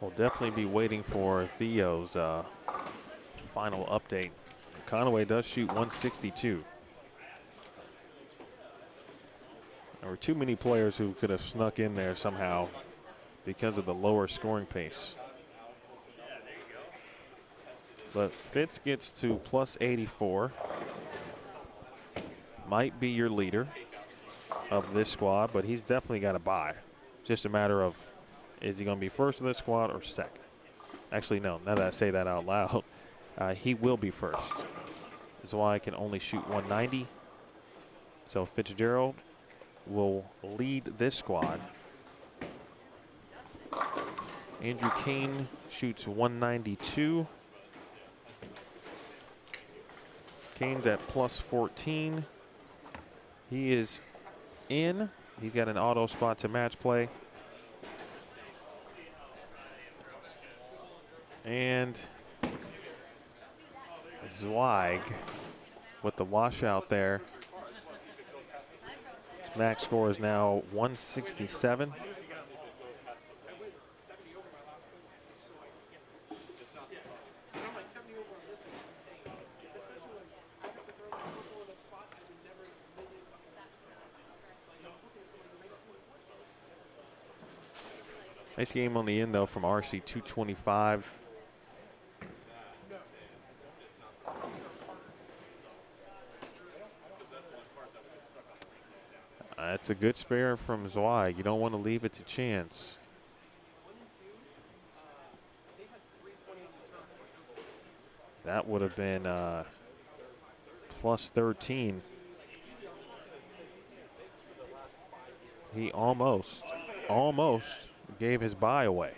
B: We'll definitely be waiting for Theo's final update. Conaway does shoot 162. There were too many players who could have snuck in there somehow because of the lower scoring pace. But Fitz gets to plus 84. Might be your leader of this squad, but he's definitely got a bye. Just a matter of, is he going to be first in this squad or second? Actually, no, now that I say that out loud, he will be first. That's why I can only shoot 190. So Fitzgerald will lead this squad. Andrew Kane shoots 192. Kane's at plus 14. He is in. He's got an auto spot to match play. And Zweig with the washout there. His max score is now 167. Nice game on the end, though, from RC, 225. That's a good spare from Zweig. You don't want to leave it to chance. That would have been plus 13. He almost gave his bye away.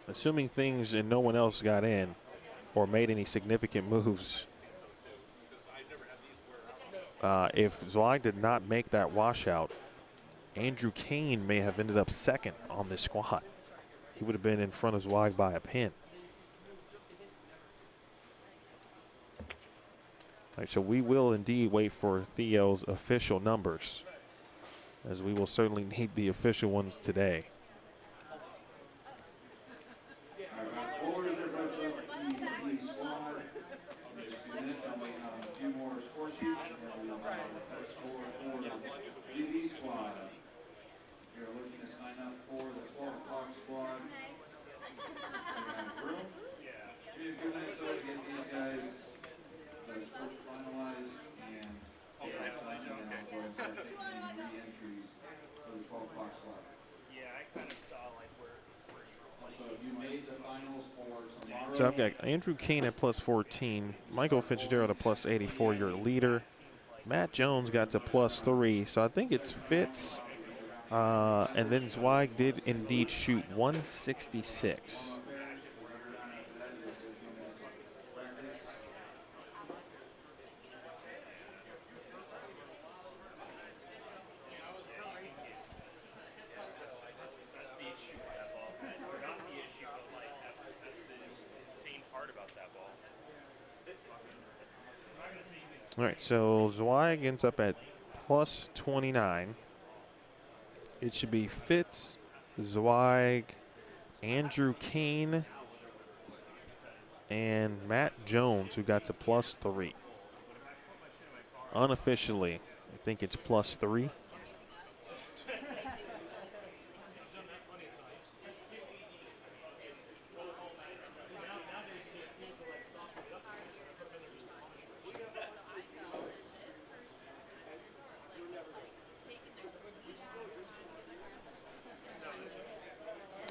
B: Assuming things and no one else got in or made any significant moves, if Zweig did not make that washout, Andrew Kane may have ended up second on this squad. He would have been in front of Zweig by a pin. All right, so we will indeed wait for Theo's official numbers, as we will certainly need the official ones today. So I've got Andrew Kane at plus 14, Michael Fitzgerald at plus 84, your leader. Matt Jones got to plus 3, so I think it's Fitz. And then Zweig did indeed shoot 166. All right, so Zweig ends up at plus 29. It should be Fitz, Zweig, Andrew Kane, and Matt Jones, who got to plus 3. Unofficially, I think it's plus 3.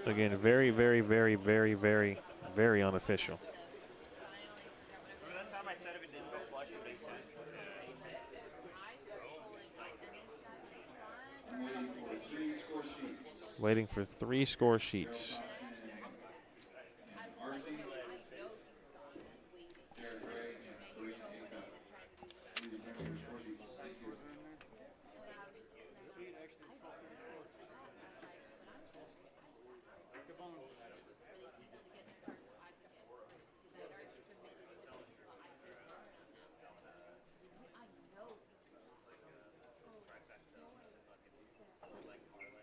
B: Again, very, very, very, very, very, very unofficial. Waiting for 3 score sheets.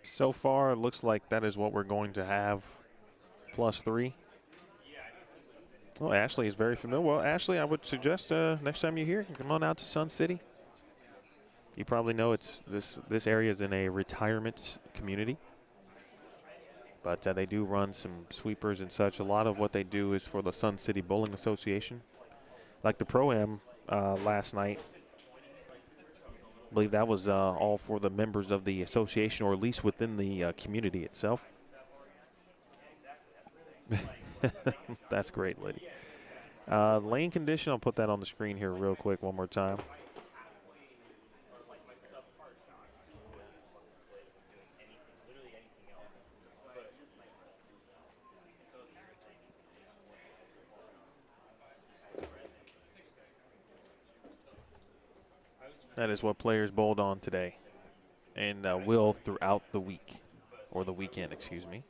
B: So far, it looks like that is what we're going to have, plus 3. Oh, Ashley is very familiar. Well, Ashley, I would suggest next time you're here, come on out to Sun City. You probably know it's this area is in a retirement community, but they do run some sweepers and such. A lot of what they do is for the Sun City Bowling Association, like the ProAm last night. I believe that was all for the members of the association, or at least within the community itself. That's great, Liddy. Lane condition, I'll put that on the screen here real quick one more time. That is what players bowled on today and will throughout the week, or the weekend, excuse me.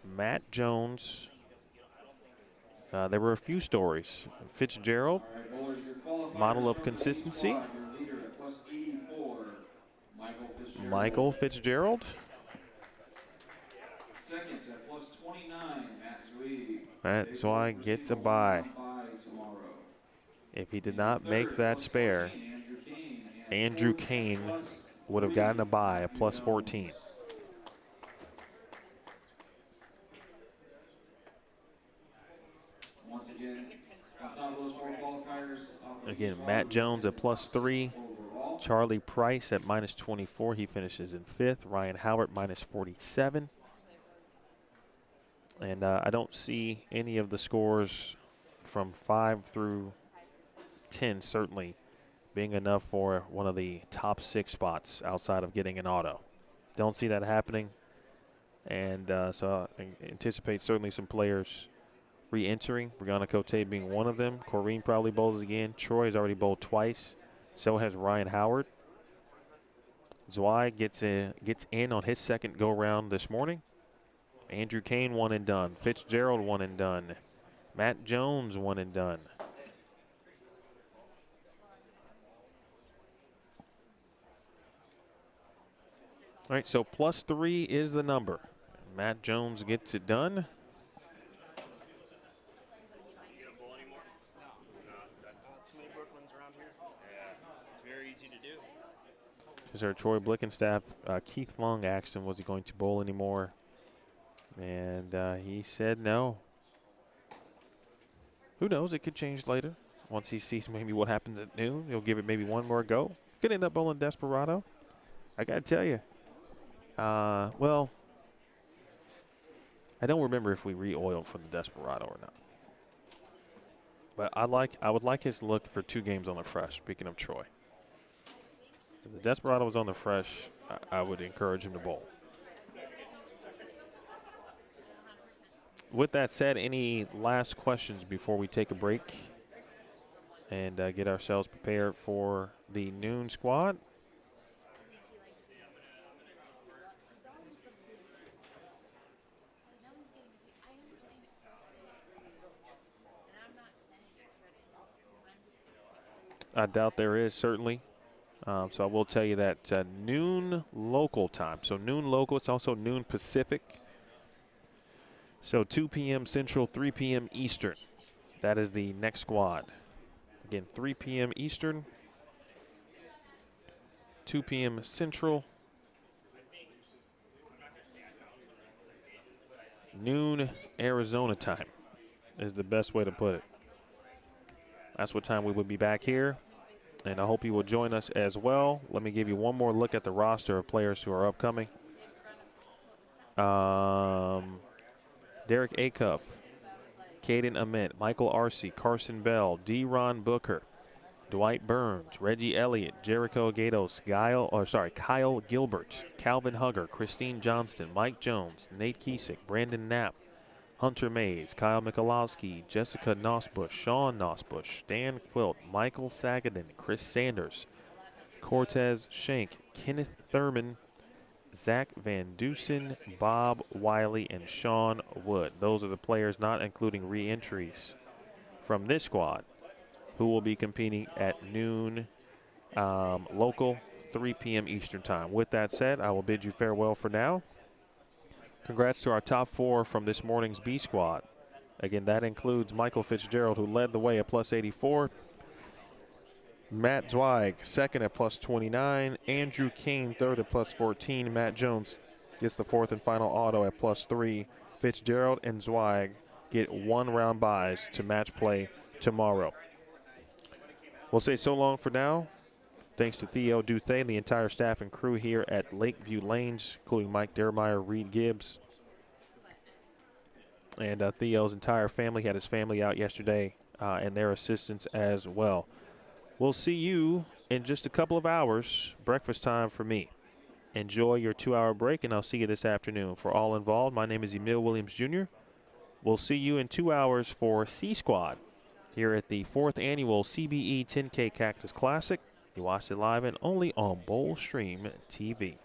B: Matt Jones. There were a few stories. Fitzgerald, model of consistency. Michael Fitzgerald.
A: Second at plus 29,
B: Matt Zweig gets a bye. If he did not make that spare, Andrew Kane would have gotten a bye, a plus 14.
A: Once again, on top of those 4 qualifiers.
B: Again, Matt Jones at plus 3. Charlie Price at minus 24. He finishes in 5th. Ryan Howard minus 47. And I don't see any of the scores from 5 through 10 certainly being enough for one of the top 6 spots outside of getting an auto. Don't see that happening. And so I anticipate certainly some players re-entering. Brianna Cote being one of them. Corrine probably bowls again. Troy has already bowled twice. So has Ryan Howard. Zweig gets in on his second go-round this morning. Andrew Kane, 1 and done. Fitzgerald, 1 and done. Matt Jones, 1 and done. All right, so plus 3 is the number. Matt Jones gets it done. Is there Troy Blickenstaff? Keith Long asked him, was he going to bowl anymore? And he said no. Who knows? It could change later. Once he sees maybe what happens at noon, he'll give it maybe one more go. Could end up bowling Desperado. I got to tell you, Well, I don't remember if we re-oiled from the Desperado or not. But I would like his look for 2 games on the fresh, speaking of Troy. If the Desperado was on the fresh, I would encourage him to bowl. With that said, any last questions before we take a break and get ourselves prepared for the noon squad? I doubt there is, certainly. So I will tell you that noon local time. So noon local, it's also noon Pacific. So 2 p.m. Central, 3 p.m. Eastern. That is the next squad. Again, 3 p.m. Eastern, 2 p.m. Central, noon Arizona time is the best way to put it. That's what time we will be back here, and I hope you will join us as well. Let me give you one more look at the roster of players who are upcoming. Derek Acuff, Caden Ament, Michael Arce, Carson Bell, D-Ron Booker, Dwight Burns, Reggie Elliott, Jericho Gatos, Kyle Gilbert, Calvin Hugger, Christine Johnston, Mike Jones, Nate Kiesick, Brandon Knapp, Hunter Mays, Kyle Michalowski, Jessica Nosbush, Sean Nosbush, Dan Quilt, Michael Sagaden, Chris Sanders, Cortez Shank, Kenneth Thurman, Zach Van Dusen, Bob Wiley, and Sean Wood. Those are the players not including re-entries from this squad who will be competing at noon local, 3 p.m. Eastern time. With that said, I will bid you farewell for now. Congrats to our top 4 from this morning's B squad. Again, that includes Michael Fitzgerald, who led the way at plus 84. Matt Zweig, second at plus 29. Andrew King, third at plus 14. Matt Jones gets the 4th and final auto at plus 3. Fitzgerald and Zweig get 1-round buys to match play tomorrow. We'll say so long for now. Thanks to Theo Duthay and the entire staff and crew here at Lakeview Lanes, including Mike Dermeyer, Reed Gibbs, and Theo's entire family. Had his family out yesterday and their assistants as well. We'll see you in just a couple of hours. Breakfast time for me. Enjoy your 2-hour break, and I'll see you this afternoon. For all involved, my name is Emil Williams Jr. We'll see you in 2 hours for C Squad here at the 4th annual CBE 10K Cactus Classic. You watched it live and only on Bowl Stream TV.